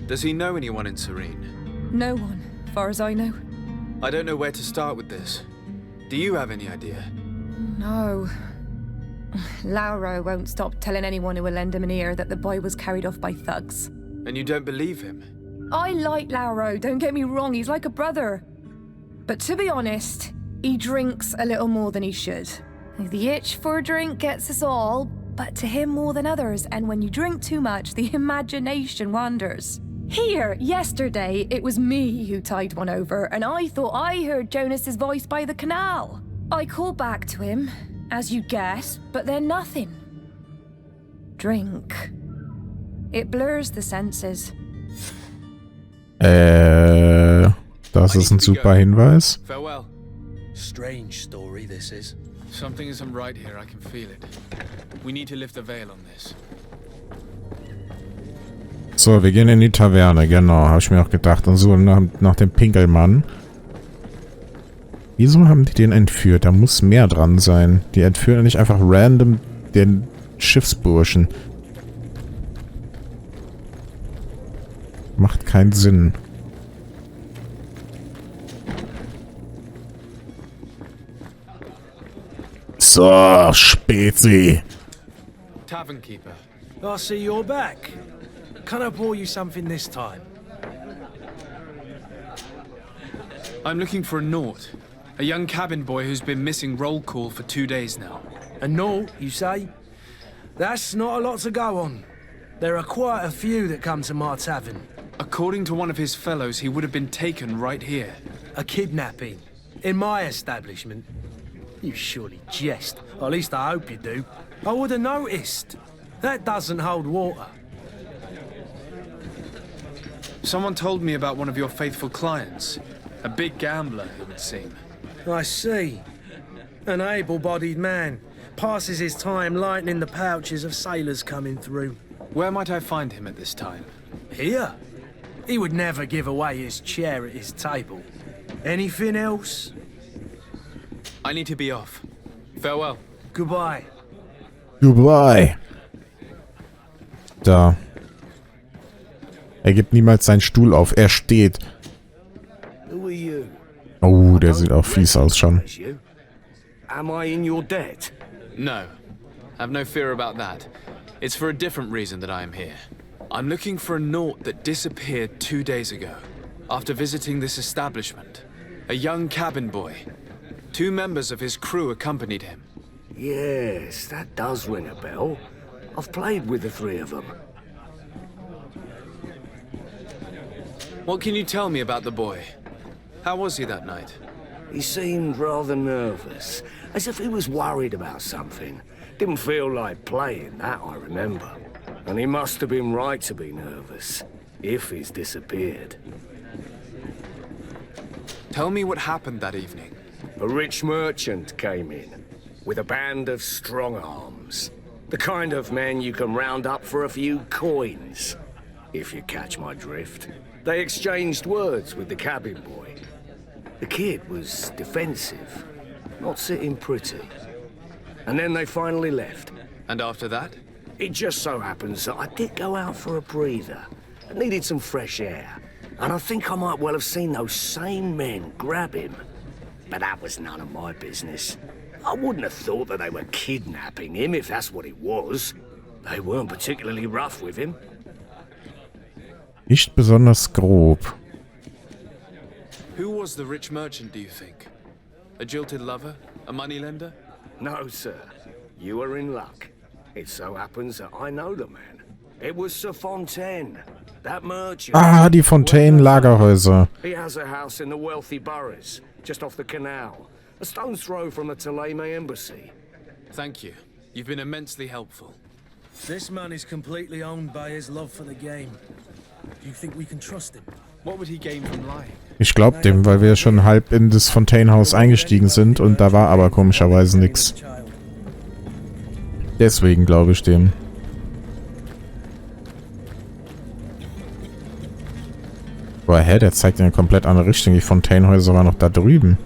Does he know anyone in Serene? No one, far as I know. I don't know where to start with this. Do you have any idea? No. Lauro won't stop telling anyone who will lend him an ear that the boy was carried off by thugs. And you don't believe him? I like Lauro, don't get me wrong, he's like a brother. But to be honest, he drinks a little more than he should. The itch for a drink gets us all, but to him more than others, and when you drink too much, the imagination wanders. Here, yesterday, it was me who tied one over, and I thought I heard Jonas's voice by the canal. I called back to him, as you guessed, but then nothing. Drink. It blurs the senses. Das ist ein super Hinweis. Farewell. Strange story this is. Something isn't right here, I can feel it. We need to lift the veil on this. So, wir gehen in die Taverne, genau, habe ich mir auch gedacht. Und so nach dem Pinkelmann. Wieso haben die den entführt? Da muss mehr dran sein. Die entführen nicht einfach random den Schiffsburschen. Macht keinen Sinn. So, Spezi. Tavern keeper. I see you're back. Can I pour you something this time? I'm looking for a Naut. A young cabin boy who's been missing roll call for 2 days now. A Naut, you say? That's not a lot to go on. There are quite a few that come to my tavern. According to one of his fellows, he would have been taken right here. A kidnapping? In my establishment? You surely jest. Or at least I hope you do. I would have noticed. That doesn't hold water. Someone told me about one of your faithful clients. A big gambler, it would seem. I see. An able-bodied man. Passes his time lightening the pouches of sailors coming through. Where might I find him at this time? Here? He would never give away his chair at his table. Anything else? I need to be off. Farewell. Goodbye. Goodbye. Da. Er gibt niemals seinen Stuhl auf. Er steht. Who are you? Oh, der sieht auch fies aus schon. Am I in your debt? No. Have no fear about that. It's for a different reason that I am here. I'm looking for a Naut that disappeared 2 days ago, after visiting this establishment. A young cabin boy. 2 members of his crew accompanied him. Yes, that does ring a bell. I've played with the 3 of them. What can you tell me about the boy? How was he that night? He seemed rather nervous, as if he was worried about something. Didn't feel like playing, that I remember. And he must have been right to be nervous, if he's disappeared. Tell me what happened that evening. A rich merchant came in, with a band of strong arms. The kind of men you can round up for a few coins, if you catch my drift. They exchanged words with the cabin boy. The kid was defensive, not sitting pretty. And then they finally left. And after that? It just so happens that I did go out for a breather. I needed some fresh air. And I think I might well have seen those same men grab him. But that was none of my business. I wouldn't have thought that they were kidnapping him if that's what it was. They weren't particularly rough with him. Nicht besonders grob. Who was the rich merchant, do you think? A jilted lover? A moneylender? No, sir. You are in luck. It so happens that I know the man. It was Sir Fontaine, that merchant. Ah, die Fontaine-Lagerhäuser. He has a house in the wealthy boroughs, just off the canal. A stone's throw from the Theleme embassy. Thank you. You've been immensely helpful. This man is completely owned by his love for the game. Do you think we can trust him? What would he gain from lying? Ich glaub dem, weil wir schon halb in das Fontaine-Haus eingestiegen sind und da war aber komischerweise nix. Deswegen glaube ich dem. Boah, hä, der zeigt in eine komplett andere Richtung. Die Fontaine-Häuser waren noch da drüben.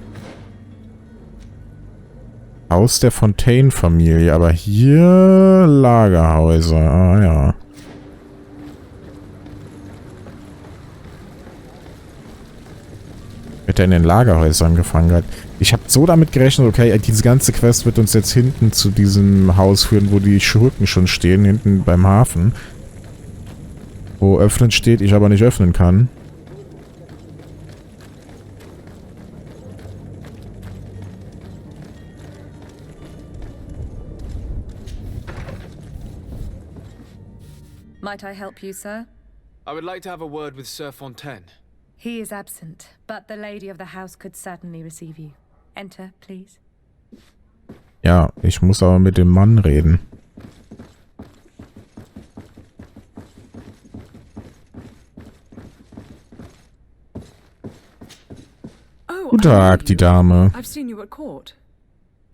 Haus der Fontaine-Familie, aber hier Lagerhäuser. Ah ja. Wird er in den Lagerhäusern gefangen hat. Ich habe so damit gerechnet, okay, diese ganze Quest wird uns jetzt hinten zu diesem Haus führen, wo die Schurken schon stehen, hinten beim Hafen. Wo öffnen steht, ich aber nicht öffnen kann. Might I help you, sir? I would like to have a word with Sir Fontaine. He is absent, but the lady of the house could certainly receive you. Enter, please. Ja, ich muss aber mit dem Mann reden. Guten Tag, die Dame. I've seen you at court.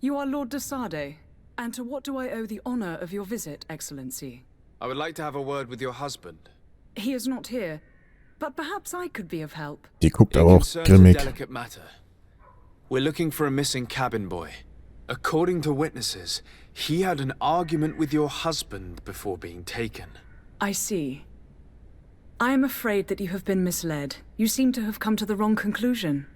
You are Lord Dasein. And to what do I owe the honor of your visit, Excellency? I would like to have a word with your husband. He is not here, but perhaps I could be of help. Die guckt It aber auch concerns a grimmig. delicate matter. We're looking for a missing cabin boy. According to witnesses, he had an argument with your husband before being taken. I see. I am afraid that you have been misled. You seem to have come to the wrong conclusion.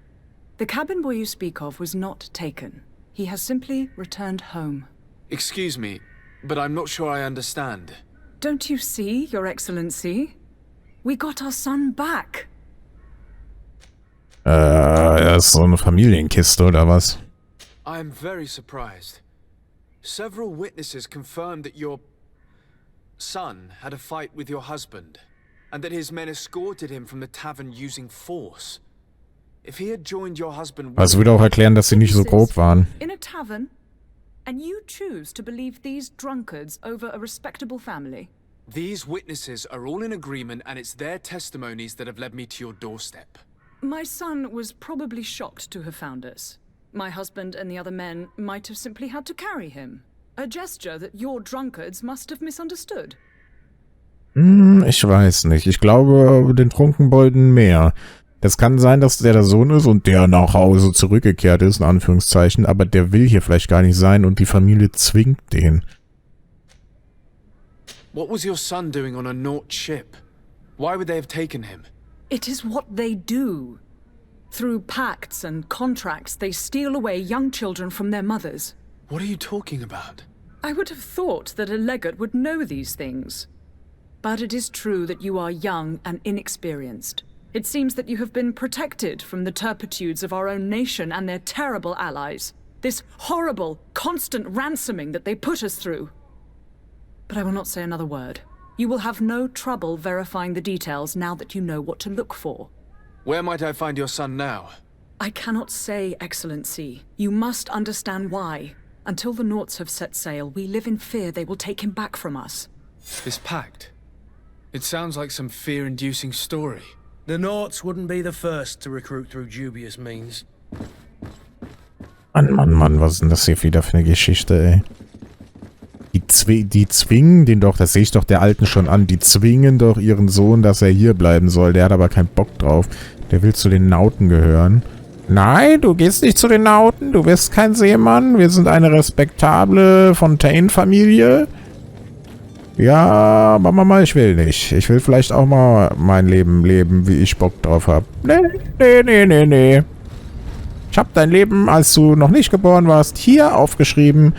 The cabin boy you speak of was not taken. He has simply returned home. Excuse me, but I'm not sure I understand. Don't you see, Your Excellency? We got our son back. Das ist so eine Familienkiste, oder was? I am very surprised. Several witnesses confirmed that your son had a fight with your husband, and that his men escorted him from the tavern using force. If he had joined your husband... Also würde auch erklären, dass sie nicht so grob waren. In a tavern? And you choose to believe these drunkards over a respectable family? These witnesses are all in agreement, and it's their testimonies that have led me to your doorstep. My son was probably shocked to have found us. My husband and the other men might have simply had to carry him. A gesture that your drunkards must have misunderstood. Ich weiß nicht. Ich glaube, den Trunkenbolden mehr. Es kann sein, dass der Sohn ist und der nach Hause zurückgekehrt ist, in Anführungszeichen, aber der will hier vielleicht gar nicht sein und die Familie zwingt den. What was your son doing on a Naut ship? Why would they have taken him? It is what they do. Through pacts and contracts, they steal away young children from their mothers. What are you talking about? I would have thought that a legate would know these things. But it is true that you are young and inexperienced. It seems that you have been protected from the turpitudes of our own nation and their terrible allies. This horrible, constant ransoming that they put us through. But I will not say another word. You will have no trouble verifying the details now that you know what to look for. Where might I find your son now? I cannot say, Excellency. You must understand why. Until the Nauts have set sail, we live in fear they will take him back from us. This pact? It sounds like some fear-inducing story. The Nauts wouldn't be the first to recruit through dubious means. Mann, was ist denn das hier wieder für eine Geschichte, ey? Die zwingen den doch, das sehe ich doch der Alten schon an, die zwingen doch ihren Sohn, dass er hier bleiben soll. Der hat aber keinen Bock drauf. Der will zu den Nauten gehören. Nein, du gehst nicht zu den Nauten, du bist kein Seemann. Wir sind eine respektable Fontaine-Familie. Ja, Mama, ich will nicht. Ich will vielleicht auch mal mein Leben leben, wie ich Bock drauf habe. Nee. Ich habe dein Leben, als du noch nicht geboren warst, hier aufgeschrieben,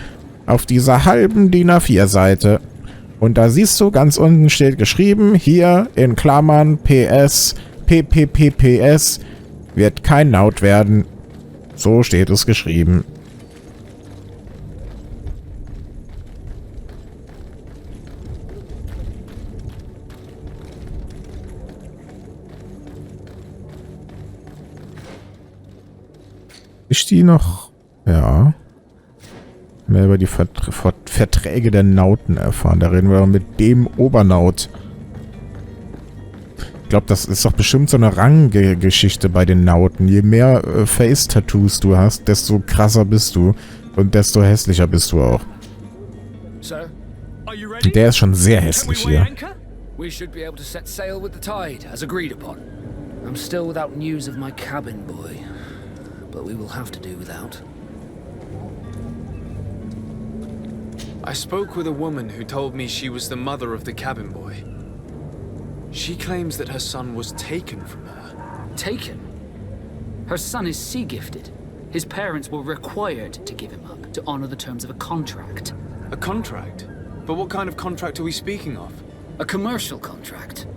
auf dieser halben DIN A4-Seite. Und da siehst du, ganz unten steht geschrieben, hier in Klammern PS, PPPPS, wird kein Naut werden. So steht es geschrieben. Ist die noch? Ja. Mehr über die Verträge der Nauten erfahren. Da reden wir mit dem Obernaut. Ich glaube, das ist doch bestimmt so eine Ranggeschichte bei den Nauten. Je mehr Face-Tattoos du hast, desto krasser bist du. Und desto hässlicher bist du auch. Und der ist schon sehr hässlich hier. We should be able to set sail with the tide, as agreed upon. I'm still without news of my cabin boy. But we will have to do without. I spoke with a woman who told me she was the mother of the cabin boy. She claims that her son was taken from her. Taken? Her son is sea-gifted. His parents were required to give him up to honor the terms of a contract. A contract? But what kind of contract are we speaking of? A commercial contract.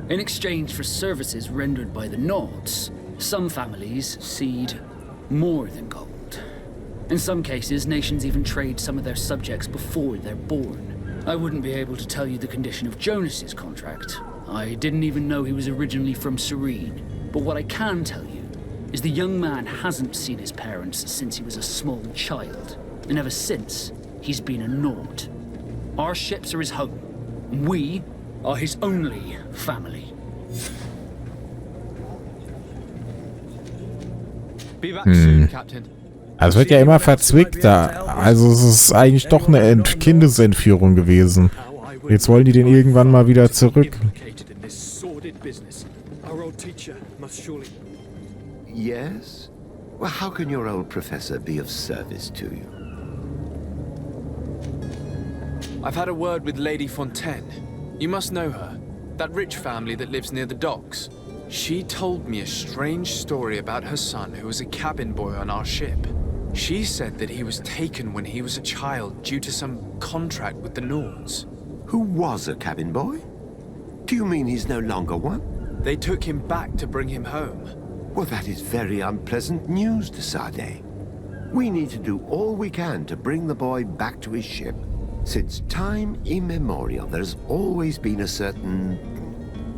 In exchange for services rendered by the Nauts, some families cede more than gold. In some cases, nations even trade some of their subjects before they're born. I wouldn't be able to tell you the condition of Jonas's contract. I didn't even know he was originally from Serene. But what I can tell you is the young man hasn't seen his parents since he was a small child. And ever since, he's been a Naut. Our ships are his home. We are his only family. Be back soon, Captain. Es wird ja immer verzwickter. Also es ist eigentlich doch eine Kindesentführung gewesen. Jetzt wollen die den irgendwann mal wieder zurück. Yes? Well, how can your old professor be of service to you? I've had a word with Lady Fontaine. You must know her. That rich family that lives near the docks. She told me a strange story about her son who was a cabin boy on our ship. She said that he was taken when he was a child due to some contract with the Nords. Who was a cabin boy? Do you mean he's no longer one? They took him back to bring him home. Well, that is very unpleasant news, Dasein. We need to do all we can to bring the boy back to his ship. Since time immemorial, there's always been a certain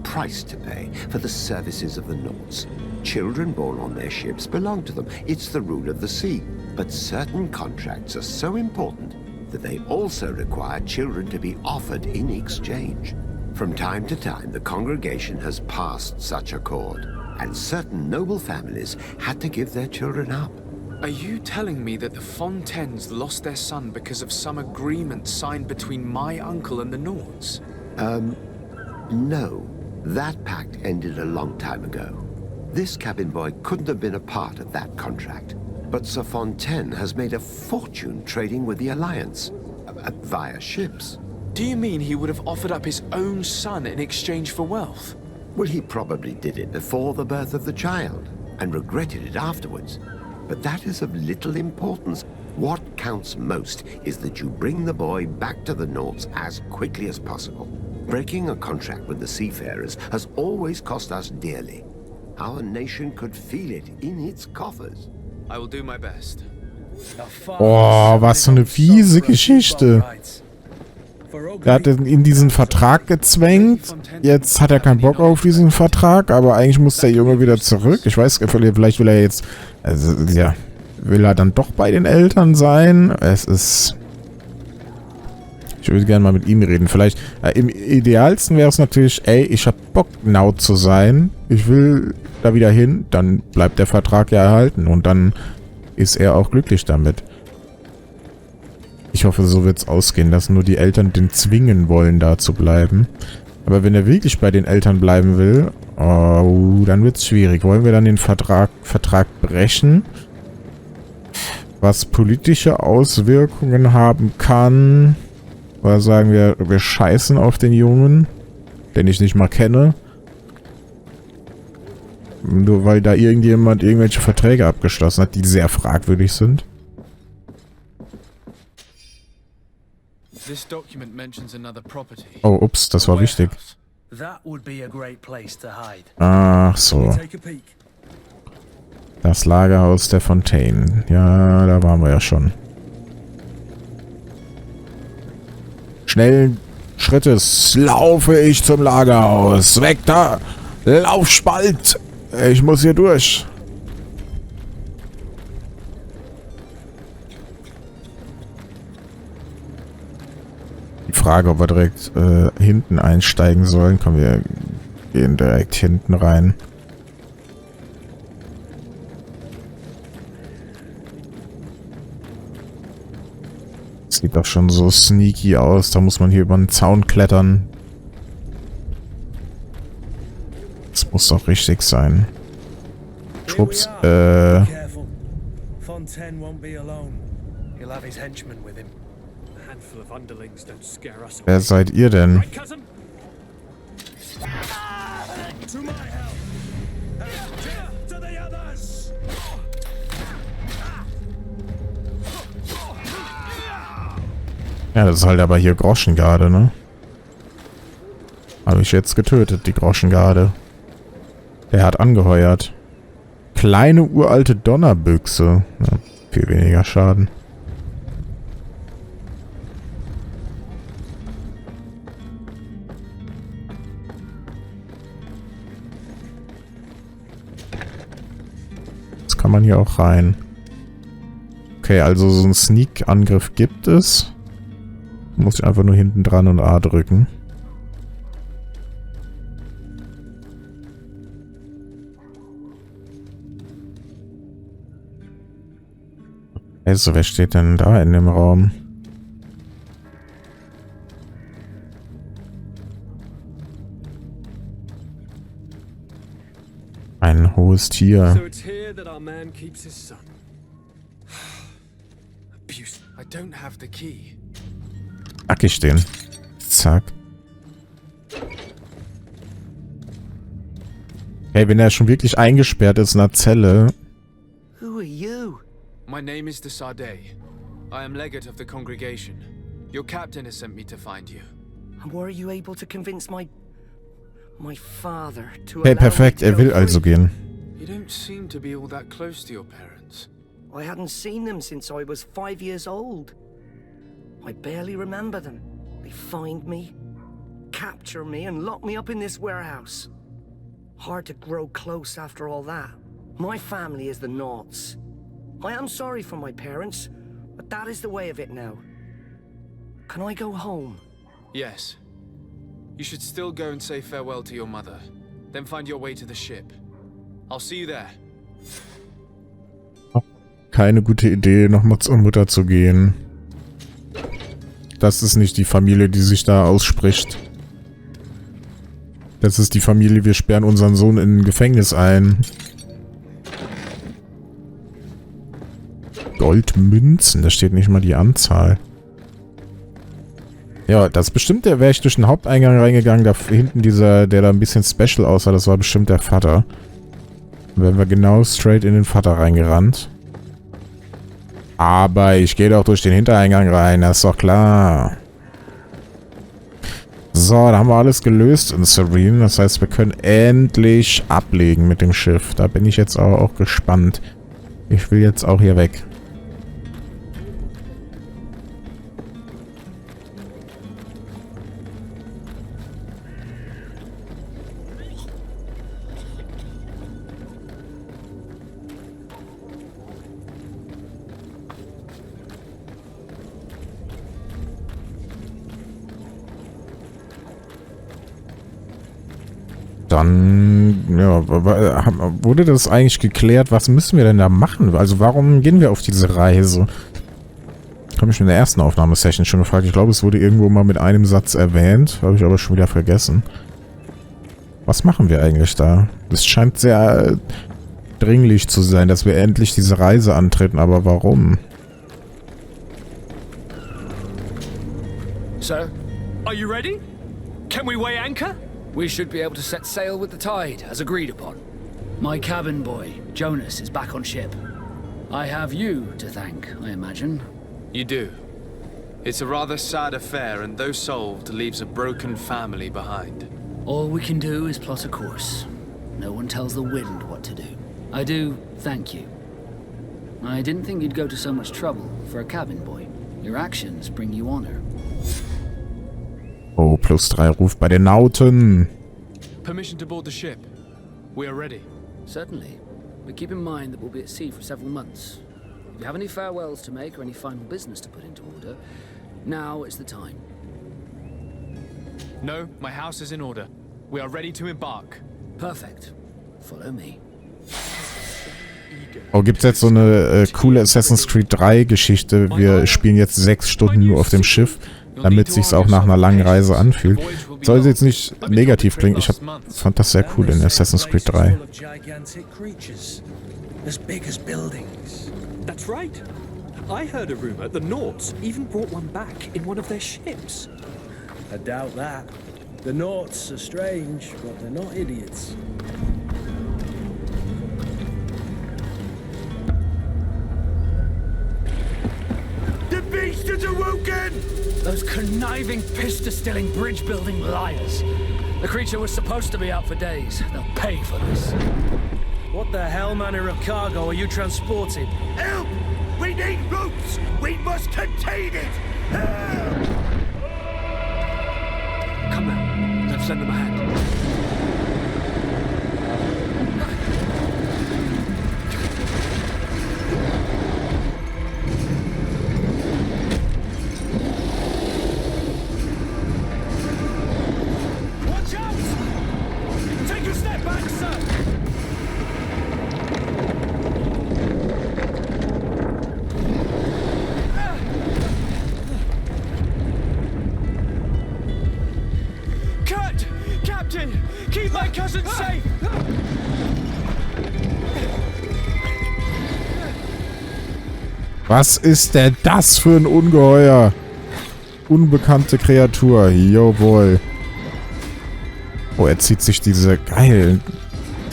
price to pay for the services of the Nords. Children born on their ships belong to them. It's the rule of the sea. But certain contracts are so important that they also require children to be offered in exchange. From time to time, the congregation has passed such accord, and certain noble families had to give their children up. Are you telling me that the Fontaines lost their son because of some agreement signed between my uncle and the Nords? No. That pact ended a long time ago. This cabin boy couldn't have been a part of that contract. But Sir Fontaine has made a fortune trading with the Alliance, via ships. Do you mean he would have offered up his own son in exchange for wealth? Well, he probably did it before the birth of the child, and regretted it afterwards. But that is of little importance. What counts most is that you bring the boy back to the Nords as quickly as possible. Breaking a contract with the seafarers has always cost us dearly. Our nation could feel it in its coffers. I will do my best. Oh, was für eine fiese Geschichte. Er hat ihn in diesen Vertrag gezwängt. Jetzt hat er keinen Bock auf diesen Vertrag, aber eigentlich muss der Junge wieder zurück. Ich weiß, vielleicht will er jetzt... Also, ja, will er dann doch bei den Eltern sein? Es ist... Ich würde gerne mal mit ihm reden. Vielleicht, im idealsten wäre es natürlich, ey, ich hab Bock, Now zu sein. Ich will da wieder hin. Dann bleibt der Vertrag ja erhalten. Und dann ist er auch glücklich damit. Ich hoffe, so wird es ausgehen, dass nur die Eltern den zwingen wollen, da zu bleiben. Aber wenn er wirklich bei den Eltern bleiben will, oh, dann wird es schwierig. Wollen wir dann den Vertrag brechen? Was politische Auswirkungen haben kann... Oder sagen wir scheißen auf den Jungen, den ich nicht mal kenne. Nur weil da irgendjemand irgendwelche Verträge abgeschlossen hat, die sehr fragwürdig sind. Oh, ups, das war wichtig. Ach so. Das Lagerhaus der Fontaine. Ja, da waren wir ja schon. Schnellen Schrittes laufe ich zum Lagerhaus. Weg da! Laufspalt! Ich muss hier durch. Die Frage, ob wir direkt hinten einsteigen sollen. Komm, wir gehen direkt hinten rein. Sieht doch schon so sneaky aus. Da muss man hier über einen Zaun klettern. Das muss doch richtig sein. Schwupps. Wer seid ihr denn? Ja, das ist halt aber hier Groschengarde, ne? Habe ich jetzt getötet, die Groschengarde. Der hat angeheuert. Kleine uralte Donnerbüchse. Ja, viel weniger Schaden. Jetzt kann man hier auch rein. Okay, also so einen Sneak-Angriff gibt es. Muss ich einfach nur hinten dran und A drücken. Also, wer steht denn da in dem Raum? Ein hohes Tier. So it's here that our man keeps his son. Abuse. I don't have the key. Nackig stehen. Zack. Hey, wenn er schon wirklich eingesperrt ist in einer Zelle. Who are you? My name is Dasein. I am legate of the congregation. Your captain has sent me to find you. And were you able to convince my father to Hey, allow perfekt, me to er will go also free? gehen. You don't seem to be all that close to your parents. I hadn't seen them since I was 5 years old. I barely remember them. They find me, capture me, and lock me up in this warehouse. Hard to grow close after all that. My family is the Naughts. I am sorry for my parents, but that is the way of it now. Can I go home? Yes. You should still go and say farewell to your mother. Then find your way to the ship. I'll see you there. Keine gute Idee, nochmal zur Mutter zu gehen. Das ist nicht die Familie, die sich da ausspricht. Das ist die Familie, wir sperren unseren Sohn in ein Gefängnis ein. Goldmünzen, da steht nicht mal die Anzahl. Ja, das bestimmt, der wäre ich durch den Haupteingang reingegangen, da hinten dieser, der da ein bisschen special aussah, das war bestimmt der Vater. Dann wären wir genau straight in den Vater reingerannt. Aber ich gehe doch durch den Hintereingang rein, das ist doch klar. So, da haben wir alles gelöst in Serene. Das heißt, wir können endlich ablegen mit dem Schiff. Da bin ich jetzt aber auch gespannt. Ich will jetzt auch hier weg. Dann, ja, wurde das eigentlich geklärt? Was müssen wir denn da machen? Also warum gehen wir auf diese Reise? Habe ich in der ersten Aufnahmesession schon gefragt. Ich glaube, es wurde irgendwo mal mit einem Satz erwähnt. Habe ich aber schon wieder vergessen. Was machen wir eigentlich da? Es scheint sehr dringlich zu sein, dass wir endlich diese Reise antreten. Aber warum? So, are you ready? Can we weigh anchor? We should be able to set sail with the tide, as agreed upon. My cabin boy, Jonas, is back on ship. I have you to thank, I imagine. You do. It's a rather sad affair, and though solved, leaves a broken family behind. All we can do is plot a course. No one tells the wind what to do. I do thank you. I didn't think you'd go to so much trouble for a cabin boy. Your actions bring you honor. Oh, +3 Ruf bei den Nauten. Permission to board the ship. We are ready. Certainly. But keep in mind that we'll be at sea for several months. If you have any farewells to make or any final business to put into order, now is the time. No, my house is in order. We are ready to embark. Perfect. Follow me. Oh, gibt's jetzt so eine coole Assassin's Creed 3 Geschichte? Wir spielen jetzt 6 Stunden nur auf dem Schiff, damit sich's auch nach einer langen Reise anfühlt. Soll jetzt nicht negativ klingen, ich fand das sehr cool in Assassin's Creed 3. That's right. I heard a rumor the Naughts even brought one back in one of their ships. I doubt that. The Naughts are strange, but they're not idiots. The beast is awoken! Those conniving, pista-stilling, bridge-building liars. The creature was supposed to be out for days. They'll pay for this. What the hell manner of cargo are you transporting? Help! We need ropes! We must contain it! Help! Come now, let's lend them a hand. Watch out! Take a step back, sir! Was ist denn das für ein Ungeheuer? Unbekannte Kreatur. Jawohl. Oh, er zieht sich diese... Geil.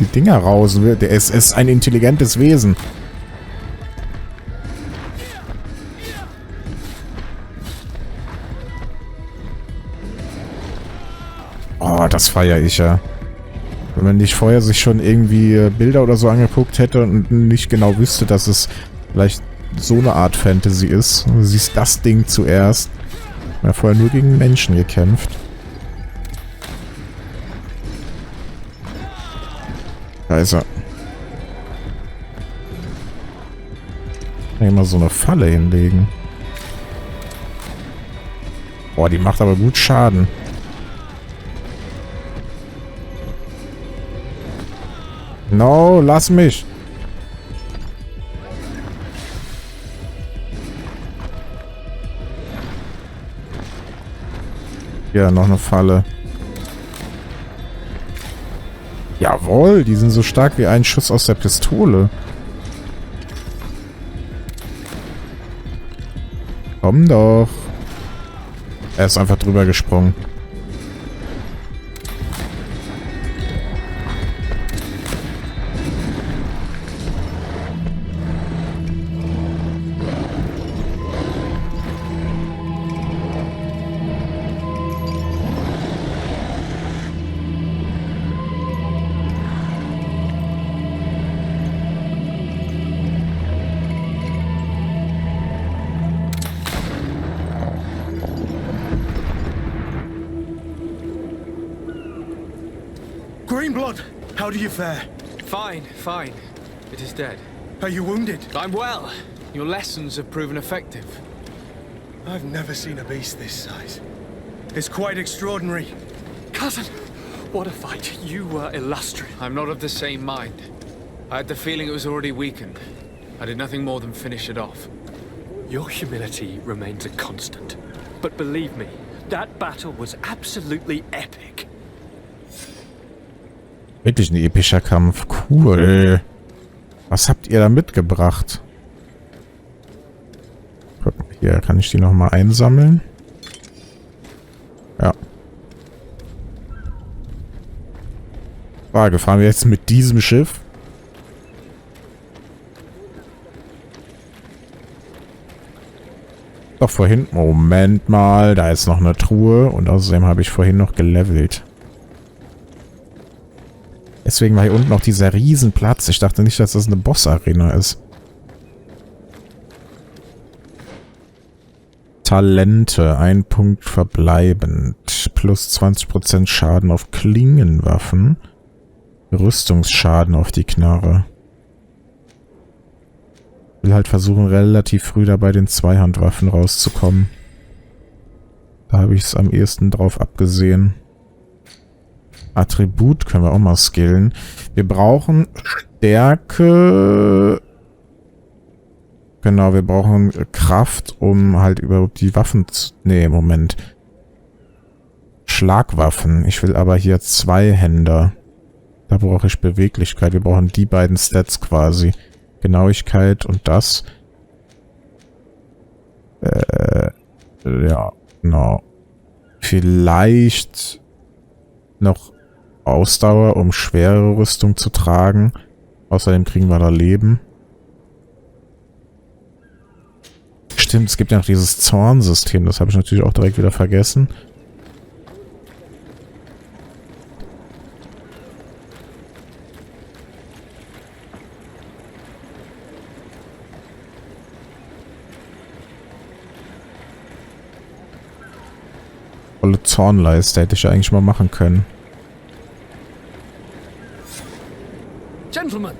Die Dinger raus. Es ist ein intelligentes Wesen. Oh, das feiere ich ja. Wenn man nicht vorher sich schon irgendwie Bilder oder so angeguckt hätte und nicht genau wüsste, dass es vielleicht so eine Art Fantasy ist. Du siehst das Ding zuerst. Wir haben vorher nur gegen Menschen gekämpft. Da ist er. Kann ich mal so eine Falle hinlegen. Boah, die macht aber gut Schaden. No, lass mich. Ja, noch eine Falle. Jawohl, die sind so stark wie ein Schuss aus der Pistole. Komm doch. Er ist einfach drüber gesprungen. Greenblood, how do you fare? Fine, fine. It is dead. Are you wounded? I'm well. Your lessons have proven effective. I've never seen a beast this size. It's quite extraordinary. Cousin, what a fight. You were illustrious. I'm not of the same mind. I had the feeling it was already weakened. I did nothing more than finish it off. Your humility remains a constant. But believe me, that battle was absolutely epic. Wirklich ein epischer Kampf. Cool. Was habt ihr da mitgebracht? Guck mal, hier kann ich die nochmal einsammeln. Ja. Frage, fahren wir jetzt mit diesem Schiff? Doch vorhin... Moment mal, da ist noch eine Truhe. Und außerdem habe ich vorhin noch gelevelt. Deswegen war hier unten noch dieser Riesenplatz. Ich dachte nicht, dass das eine Boss-Arena ist. Talente. 1 Punkt verbleibend. Plus 20% Schaden auf Klingenwaffen. Rüstungsschaden auf die Knarre. Ich will halt versuchen, relativ früh dabei den Zweihandwaffen rauszukommen. Da habe ich es am ehesten drauf abgesehen. Attribut können wir auch mal skillen. Wir brauchen Stärke. Genau, wir brauchen Kraft, um halt überhaupt die Waffen zu... Nee, Moment. Schlagwaffen. Ich will aber hier Zweihänder. Da brauche ich Beweglichkeit. Wir brauchen die beiden Stats quasi. Genauigkeit und das. Ja, genau. Vielleicht noch Ausdauer, um schwere Rüstung zu tragen. Außerdem kriegen wir da Leben. Stimmt, es gibt ja noch dieses Zornsystem. Das habe ich natürlich auch direkt wieder vergessen. Volle Zornleiste hätte ich ja eigentlich mal machen können. Gentlemen!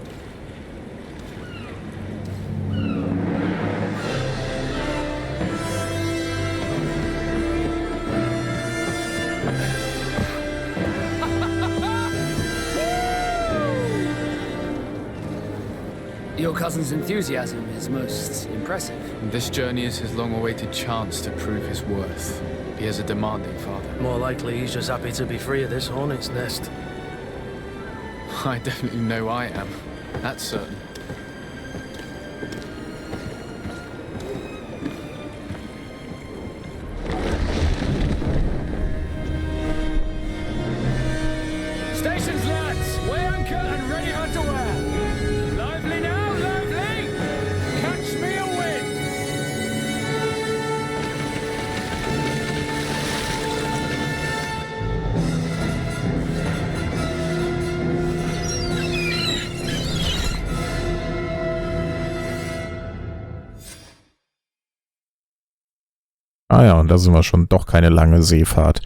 Your cousin's enthusiasm is most impressive. This journey is his long-awaited chance to prove his worth. He has a demanding father. More likely he's just happy to be free of this hornet's nest. I definitely know I am. That's certain. Ah ja, und da sind wir schon doch keine lange Seefahrt.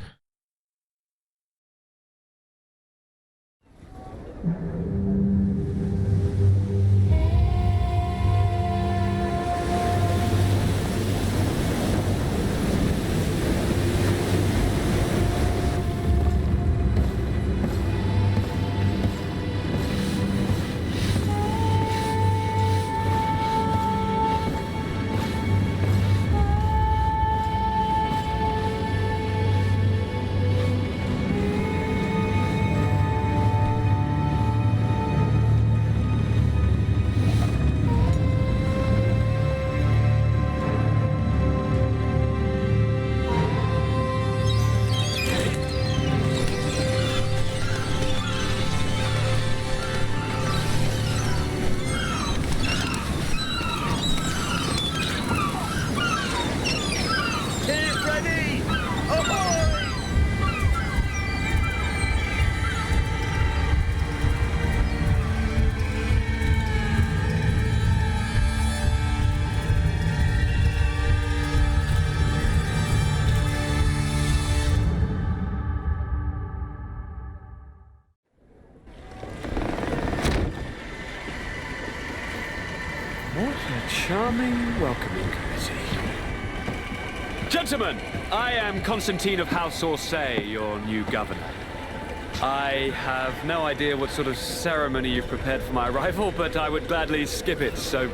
Charming welcoming committee. Gentlemen, I am Constantine of House Orsay, your new governor. I have no idea what sort of ceremony you've prepared for my arrival, but I would gladly skip it, so...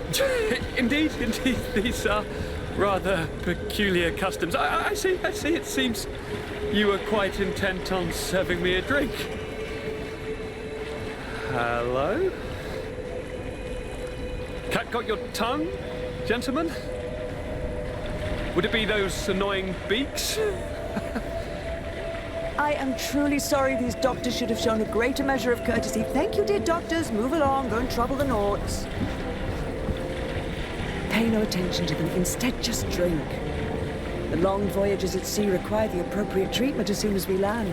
indeed, these are rather peculiar customs. I see, it seems you were quite intent on serving me a drink. Hello? Cat got your tongue, gentlemen? Would it be those annoying beaks? I am truly sorry. These doctors should have shown a greater measure of courtesy. Thank you, dear doctors. Move along. Don't trouble the Nords. Pay no attention to them. Instead, just drink. The long voyages at sea require the appropriate treatment as soon as we land.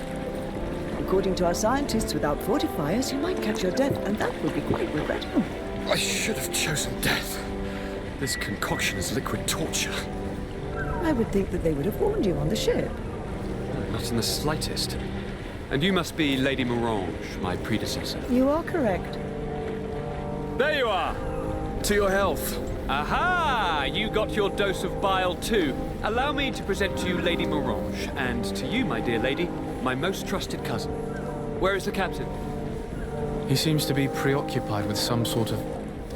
According to our scientists, without fortifiers, you might catch your death, and that would be quite regrettable. I should have chosen death. This concoction is liquid torture. I would think that they would have warned you on the ship. Not in the slightest. And you must be Lady Morange, my predecessor. You are correct. There you are! To your health. Aha! You got your dose of bile too. Allow me to present to you Lady Morange, and to you, my dear lady, my most trusted cousin. Where is the captain? He seems to be preoccupied with some sort of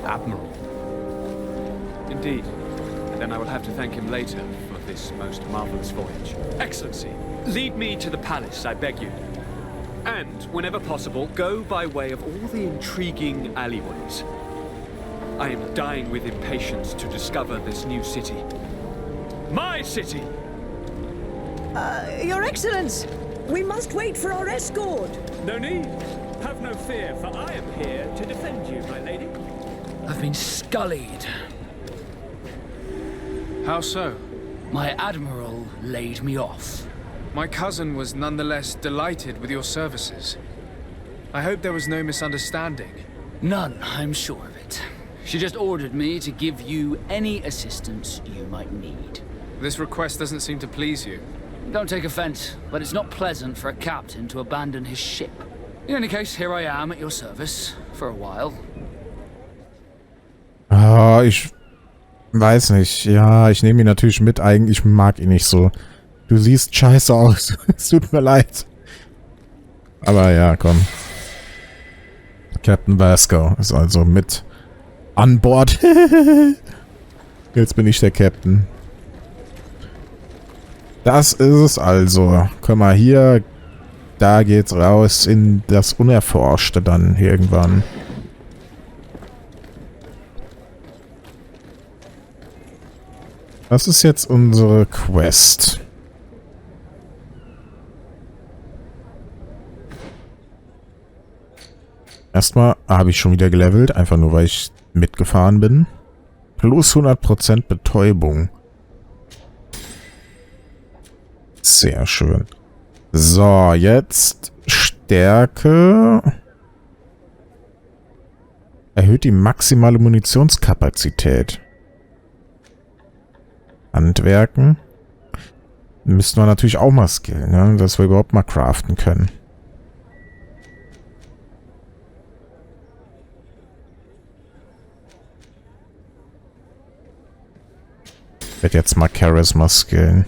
admiral. Indeed. Then I will have to thank him later for this most marvelous voyage. Excellency, lead me to the palace, I beg you. And, whenever possible, go by way of all the intriguing alleyways. I am dying with impatience to discover this new city. My city! Your Excellence! We must wait for our escort! No need. Have no fear, for I am here to defend you, my lady. I've been scullied. How so? My admiral laid me off. My cousin was nonetheless delighted with your services. I hope there was no misunderstanding. None, I'm sure of it. She just ordered me to give you any assistance you might need. This request doesn't seem to please you. Don't take offense, but it's not pleasant for a captain to abandon his ship. In any case, here I am at your service, for a while. Ah, ich weiß nicht. Ja, ich nehme ihn natürlich mit. Eigentlich mag ihn nicht so. Du siehst scheiße aus. Es tut mir leid. Aber ja, komm. Captain Vasco ist also mit an Bord. Jetzt bin ich der Captain. Das ist es also. Komm mal hier. Da geht's raus in das Unerforschte dann irgendwann. Was ist jetzt unsere Quest? Erstmal habe ich schon wieder gelevelt, einfach nur weil ich mitgefahren bin. Plus 100% Betäubung. Sehr schön. So, jetzt Stärke. Erhöht die maximale Munitionskapazität. Handwerken. Müssten wir natürlich auch mal skillen, ne? Dass wir überhaupt mal craften können. Ich werde jetzt mal Charisma skillen.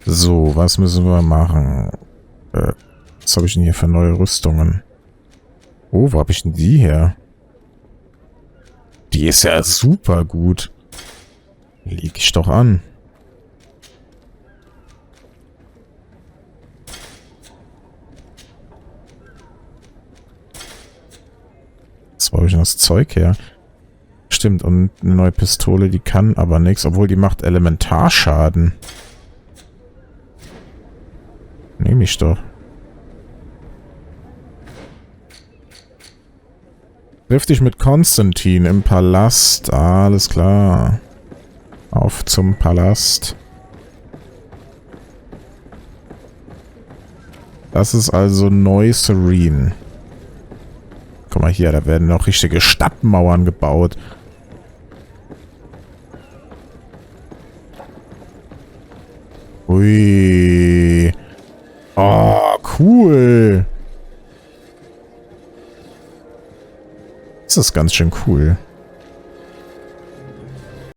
So, was müssen wir machen? Was habe ich denn hier für neue Rüstungen? Oh, wo habe ich denn die her? Die ist ja super gut. Leg ich doch an. Was habe ich denn das Zeug her? Stimmt, und eine neue Pistole, die kann aber nichts, obwohl die macht Elementarschaden. Nehme ich doch. Triff dich mit Konstantin im Palast. Alles klar. Auf zum Palast. Das ist also Neu-Serene. Guck mal hier, da werden noch richtige Stadtmauern gebaut. Ui. Oh, cool. Das ist ganz schön cool.